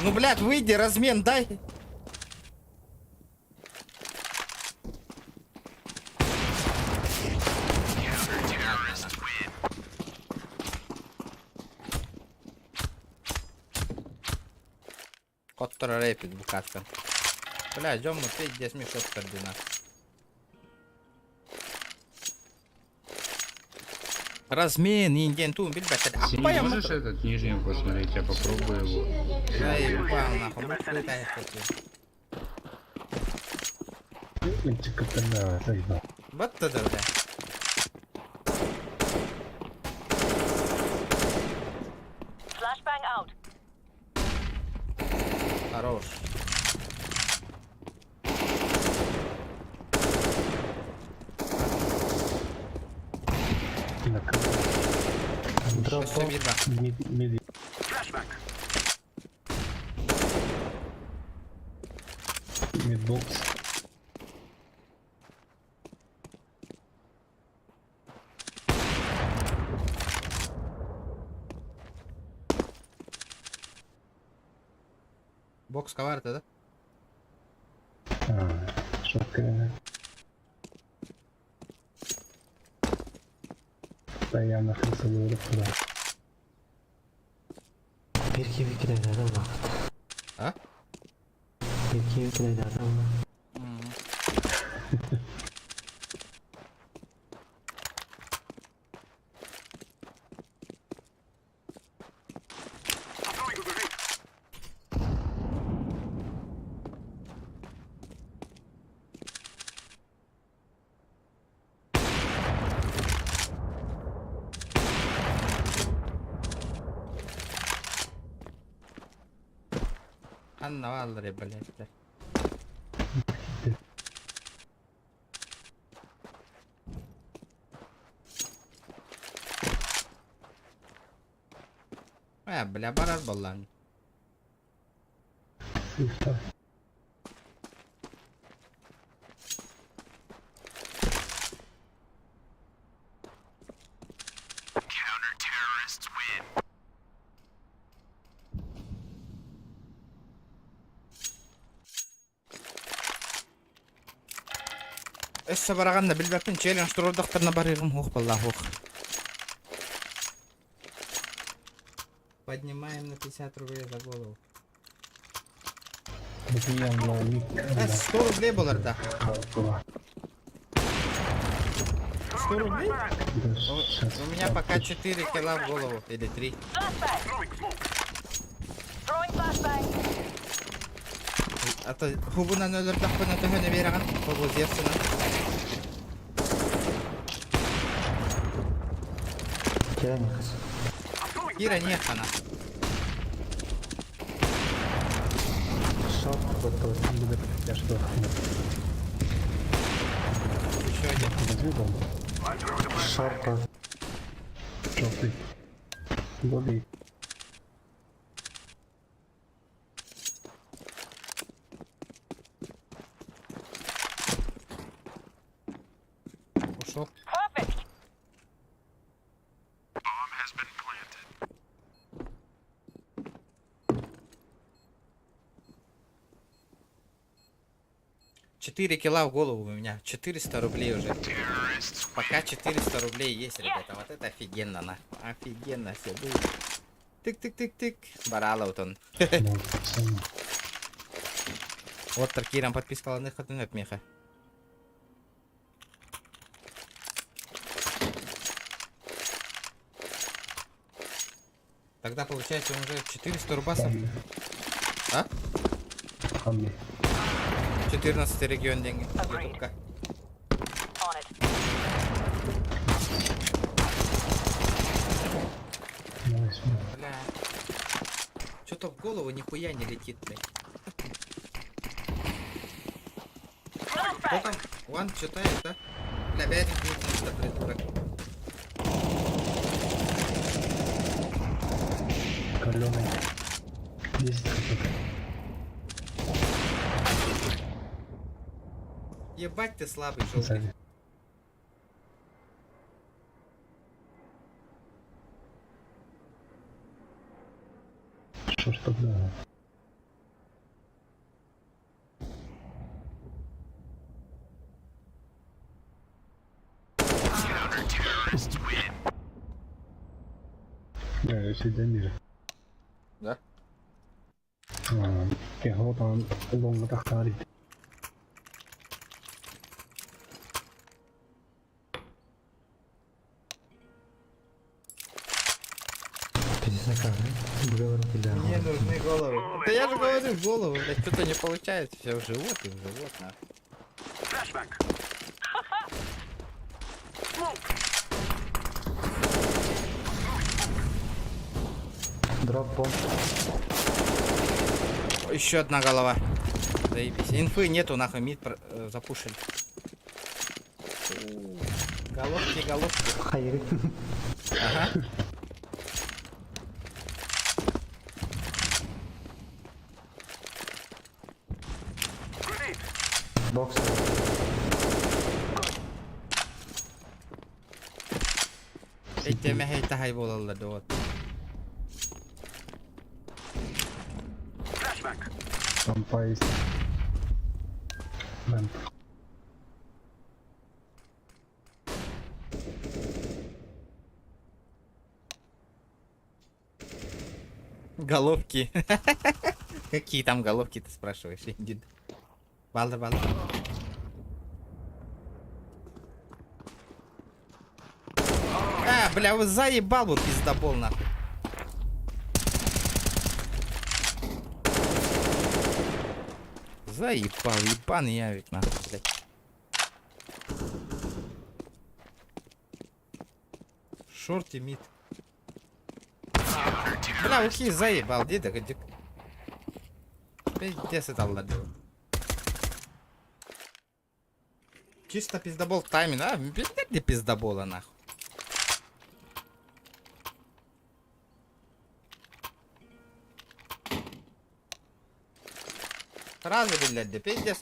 Ну, блядь, выйди, размен дай. Который рэпит букатка. Бля, идем мы 5-10 мешок координат. Размен, инденту, бельбет. Синий, можешь этот нижний посмотреть? Я попробую его. Да ебал нахуй, ну ты летаешь такие. Интикатана, заебал. Вот это, бля. Хорош. На камеру. Дроп Всё видно. мид. Мидбокс. Бокс коварта, да? Шотками. Постоянно хрисовую туда. Перки викидайды адам уақыт. А? Перки викидайды адам. Анна Валлари, блядь. Бля, барар боллан. Сифта. Эссе бараганда билбеппин челлендж турурдактарына барыгым хух балла хух. Поднимаем на 50 рублей за голову. 100 рублей болар да. 100 рублей? У меня пока 4 кило в голову. Или 3. А то хубунан өлөрдөк бана төхөнө бераган. Хубу зерсина. Керамикас. Кира не хана. Шот, вот будет. Я что? Еще один. Возьми бомбу. Шорт. Желтый. Годы. Ушел. Четыре кило в голову у меня. 400 рублей уже. Пока 400 рублей есть, ребята. Вот это офигенно, нахуй. Офигенно все будет. Тык-тык-тык-тык. Баралаутон. Вот Таркирам подписка ланных от меха. Тогда получается уже 400 рубасов. А? 14 регион деньги. Ютубка. Бля. Что-то в голову нихуя не летит, блядь. Кто там? Ван читает, да? Бля, опять Каленый. 10 хп. Ебать ты слабый, желтый. Сзади. Что ж тогда? Да, я всегда ниже. Да? Кего там лонг атахари. Пиздец, как, да? Говорю, да. Мне нужны головы. Да я же говорю, голову, блядь, что-то не получается. Все в живот и в живот, нахуй. Дроп бомб. Еще одна голова. Заебись. Инфы нету, нахуй, мид запушили. Головки, головки. Хайри. Ага. Бокс. Эйтеме хейта болалар вот. Там поесть. Бэмп. Головки. Какие там головки, ты спрашиваешь, Индид? Балда, балда. Бля, вы заебал, вот пиздобол, нахуй. Заебал, ебаный явик, нахуй, блядь. Шорти мид. Бля, ухи заебал, деда, где? Пиздец это ладно. Чисто пиздобол тайминг, а? Пиздец где пиздобола, нахуй. Разы, блядь, да пиздец.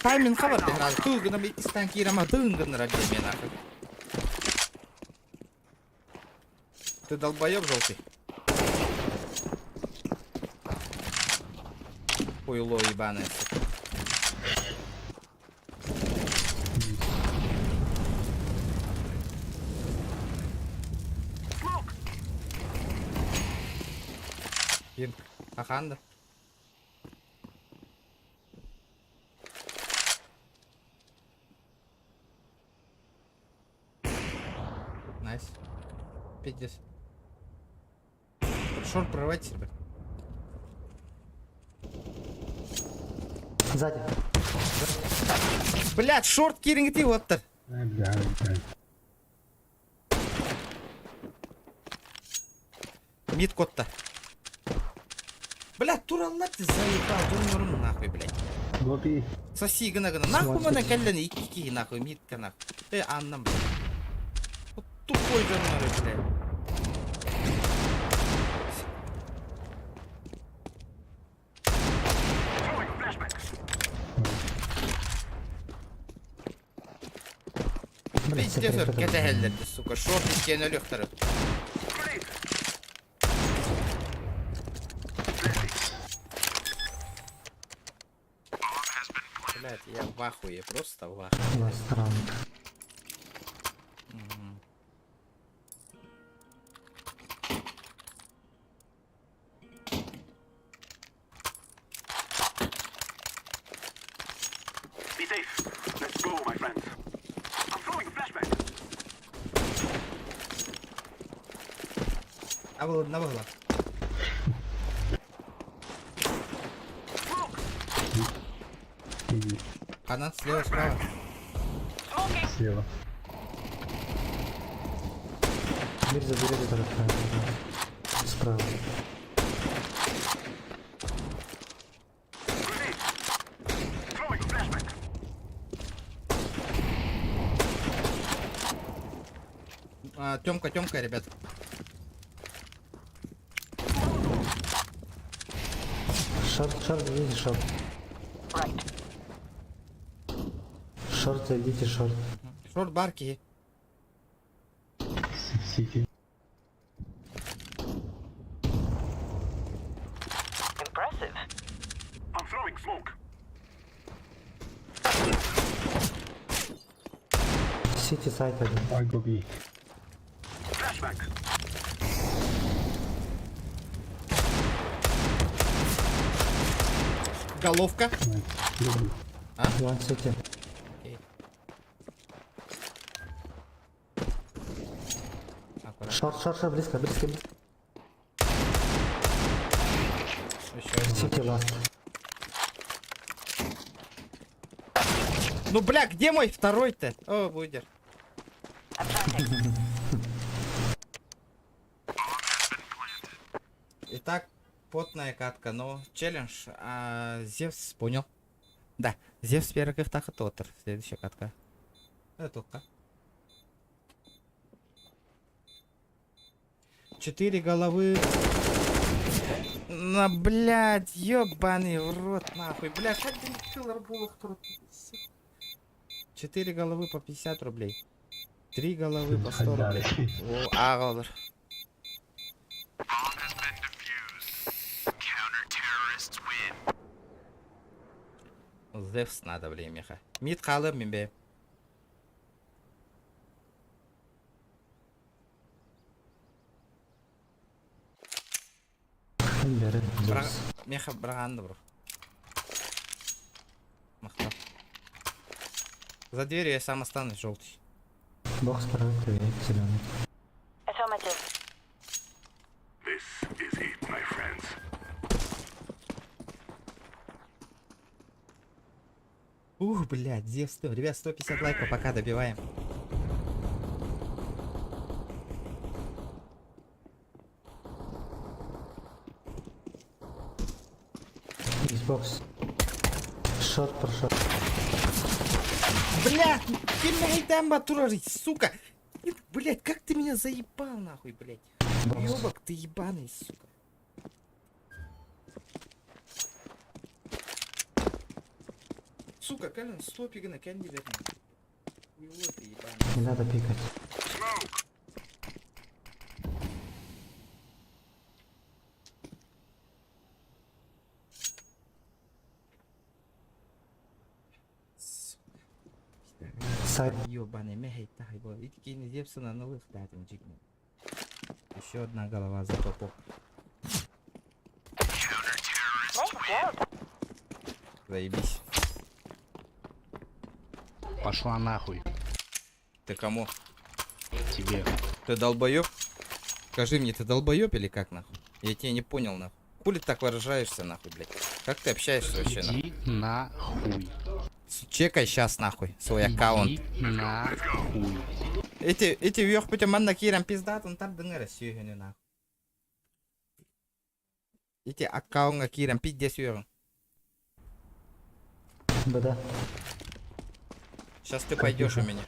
Тайминг хабар да разы. Тугна бит истан кирама дынгын ради меня, нахуй. Ты долбоёб желтый. Хуйло ебаное, сука. Пинг. Аханда. Найс. Пиздец. Шорт прорвать себя. Сзади. Блять, шорт кирингти вот-то. Бля. Мид котта. Блять, тураллар ты заебал, дурнорым нахуй, блять. Гопи. Соси гына-гына. Нахуй мана калланы икки нахуй, мидка нахуй. Аннам, блядь. Вот тупой говноры, блядь. Пиздец, кетехеллерди, сука, шорт иккен өлөктөрү. Блять, я в ахуе, просто в ахуе. На сторону. Be safe. Let's go, my friends. I'm throwing a flashback. А было одна была. Иди. Она слева, справа. Слева. Дверь заберет это справа. Throwing a flashback. Тёмка, ребят. Шорт, идите шорт. Шорт, идите шорт. Шорт барки. Сити. Сити сайт один. I go B. Головка. Люблю. One сити. Шорт, близко. Еще один. Сити ласт. Ну, бля, где мой второй-то? О, будер. Итак, потная катка, но челлендж. Зевс понял. Да, Зевс первых так и тотер. Следующая катка. Это только. 4 головы. На, блядь, ёбаный в рот, нахуй. Блядь, как ты киллер был, кто 4 головы по 50 рублей. 3 головы по 100 рублей. О, ağlar. Зевс надо, блин, меха. Мид қалып мен бе. Меха брағанды, бро. Мақтал. За дверью я сам останусь, желтый. Бокс справа, проверить, зеленый. Ух, блядь, Зевс, ребят, 150 лайков пока добиваем. Xbox. Шорт, прошот. Блядь, ты меня там батурарить, сука. Блядь, как ты меня заебал, нахуй, блядь. Ёбок, ты ебаный, сука. Сука, Калин, стопик на кенди верни. Хуйло ты ебаный. Не надо пикать. Сайт. Ёбаный, мехай тахай, бо. И такие не Зевса на новых датам джигну. Еще одна голова за попок. Заебись. Пошла нахуй. Ты кому? Тебе. Ты долбоёб? Скажи мне, ты долбоёб или как, нахуй? Я тебя не понял, нахуй. Хули так выражаешься, нахуй, блядь? Как ты общаешься вообще, нахуй? Иди нахуй. Чекай сейчас, нахуй, свой аккаунт. Иди нахуй. Эти вверх путем манна кирам пиздат, он там дынгара сүйгені, нахуй. Эти аккаунтға кирам пиздец сүйгені. БД. Сейчас ты пойдешь у меня.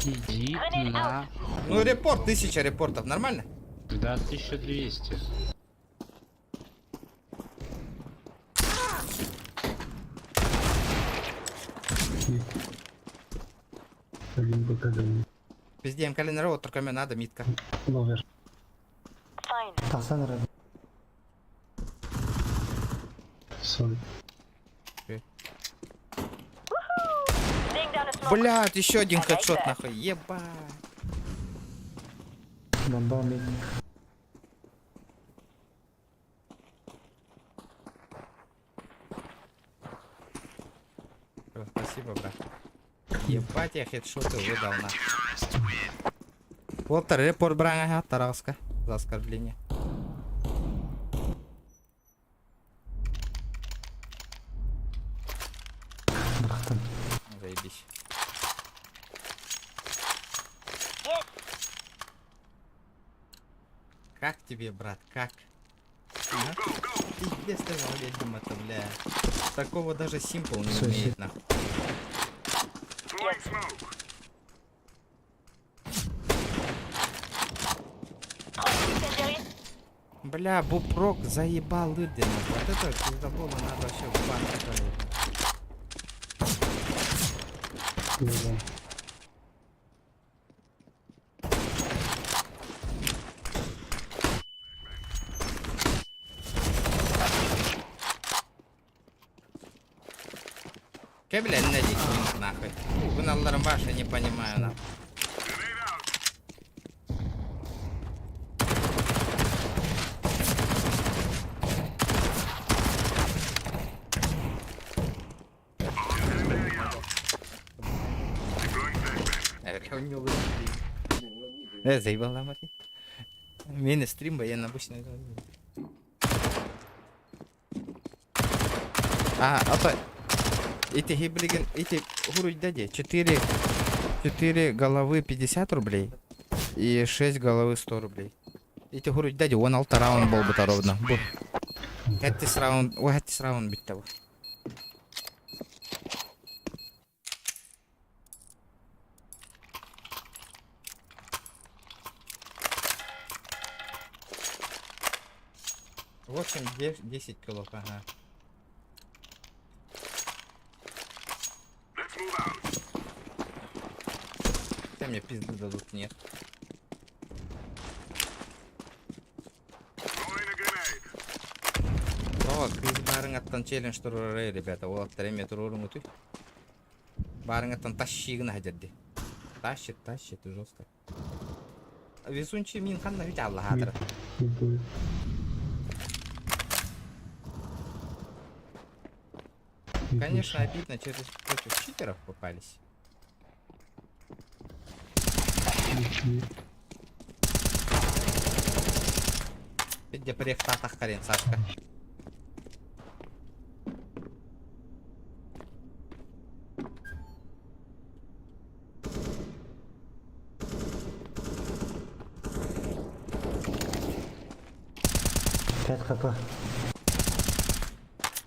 Иди нахуй. Ну, репорт, 1000 репортов, нормально? Да, 1200. Один БКД. Пиздеем калинарова, только мне надо, митка. Ловер. Тасан рядом. Сори. Блядь, еще один хедшот, нахуй, ебать. Бомба мид. Спасибо, брат. Ебать, я хедшоты выдал, нахуй. Вот репорт брага, Тараска, за оскорбление. Брахтан. Заебись. Как тебе, брат, как? А? Пиздец ты молодец, бля. Такого даже Симпл не Всё, умеет, всё. нахуй. Бля, бупрок заебал люди. Вот это пиздобола надо вообще в банк отправить. Ну да. Че, бля, на дикий нахуй. Вы на ларамбаше не понимаю, нахуй. Заебал нам это. Мини стрим, я обычно. Это... Эти гиблиген, эти хуруй дади. 4 головы 50 рублей. И 6 головы 100 рублей. Эти хуруй дади, он алты раунд был бы ровно. Хаттис раунд, ой, хаттис раунд бит того. В общем, 10 кило, ага. Все мне пизды дадут, нет. О, криз барыңаттан челлендж турар, ребята. Ол 3 метр орын өтүй. Барыңаттан тащигін хадерди. Тащит, жестко. Везунчи мин ханна ведь Аллах хатыр. Не будет. Конечно, обидно, через против читеров попались. Где приехал Тахкарин, Сашка? Пять хп.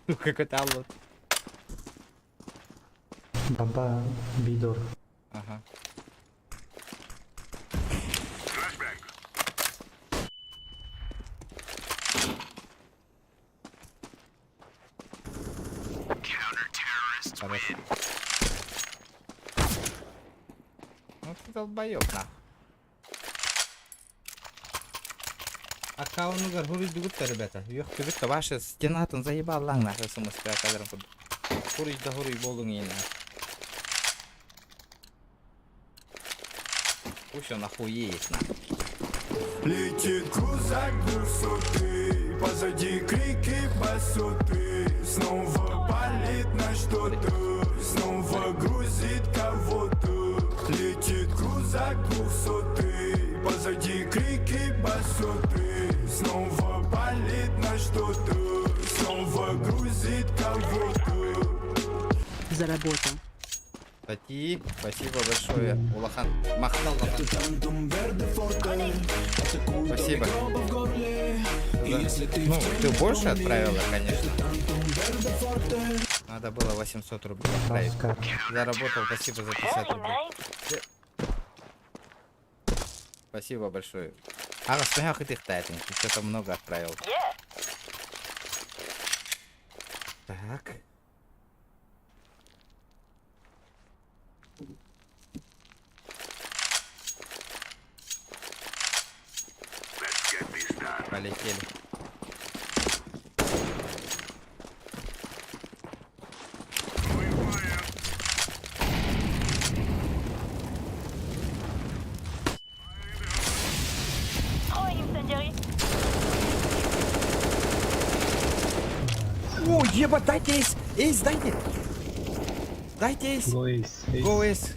Ну какой-то аллот. Баба бидор. Ага. Хорошо. Ну ты долбоёб, нахуй. Аккаунугар хуруй дугутта, ребята. Ёх, ты ваша стенатын заебал лаң, нахуй, сумыспе акадарым худ. Хуруй да хуруй болуң ейн, нахуй. Пусть он охуеет, нахуй. Летит крузак высоты, позади крики басоты. Снова палит на что-то, снова грузит кого-то. Летит крузак высоты, позади крики басоты. Снова палит на что-то, снова грузит кого-то. Заработал. Стати, спасибо большое. Улахан махнал Лахан. Спасибо. Ну, ты больше отправила, конечно. Надо было 800 рублей отправить. Заработал, спасибо за 50 рублей. Спасибо большое. А, смех и ты что-то много отправил. Так. Полетели. О, ебать, дайте эйс! Эйс, дайте! Дайте эйс! Go ace. Ace. Go эйс!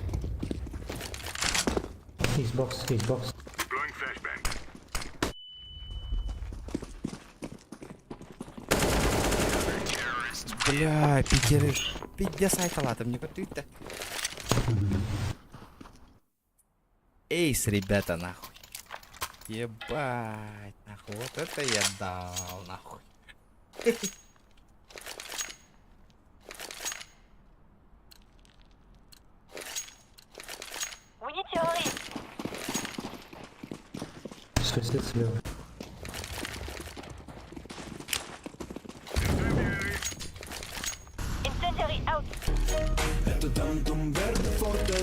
Xbox. Бля, питеры. Пидя сайталата, мне потует-то. Эйс, ребята, нахуй. Ебать, нахуй. Вот это я дал, нахуй. Сосед слева. Это Тантум Верде Форте.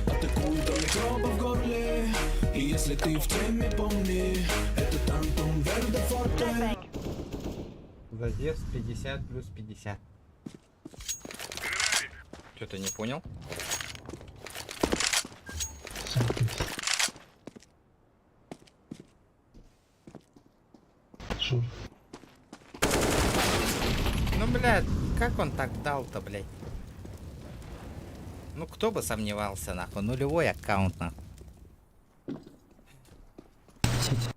Атакуй до микроба в горле. И если ты в теме, помни, это Тантум Верде Форте. Задев 50 плюс 50. Что-то не понял. Сам ты. Шур. Ну, блядь, как он так дал-то, блядь? Ну, кто бы сомневался, нахуй. Нулевой аккаунт, нахуй. Сеть.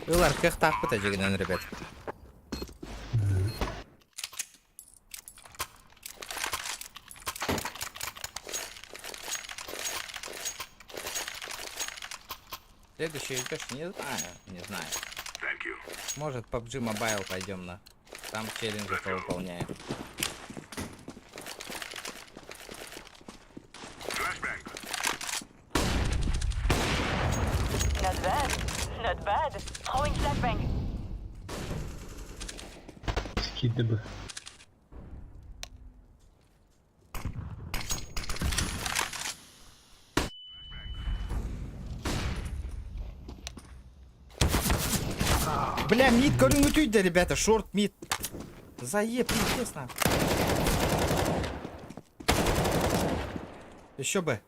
Ular 40 takip edecekler rебят. Следующий идешь, не знаю, не знаю. Может, PUBG Mobile пойдем на. Там челленджи выполняем. Not bad. Not bad. Throwing flashbang. Скиды бы. Бля, мид, говорю, ну тюдя, ребята, шорт, мид. Заеб, честно. Еще бы.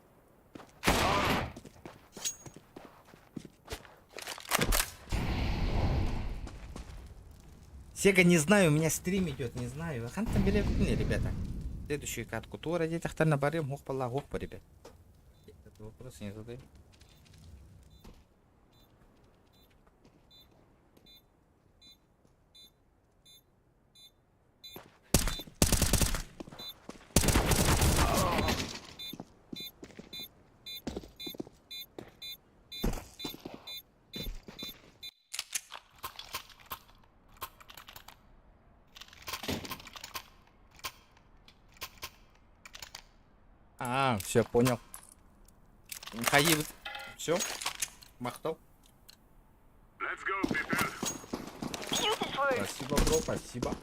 Сега, не знаю, у меня стрим идет, не знаю. Хан там билет не, ребята. Следующую катку. То ради тахтар на баре мог пала гопа, ребят. Этот вопрос не задаю. А, все, понял. Хаиб, все, махтал. Beautiful. Спасибо, бро, спасибо.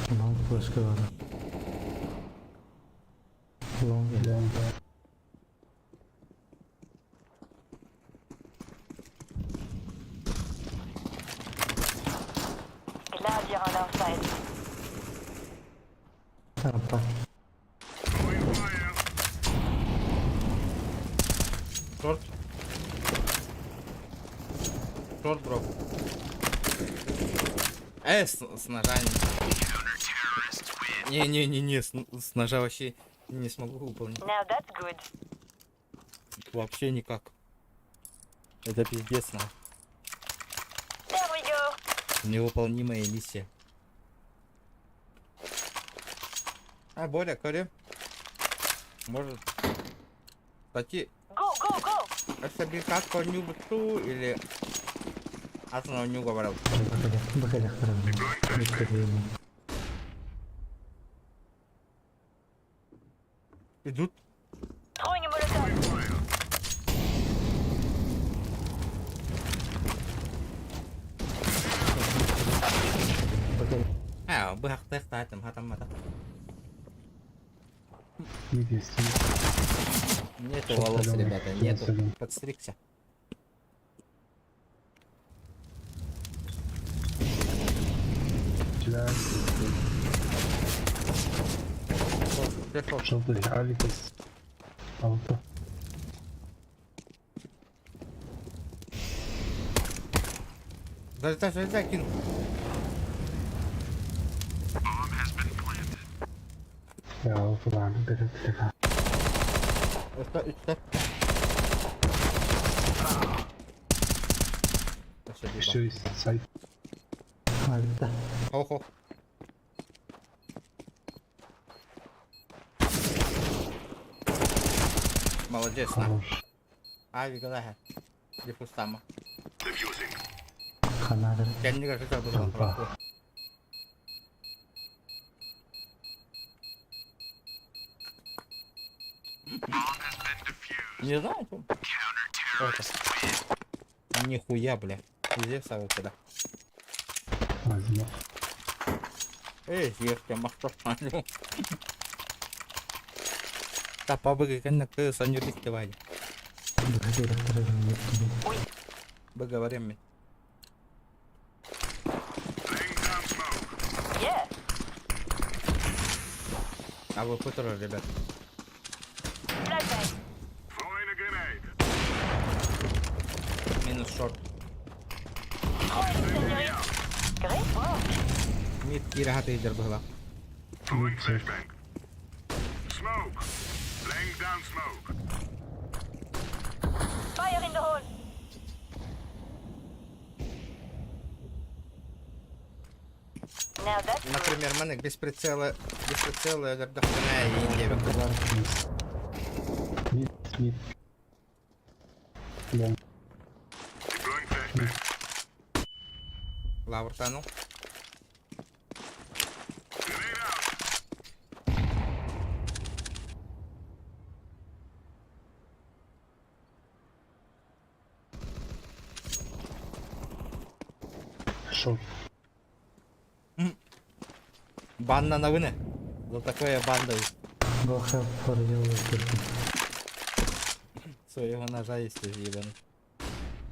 Long флешка ладно. Long. Là, il y a un outside. Рампа. Шорт. Шорт, бро. С ножа не, с ножа вообще не смогу выполнить. Now that's good. Вообще никак. Это пиздец, на. There we go. Невыполнимая миссия. А, Боря, Коре. Может... Кстати, Go, go, go. это как он нюбту или... Основу не говорил. Выходя вторым. Идут. Throwing a molotov. А, бахтах там, хатам. Мид есть. Нету Что волос, соленый? ребята, Что нету. соленый? Подстригся. Тебя желтый алик из ауто. Залетай, кину. Я ауто ладно, берет лева. Это. Еще есть сайт. Альта. Охо. Молодец, на. Хорош. Ави, гадаха. Дифустама. Ханадер. Я не кажу, что было Опа. хорошо. Не знаю, что. Нихуя, бля. Везде ставят сюда. Возьму. Эй, я махту. Так, побыгай, конечно, санюрик давай. Выходи, расторожение. Мы говорим. Yeah. А вы которые, ребят? Flashbang. Минус шорт. Throwing incendiary. Great work. Мид и рогатый лидер была. Fire in the hole. Now that's Например, мене без прицела дохрена и не выкупал. Мид, мид. Лонг. Лавр танул. Шот. Банна на выне. За такое банда. Go help for you. Своего ножа есть ебаный.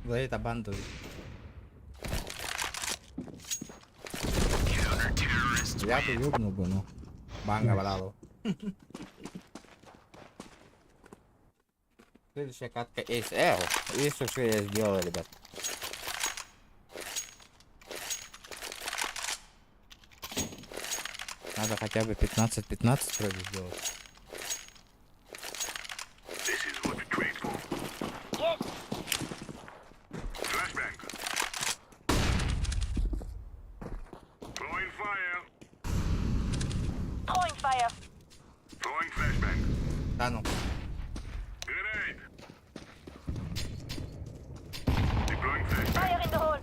За это банду. Я бы ёбнул бы, ну. Банга валала. Следующая катка Ace L. Видите, что я сделал, ребят? Надо хотя бы 15-15 вроде сделать. yes. Throwing fire. Да ну. Fire in the hole.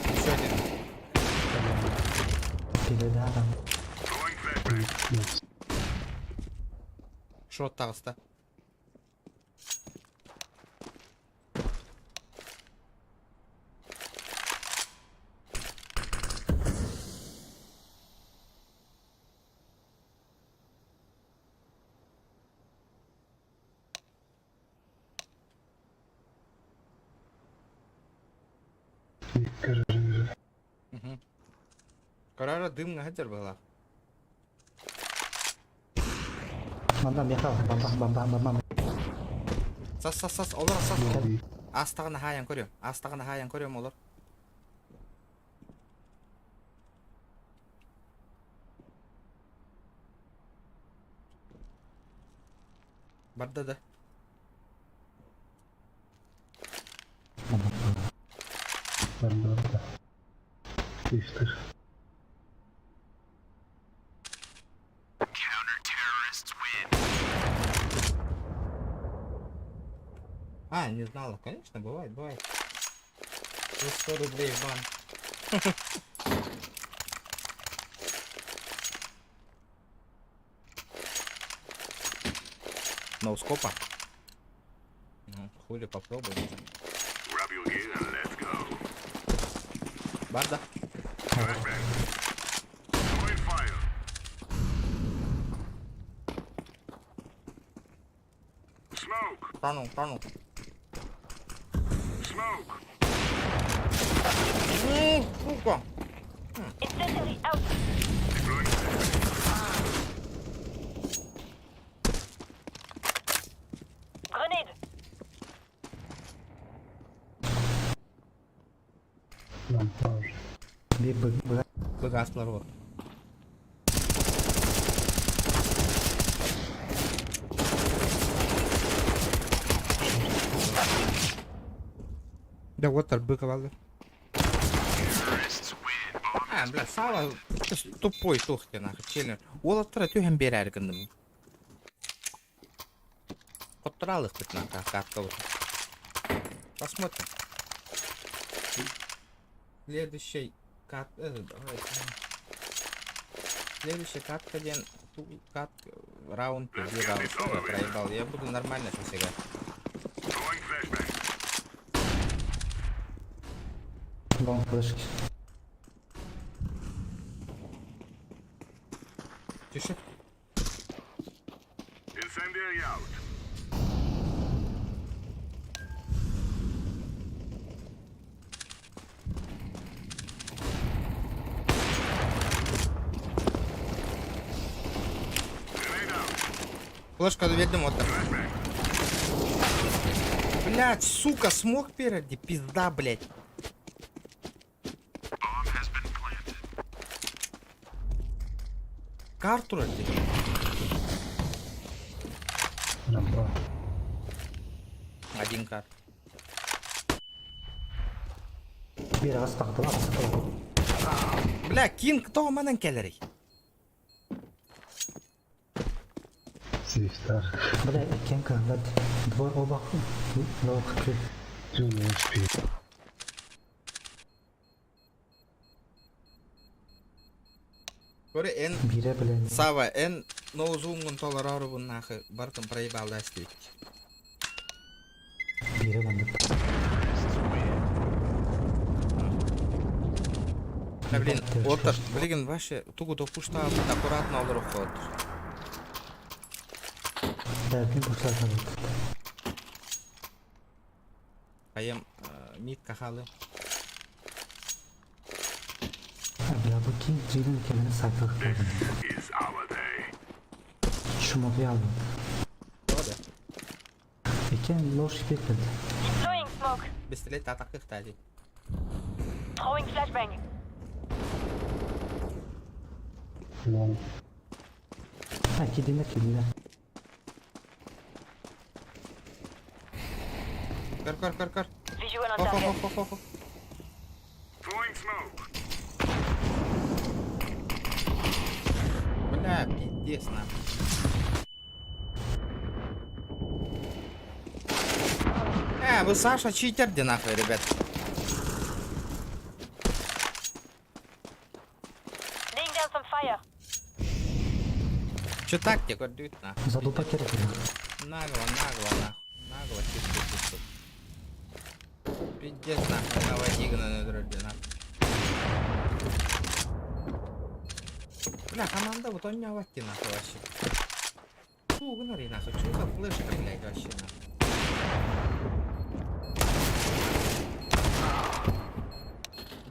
Еще один. Передаром. Мид. Шот толста. Мид, кажи, кажи. Карара дым на хатер была. Бам-бам, я хав. Бам-бам. Сас, олар сас. Мид. Астагын хаян көрөм. Астагын хаян көрөм олар. Барда да. Ben de orada. Değiştir. А, не знала. Конечно, бывает. 100 рублей в бан. Ноускопа? Ну, хули попробуем. Барда. Танул. Сука. Incendiary out. Grenade. Lan var. Bir bırak. Богатство рот. Да вот быка валды. Бля, Сава тупой тухки нахуй, челлер. Ол аттыра түйен бері әргінді. Құттыралық бітін катка вот. Посмотрим. Следующий Следующий катка ден раунд первый раунд. Что я проебал? Я буду нормально сейчас играть. Long флешки. Тише. Флешка вернем вот так. Блять, сука, смог переди, пизда, блять. Карту ради. Рампа. Один карт. Bir ağız taktı var. Бля, Кинг, кто манан келери? Сейфтар. Бля, Кенка, да. Двое оба. Лох крит. Тю не успеет. Göre en Bire bilen. Сава, en nozuğun tolararı bunun ahı. Barkın proебал да стоит. Bire bandı. Да блин, отыр. Блин, вообще тугу допушта аккуратно алыр отыр. Дәрбін бұшлар да болды. Кайым мид кахалы. Бля, bu kim Ceylin kendini saklı koydu. Şu modu aldım. Doğru. Eken low ship etmedi. Deploying smoke. Пистолет атакы хтади. Throwing flashbang. Long. Ha kedinde. Кар. Visual on Хо. target. Бля, пиздец нахуй. Вы Саша читер, где нахуй, ребят? Laying down some fire. Че тактику дают нахуй? Zadupa kerek. Нагло, чисто. Пиздец нахуй, наводига на дроге нахуй. Бля, команда вот он не аватти нахуй вообще. Фу, гнори нахуй, что за флеш стрелять вообще нахуй?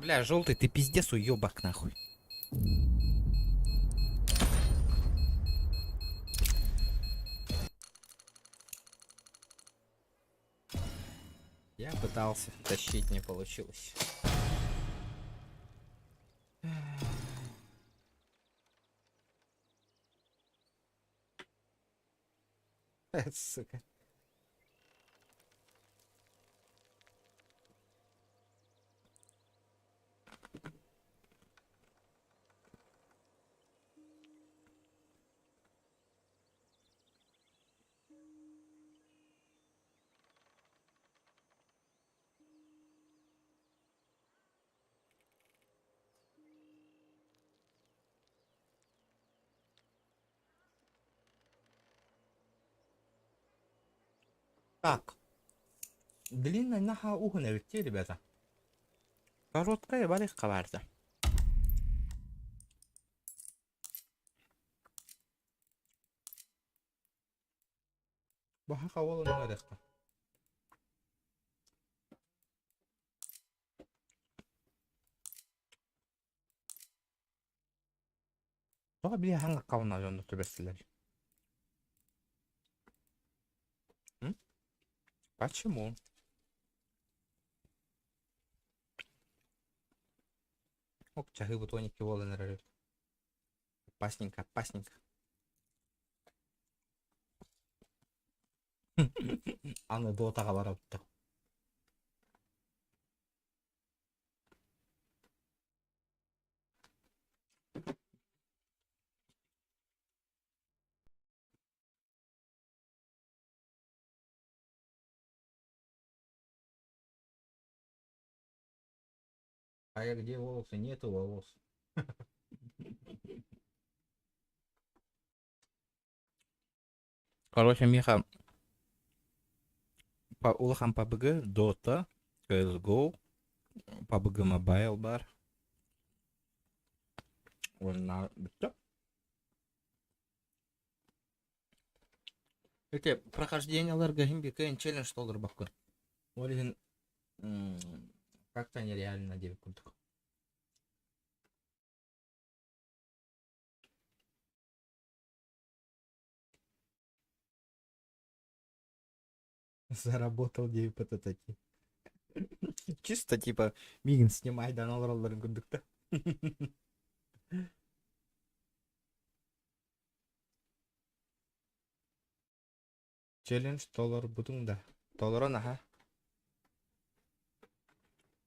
Бля, желтый, ты пиздец уебак нахуй. Я пытался тащить, не получилось. Сука. Так. Длинная наха ухо навести, ребята. Короткая барышка варта. Баха каволу не барышка. Тоға біле ханға қауына жонды төбесілер. Почему? Ок, чахы бутоники волы нарарют. Опасненько. Аны дотаға барапты. А я где волосы? Нету волос. Короче, Миха, по улахам PUBG, Dota, CSGO, PUBG Mobile бар. Ойындар бітті. Эти прохожденияларга еңбекейін челлендж толдыр баққын. Олеген как-то нереально деп күлдік. Заработал 9 пататаки. Чисто типа Мигин снимай да алраларын күндік та. Челлендж толар будыңда. Толаран, ага.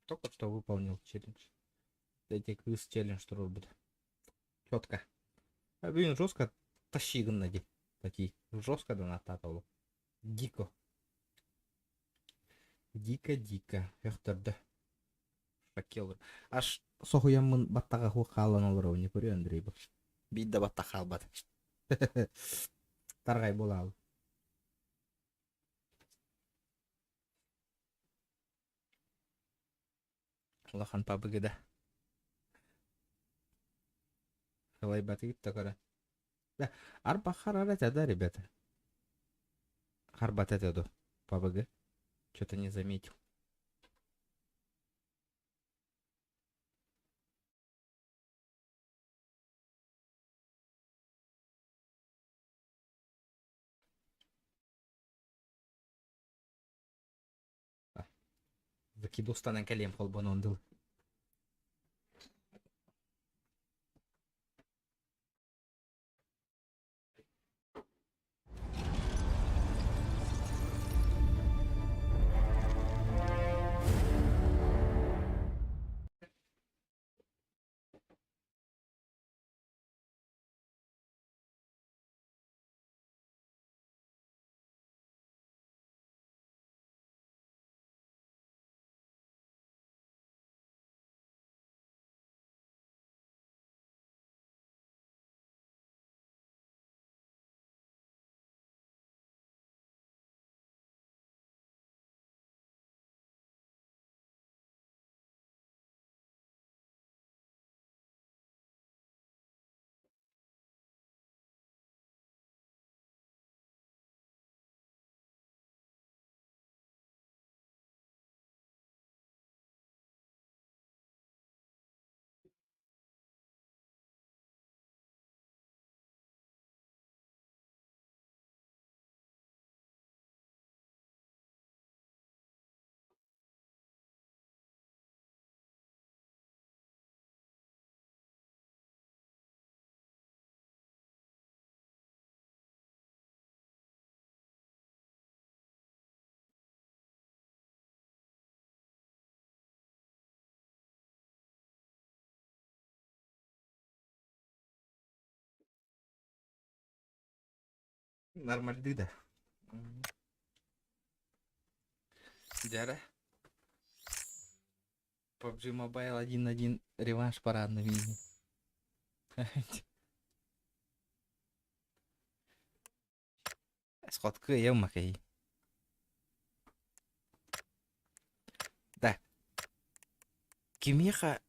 Только что выполнил челлендж. Эти квиз челлендж туру буде. Четко. А блин, жестко тащиган нади. Такие. Жестко да нататал. Дико. Дико. Яқтырды. Шакелдыр. Аш соғуямын баттаға хуы қалан олар не көрі Андрей бұл. Бидді батта қалбады. Тарғай бола ал. Лахан PUBG-да. Қалай баты кетті көре. Да, арба харарат да, ребята. Харбат это PUBG. Что-то не заметил. Закидустанан кәлем қолбан ондыл. Нормальный, да. Дяра. PUBG Mobile 1.1 реванш парадный мини. Сходка я макай. Да. Кимеха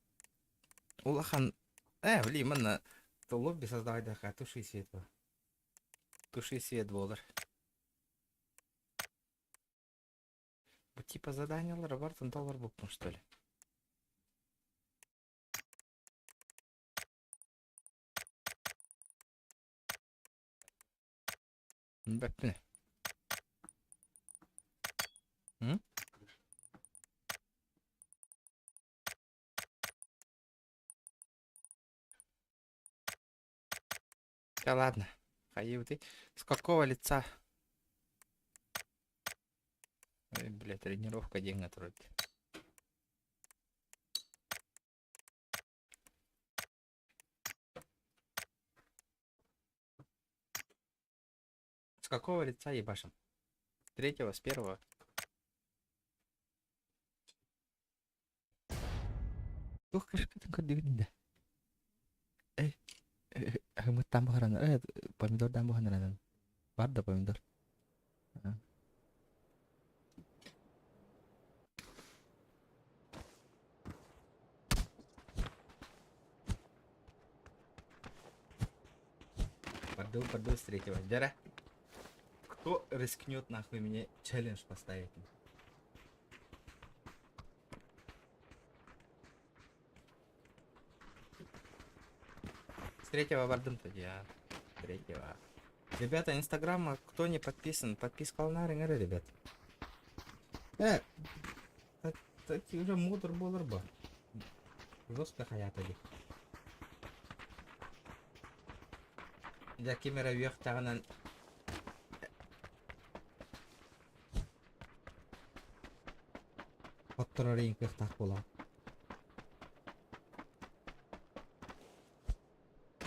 улахан. Блин, манна. То лобби создавать даха, туши свет. Туши свет, болар. Типа задание Бартон доллар букнул, что ли? Бәппіне. Да ладно. Хаил ты. С какого лица? Ой, бля, тренировка деньги отрубит. С какого лица ебашим? С третьего, с первого? Тух кышкатын көрдүгүндө. Хымыттан бахаранар. Помидордан бахаранар. Бар да помидор. Пойду с третьего. Дяра. Кто рискнет нахуй мне челлендж поставить? С третьего бардым-то я. Третьего. Ребята, инстаграма, кто не подписан, подписка на рынок, ребят. Такие уже мудр болар ба. Жестко хаят ади. Я камера вверх тагынан. Оттырарың кыхтак бола.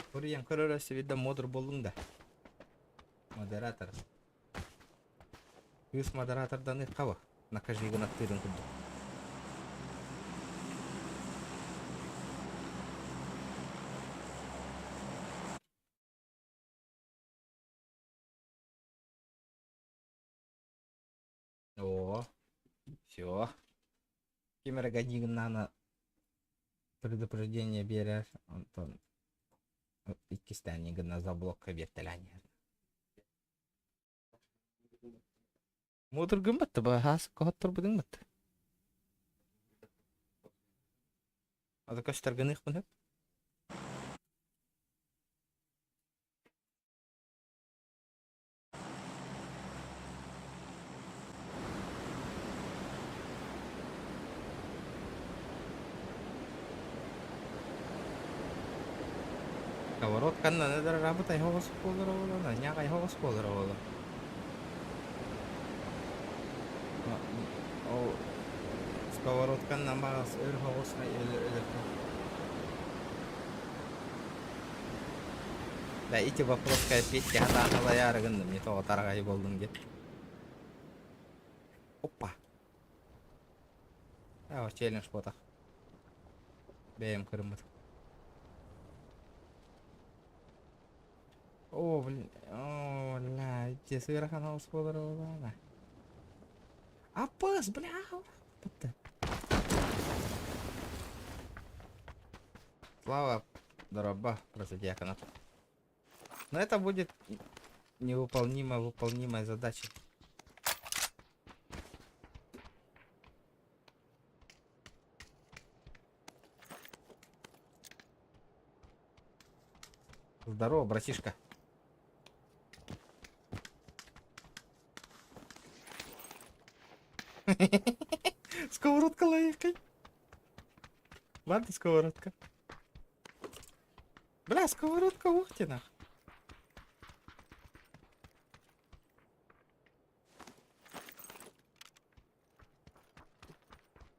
Көрген көрөрөсү виде модер болдуң да. Модератор. Үс модератордан ыккаба. Накажи гына тырын кылды. О, все. Камера гадигнана предупреждение берер. Антон. Иккистани гына заблокка беттелани. Модер гымбатты ба хас коттор будың бат. Ада көстөргөн ыкмын хеп. Сковородка надо работать, его сполдировала, няга его сполдировала. Сковородка нам багас өрховосна электро. Да, эти вопросы опять хата ярыгын мне то таргай болдум деп. Опа. А, челлендж фото. Бем кырмыт. О, блин. О, ля, те сырахан сполдировала. А пас, бля. Слава, дороба, просто диаконат. Но это будет выполнимая задача. Здорово, братишка. Сковородка лайкой. Ладно, сковородка. Бля, сковородка, ух ты нах.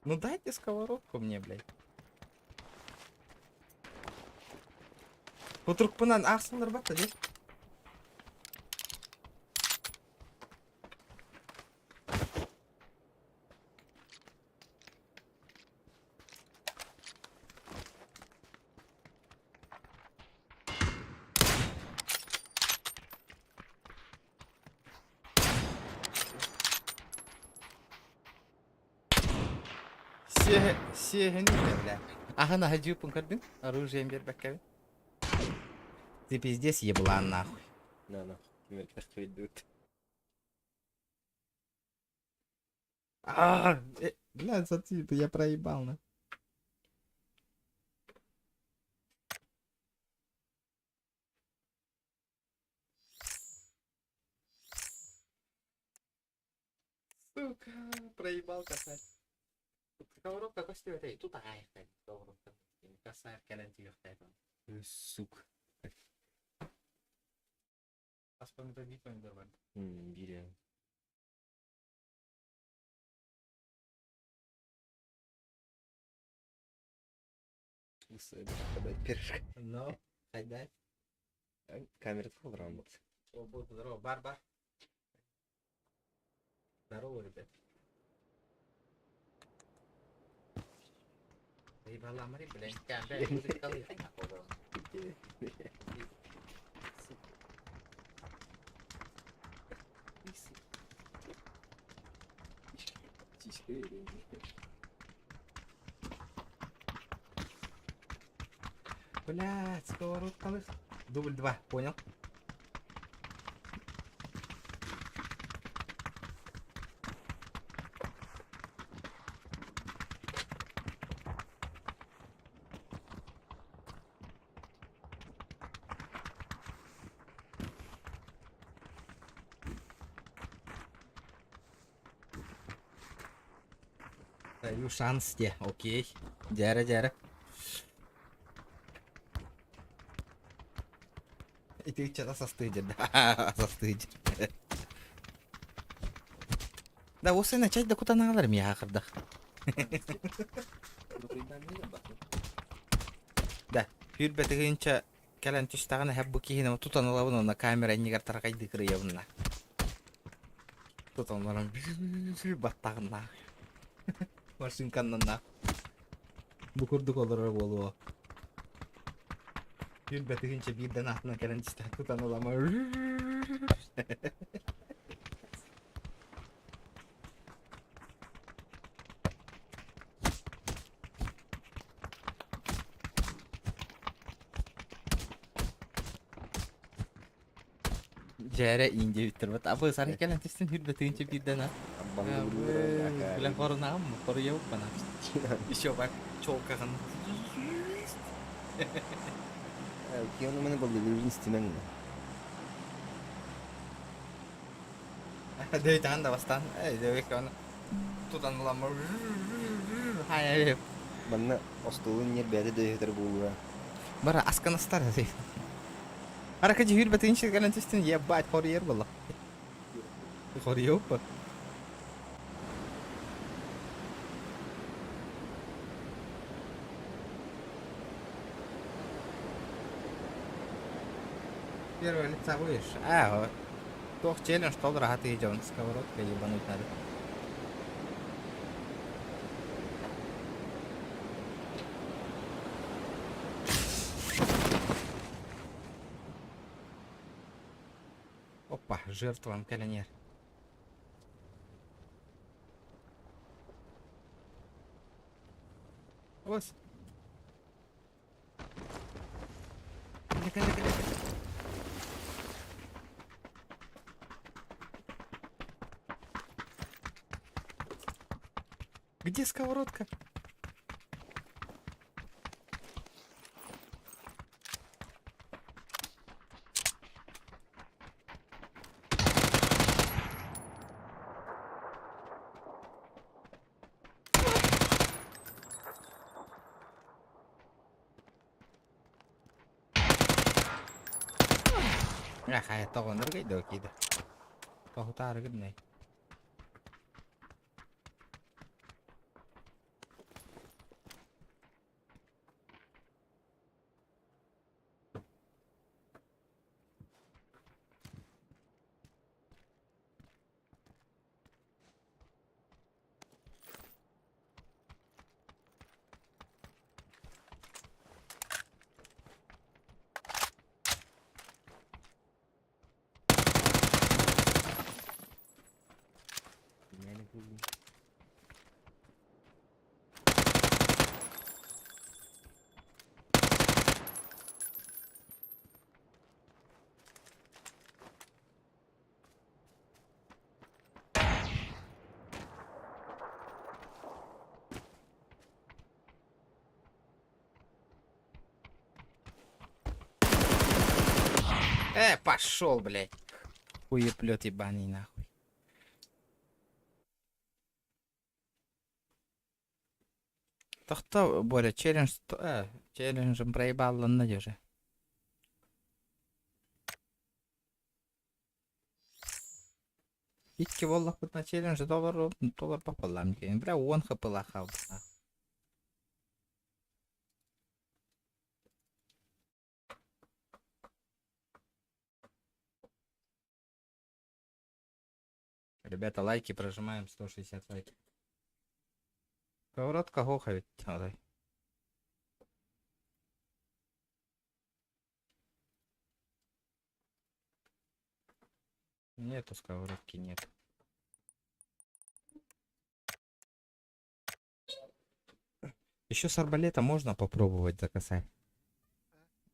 Ну дайте сковородку мне, блядь. Отырықпынан ақсылар бата деп. Сехен бля. Ага, на гадюпун кардың. Оружием бербәккәбе. Ты пиздец еблан нахуй. На, камерка идут. Бля, смотри, я проебал, на. Сука, проебал косарь. Сковородка костюм это и тут ай, сковородка. Косарь калентик сука. Аз помидор бит помидор бар. Берем. Подать пирожка. Но, хайдай. Камера тоже работает. О, будь здорово, бар. Здорово, ребят. Eyvallah блядь, ben Блядь, сковородка. Дубль 2, понял? Даю шанс тебе, окей. Дяра. И ты что-то застыдишь, да, застыдишь. Да, осы начать да куда надо, я ахырда. Да, хүрбе тегенче калан түстагына хәп бу киһине тутанылабын на камера нигер таракайды кырыябына. Тутанларым баттагына. Машинканнан на. Бу курдук олар болу. Хүрбе тегенче бирден атына калан түстагы тутанылама. Jere ince bitir bat. Apa sari kalian testin hürbe tüyünce birden ha. Bilen korona mı? Koru yok bana. İşe bak çok kakın. Kiyonu mana boldu istimen. Dari tangan da bastan. Demek ki onu tutan lama. Hayır. Bana ostolun yer berde de yeter bulur. Bara askan astar sih. Arakacı hürbe tüyünce kalian testin ya bat koru yer valla. Koru yok. Первое лица будешь? Вот. Тох челлендж, что рогатый идет. Сковородка ебануть надо. Опа, жертвам колонер. Вот. Где сковородка? Хай тоғын ұргайды өкейді. Тоғыта арығын не? Пошел, блядь. Хуеплет ебаный нахуй. Тоқта, Боря, челленджем проебал надежи. Икки воллах бут на челлендже доллар пополам кейін. Бля, 10 хпла қалды. Ребята, лайки прожимаем, 160 лайков. Сковородка гоха ведь. Нету сковородки, нет. Еще с арбалета можно попробовать закасать.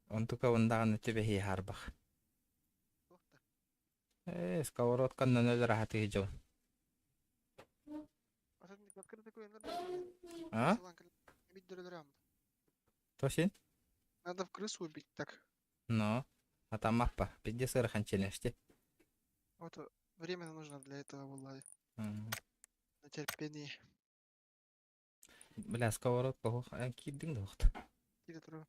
Он только вон да на тебе и харбах. Сковородка на 0 рахат идет. А? То син? Надо в крысу убить, так. Ну. А там маппа. 50 ханченешти. Вот время нужно для этого, Валай. Мгм. На терпении. Бля, сковородка киддing да вақыт. Келе тұру.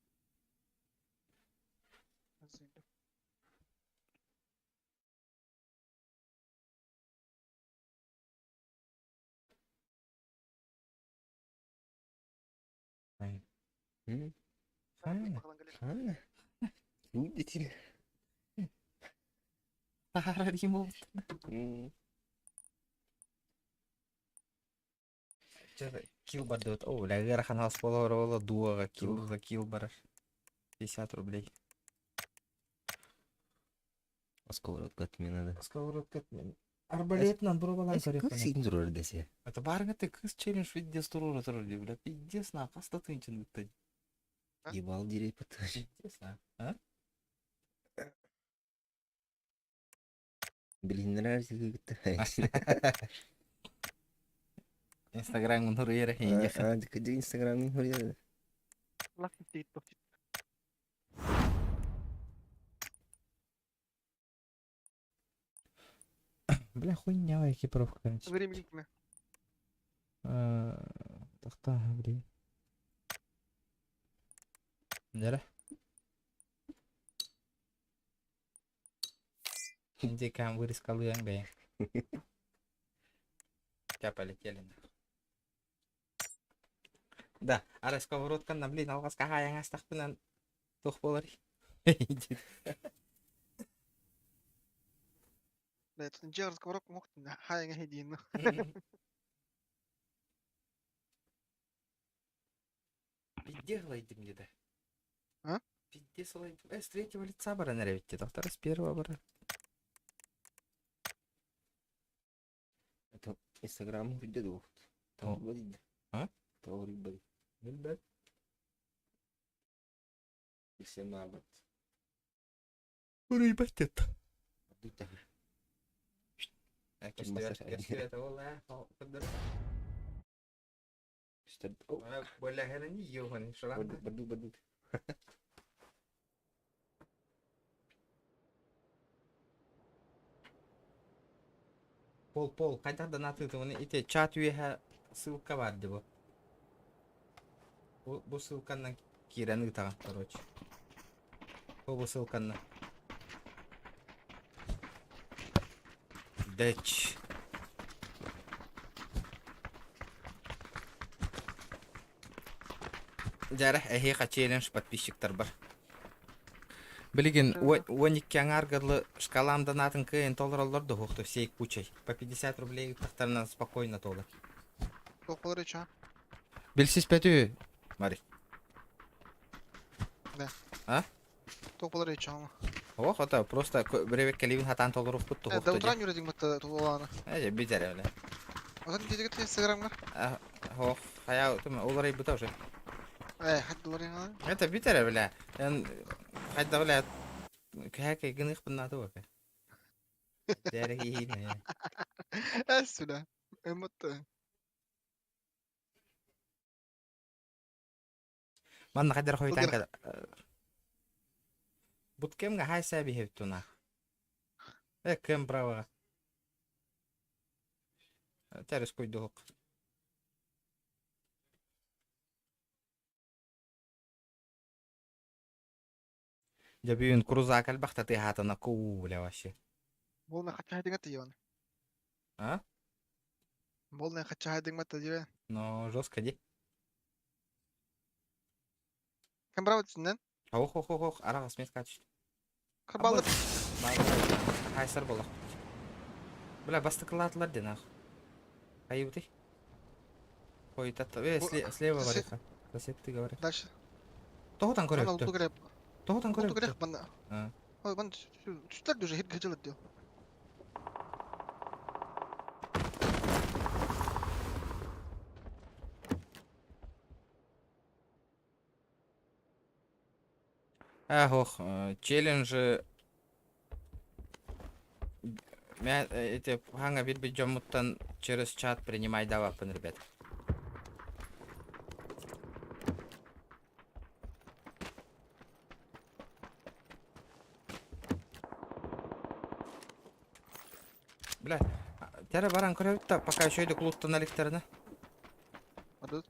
Видите? Что-то килл бардот. О, бля, герахан хас полорола дуага килл за килл бараш. 50 рублей. Сковородка отмена, да. Сковородка мен. Арбалетнан бұрабалан Как көрек. сен тұрар десе? Это барыңа ты кыз челлендж видеос туруру туруру, бля, пиздец на қаста тынчын үтті. Ебал дирей потом. Пиздец на. А? Блин, нравится как-то. Инстаграм нұру ері хейнде. А, так где Инстаграм не говорил? Лак не стоит, топтит. Бля, хуйня экипировка, короче. Времени кме. Тахта, блин. Нера? Инде кам вырез калыяң бе. Кя полетели. Да, ара сковородканы, блин, алғасқа хаяң астақпынан тоқ болар. Да, это не разговор мог на хай гедин. Пиздец лайдым деді. А? Пиздец лайдым. С третьего лица бара нареветті, доктор с первого бара. Это Инстаграм видео двух. Там говорит. А? Там говорит. Билбет. И все набрать. Рыбать это. Дута. Это ола. Более хера не ёбаный, шрам. Баду. Пол, қайта донаты оны ите чат үйе ссылка бар деп. Бұл ссылканы кирені таған, короче. Бұл ссылканы. Дэч. Жарах, эхеха челлендж подписчиктар бар. Білген, 12 аңарғырлы шкалам донатын күйін толыраларды хоқты всей кучай. По 50 рублей тақтарынан спокойно толыр. Тоқ болар еча. Білсіз пәті, Мари. Да. А? Тоқ болар еча. Ох, это просто біревек кәлевін хатан толырып бұтты Да хоқты. утран юредик мықты туыланы. Әже, бедер әвілі. Одан дедігіт Инстаграмға. Ох, хая, олар бұта уже. Хад доларин. Это бедер әвілі. Хайда, бля, кәке гынық бұннаты бақы. Дәрі кейіне. Сюда. Эмотты. Манна қадар қойтан қадар. Бұт кемға хай сәбі хептуна. Кем праваға. Тәріс қойды хоқ. Жабиюн крузак албақта ты хатана кууля вообще. Болна хача хайдың атты ебаны. А? Болна хача хайдың матты жебе. Но жестко де. Кем брава түсінден? Ох, араға смет качет. Қырбалыр. Хайсар болақ. Бля, бастықылатылар ден ақ. Қайы бұтай? Ой, татты. Слева вариха. Сосед ты говоришь. Дальше. Тоғытан көрек Ана ту. ұлту кереп. Тоғытан Ұлту көрек керек ту. банда. А. Ой, банда. Чүттер дүже хит гажылыр деу. Ах, ох, челленджи... Эти ханга бирби жомуттан через чат принимай давапын, ребят. Бля, тәрі баран көрәбіт та, пока еще өйді клубтан әліктеріні. Падут.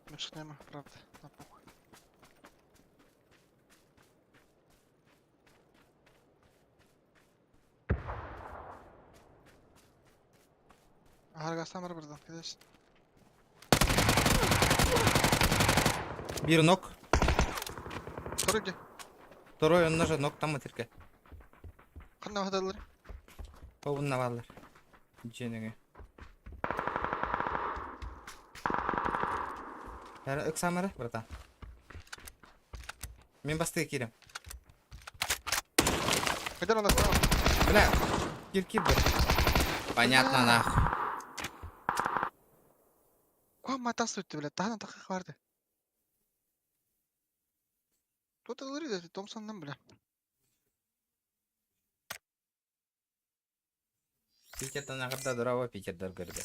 Мешок нема, правда. На похуй. Ағарға самыр бірден, кедеш. Бір нок, Второй где? второй он ножа нок там атырке. Қандай вағдалар? Овынна балар. Женеге. Тәрі үк самыры, братан. Мен басты керем. Қайдар анда справа? Бля, кир бір. Понятно, нахуй. Ой, матасы өтті, блядь. Тағынан тақиқ барды. Тут алыр еді, Томсоннан, бля. Питерден ағырда дұрава, Питердер көрді.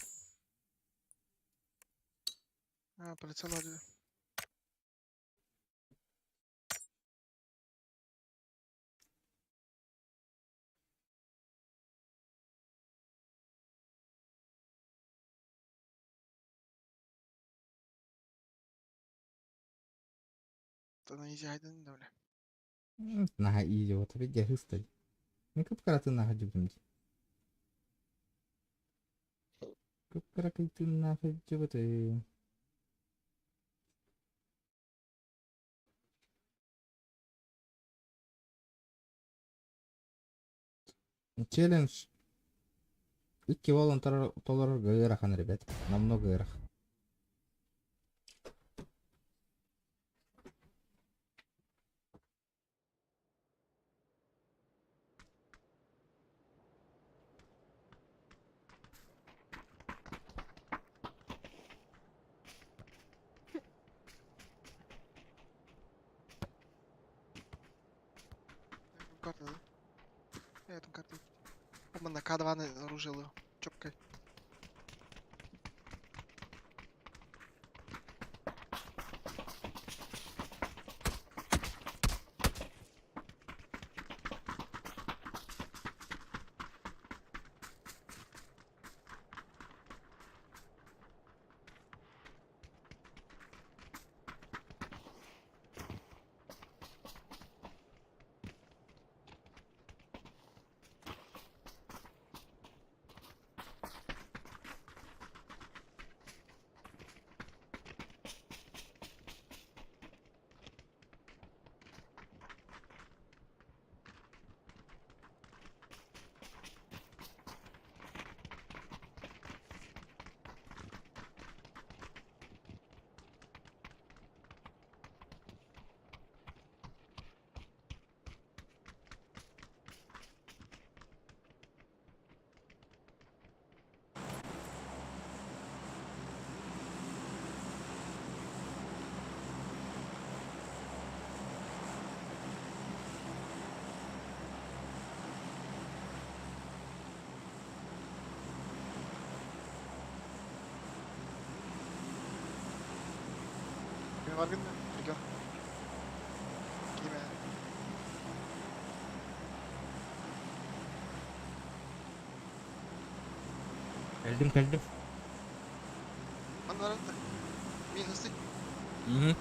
Полициялар деді. Тана изи айдын да, бля. Наға иде отыр, еде хыстай. Мен көп қараты наға жүбдім де. Көп қаракайты наға жүбді. Челлендж. Икки волон толар гайрахан, ребят. Намного гайрах. Карта, да? Эту карту. Оба на К2 оружие ло. Чопкай. Kime var günde? Biliyorum. Kime? Келдім. Anda var anda. Min hızlı. Мхм.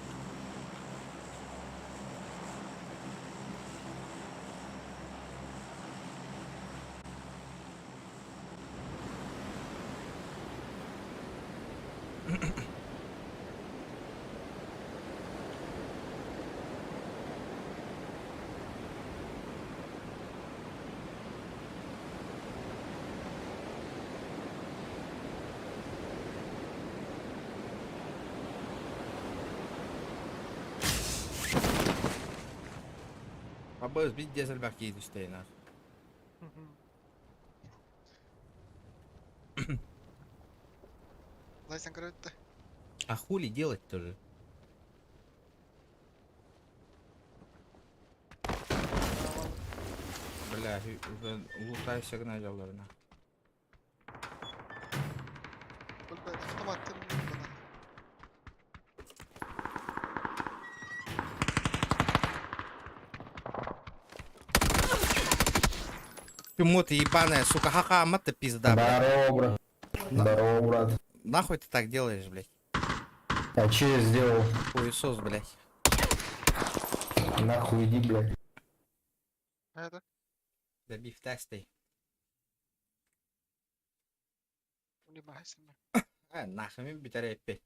Абыз бит дезелбак дейді үстейін ақ. Лайсан коротты. А хули делать тоже? Бляхи, уже лутай сигнал жаларына. Бөлбән автоматтың бана. Чему ты ебаная, сука, ха-ха, ты пизда, блядь. Здорово, брат. Здорово, брат. Нахуй ты так делаешь, блядь? А че я сделал? Хуесос, блядь. Нахуй иди, блядь. Это? Добив тесты. Улибайся мне. Нахуй, ми битаре пи.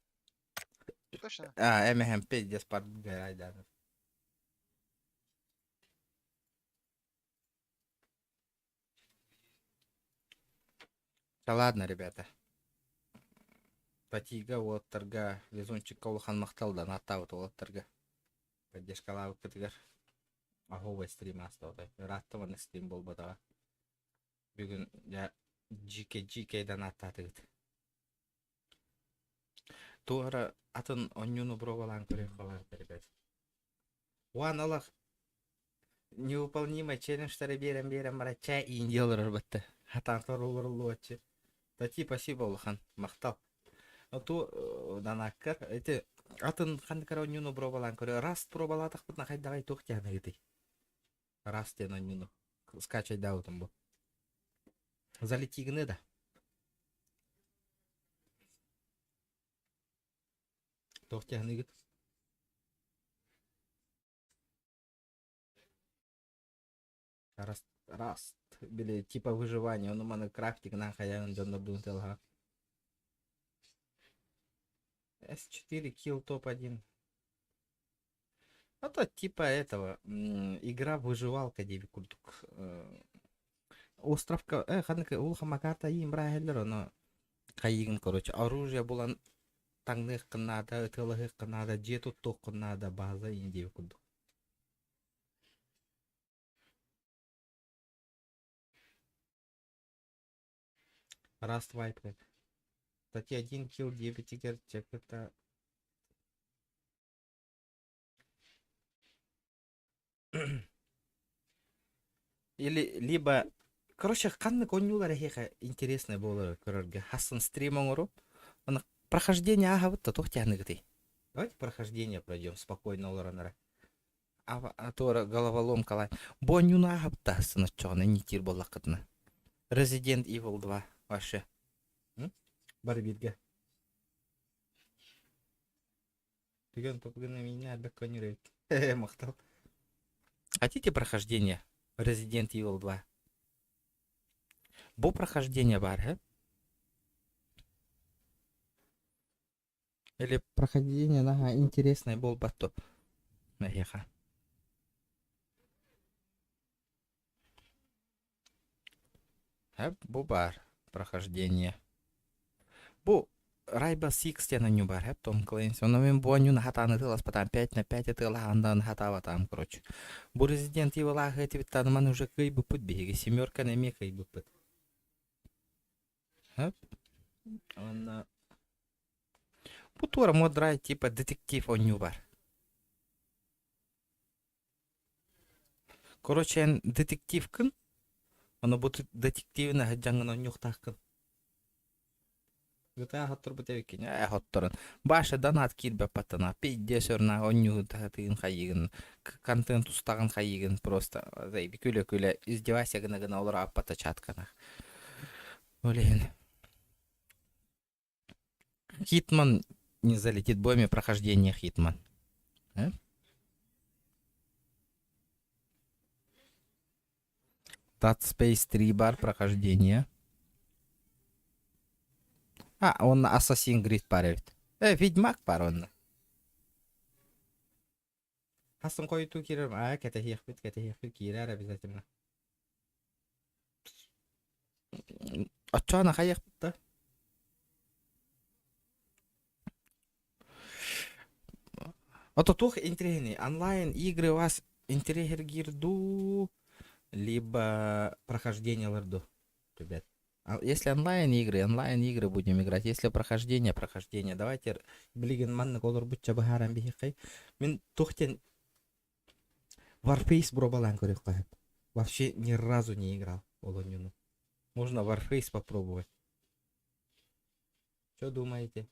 Точно? Эмехем пи, где спарт гайдай, да. Да ладно, ребята. Патига, вот торга, везунчик Каулхан Махтал, да, натаут, вот торга. Поддержка кытыгар. Аховай стрим астаудай. Раттымын стрим бол батага. Бүгін я жике-жикейден аттатыгыт. Туара атын онюну бровалан көрек қалар, ребят. Уан алах невыполнимый челленджтары берем, марача и инделар бітті. Хатан торулар луачы. Тати спасибо, Улхан, мақтал. Ту данаккар, эти атын хандыкар онюну бровалан көрек. Раст бровалатық бұтна қайдағай тоқтяны гыты. Раст тен онюну. Скачай даутым бұл. Залетигіні да. Тоқтяны гыт. Раст. Били типа выживания. Он у меня крафтик на хаян донда блунтелга. С4 килл топ-1. Это типа этого. Игра выживалка девикультук. Островка. Ханка улхамаката им брахеллер, но кайгин, короче. Оружие было таңных кынада, тылығы кынада, жету тоқ кынада база индевикультук. Раст вайпает. Кстати, 1 килл 9 игр, чек это... Или либо... Короче, канны конюлар хеха интересное было, короче. Хасан стримом уру. Прохождение ага вот то тяны гты. Давайте прохождение пройдем спокойно, Лоранера. А то головоломка лай. Бонюна ага птасы на чёрный не тир была катна. Resident Evil 2 вообще. Барбитга. Тыган попугана меня беконирует. Махтал. Хотите прохождение Resident Evil 2? Бо прохождение бар, Или прохождение нага интересное был бато. Наеха. Бо-бар прохождение. Бо Райба Сикс тяна ню бар, Том Клэнси. Он нам боню на хатаны тылас потом 5 на 5 тыла андан хатава там, короче. Бо Resident Evil ага эти там man уже кай бы путь беги, семерка на мека и бы путь. Он Путура модрай типа детектив он нюбар. Короче, детектив кын. Оно будет детектив на хаджанган он нюхтах кын. Гта хоттор бутевик киня, хотторын. Баша донат кирбе патана. 50 на он нюхтах тыгын хайыгын. Контент устагын хайыгын просто. Күлө издевайся гына олар аппата чаткана. Блин. Хитман не залетит боями прохождение Хитман. Dead Space 3 бар прохождение. Он Assassin's Creed парит. Ведьмак парон. Хасын койту кирем. Кете хехбит кирер обязательно. Ачана хаяхбит. Вот тут интересный. Онлайн игры у вас интерьер гирду, либо прохождение лорду, ребят. Если онлайн игры будем играть. Если прохождение. Давайте блиген манны колор бутча бахарам бихикай. Мен тухтен Warface бробалан көрек кайып. Вообще ни разу не играл в Олонюну. Можно Warface попробовать. Что думаете?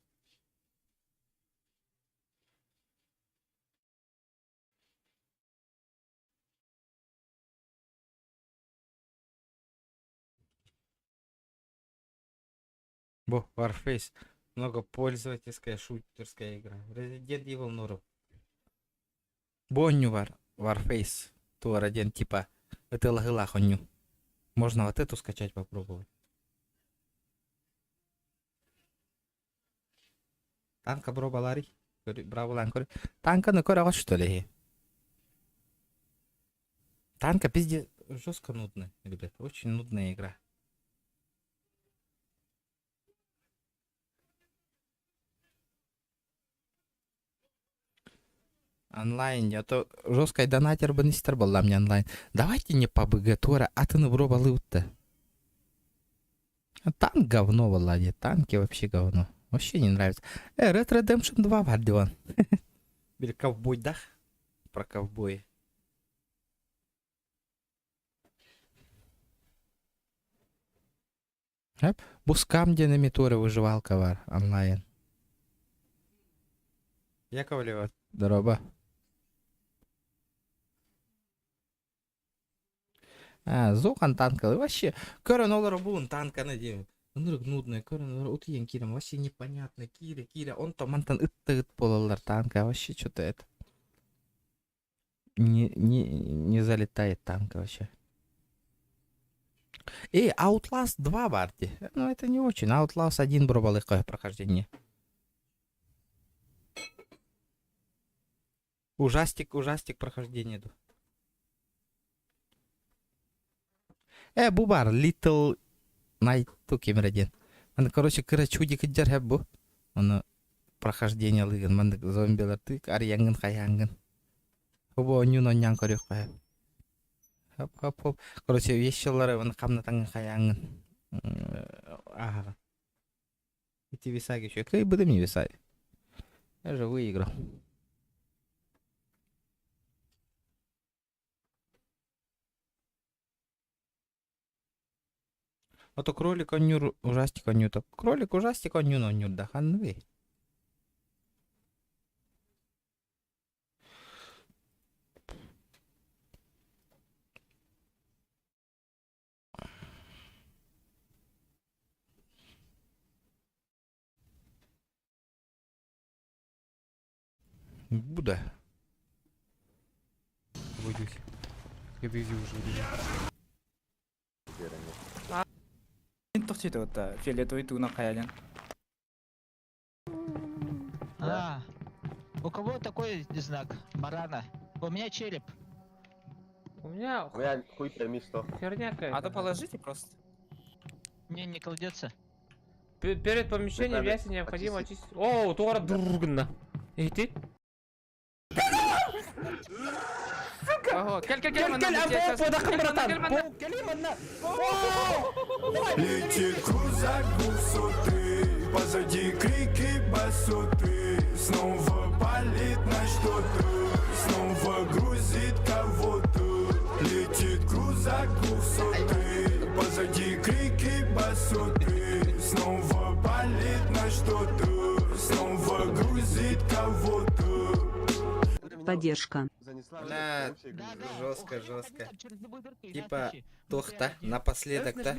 Warface. Многопользовательская шутерская игра. Resident Evil норм. Бонню Warface. То радиан типа. Это лагылахоню. Можно вот эту скачать попробовать. Танка бробалари. Браво ланкори. Танка на кора что ли? Танка пиздец жестко нудная, ребят. Очень нудная игра. Онлайн, а то жесткий донатер бы не стар мне онлайн. Давайте не по БГ-тура, а ты на бробалыут-то. Танк говно, Влади. Танки вообще говно. Вообще не нравится. Red Redemption 2 вардион. Или ковбой, да? Про ковбои. Бускам динамитуры выживалка вар онлайн. Яковлева, здорово. Зохан танкалы. Вообще, көрін олар буын танканы деймін. Нұрық нудный, көрін олар ұтыен кирем. Вообще непонятно. Кире. Он то мантан ыт болалар танка. Вообще что-то это. Не залетает танка вообще. Outlast 2 барди. Ну это не очень. Outlast 1 пробовал их прохождение. Ужастик прохождение. Бубар, Little Night Кемераден. Он, короче, чудик джархаб бу. Он прохождение лыган. Мандык зомбилар тык, арьянган хаянган. Хубо нюно нян корюк хаяп. Хоп. Короче, вещелары он камнатанган хаянган. Ага. Эти висаги еще. Кто и будем не висать. Я же выиграл. А то кролик он нюр, ужастик он нюр. Кролик ужастик он нюр, да ханвей. Буда. Боюсь. Я вижу уже. Фиолетовый туна хаялен. У кого такой знак? Барана. У меня череп. У меня хуй прими что. Херня какая-то. А то положите просто. Мне не кладется. Перед помещением ясень необходимо очистить. О, туара дургна. И ты? Летит крузак высоты, позади крики басоты. Снова палит на что-то, снова грузит кого-то. Летит крузак высоты, позади крики басоты. Снова палит на что-то, снова грузит кого-то. Поддержка. Бля, жестко. Типа, тохта, напоследок-то.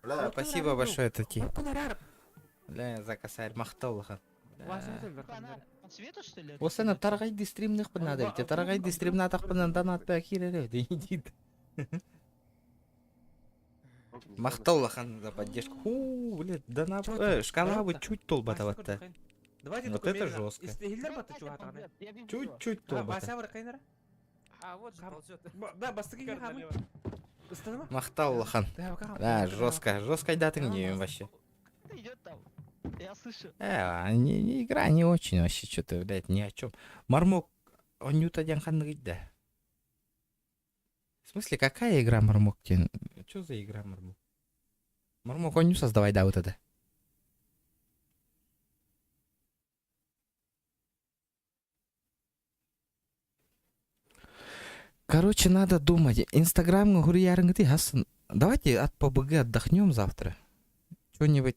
Бля, спасибо большое, таки. Бля, за косарь, махталыхан. Осана таргайды стримных надо ведь. Таргайды стримнатах донат бакирere. Идит. Махталыхан за поддержку. Блядь, донат. Шкала бы чуть толбатоватта. Вот это жестко. Чуть-чуть толбата. Махталлахан. Да, жестко да ты не вообще. Я слышу. Игра не очень вообще что-то, блядь, ни о чем. Мармок, он не утадянхан да. В смысле, какая игра Мармок? Что за игра Мармок? Мармок, он не создавай, да, вот это. Короче, надо думать. Инстаграм гурьярың ты, Хасан. Давайте от ПБГ отдохнем завтра. Что-нибудь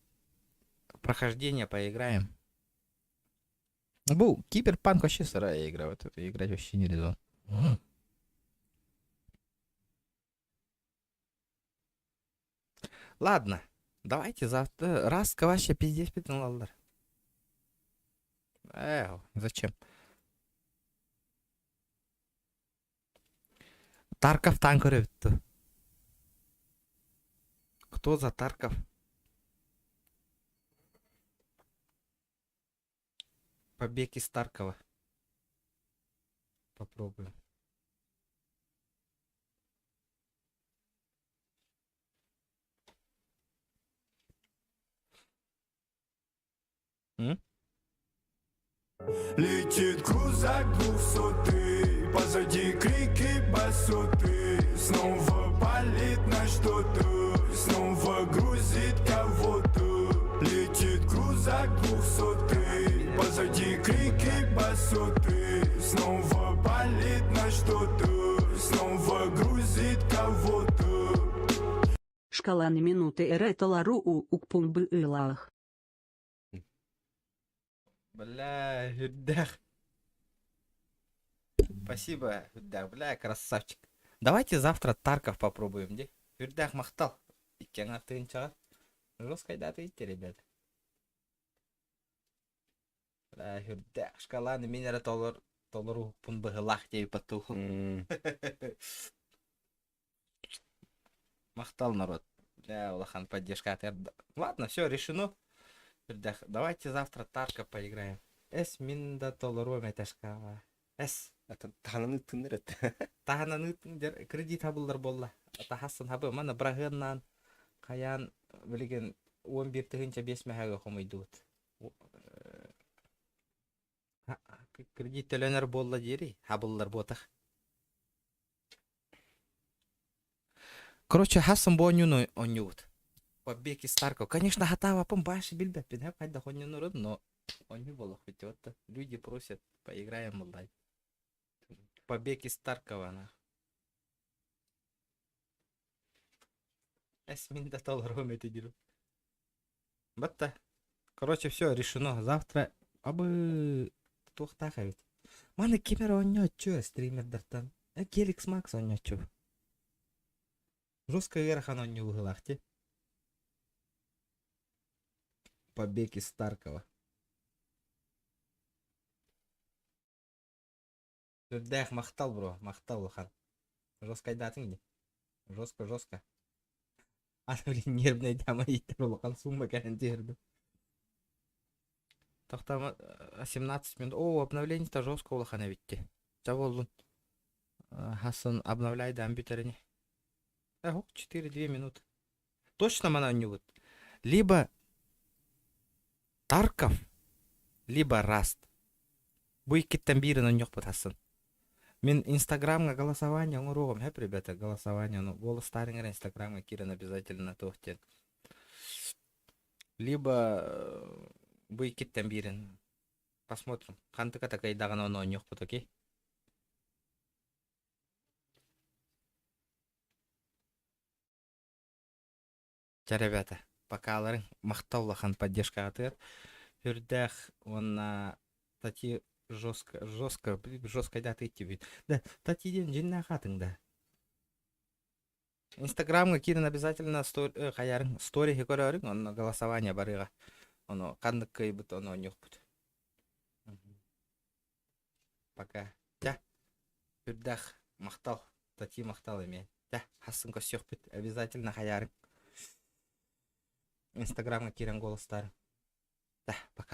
прохождение поиграем. Был Киберпанк вообще сырая игра. Вот это играть вообще не резон. Ладно. Давайте завтра. Раз вообще пиздец питанлалар. Зачем? Тарков танкер. Кто за Тарков? Побег из Таркова. Попробуем. Летит крузак 200, позади крики басоты. Снова палит на что-то, снова грузит кого-то. Летит крузак 200, позади крики басоты. Снова палит на что-то, снова грузит кого-то. Шкала на минуты эреталару у укпумбы илах. Бля, Юддах. Спасибо, Юддах. Бля, красавчик. Давайте завтра Тарков попробуем, де? Юддах мақтал. Иккен артығын шығар. Жесткайда ответьте, ребята. Бля, Юддах. Шкаланы менері толыру пун бұғылақ дейіп бату. Мақтал, народ. Бля, Улахан поддержка отряда. Ладно, все, решено. Давайте завтра Тарка поиграем. Эс минда толору меташка. Эс. Тағананы түндір әтті. Тағананы түндір кредит хабылдар болла. Тахасын хабы. Мана брағыннан қаян білген 11 түгінші 5 мәхәгі қомайды өт. Кредит төлөнер болла дері. Хабылдар ботақ. Короче, хасын бонюну онюд. Побег из Таркова. Конечно, хатава помбаши бильбет. Пинхэ хайда хоню нурын, но он не было хоть вот. Люди просят, поиграем, молодой. Побег из Таркова, на. Эсминда толром это деру. Батта. Короче, все решено. Завтра абы тухтаха ведь. Маны кемер он не чё, стример дартан. Келикс Макс он не чё. Жестко верхан он не углахте. Побег из Таркова. Дэх мақтал, бро. Мақтал, Лохан. Жестко айдатың не? Жестко. Ана, блин, нервная дама еттір, Лохан. Сумма кәрін дерді. Тоқтама 17 минут. О, обновление-то жестко, Лохан, әвітте. Жаболдың. Хасын обновляйды амбютеріне. 4-2 минуты. Точно мана не будет. Либо Тарков, либо Раст. Буйкеттен бирін он жоқ бұтасын. Мен инстаграмға голосование ұңырығым. Хэп, ребята, голосование. Голостарыңыр инстаграмға кирін обязательно тоқтен. Либо буйкеттен бирін. Посмотрим. Қантыка такай дағын он жоқ бұт, окей? Ча, ребята, пока аларың мақтаулахан поддержка атыр. Үрдәх, онна тати жестко айдаты етті бейт. Да, татиден жинна қатыңда. Инстаграмға кирін обязательно қаярың сторихи көрерің, онна голосование барыға. Оны қандық көйбіт, оны он жоқ бұд. Пока. Тя, үрдәх мақтал, тати мақтал еме. Тя, хасын көсек бұд, обязательно қаярың. Инстаграмға кирен голостар. Да, пока.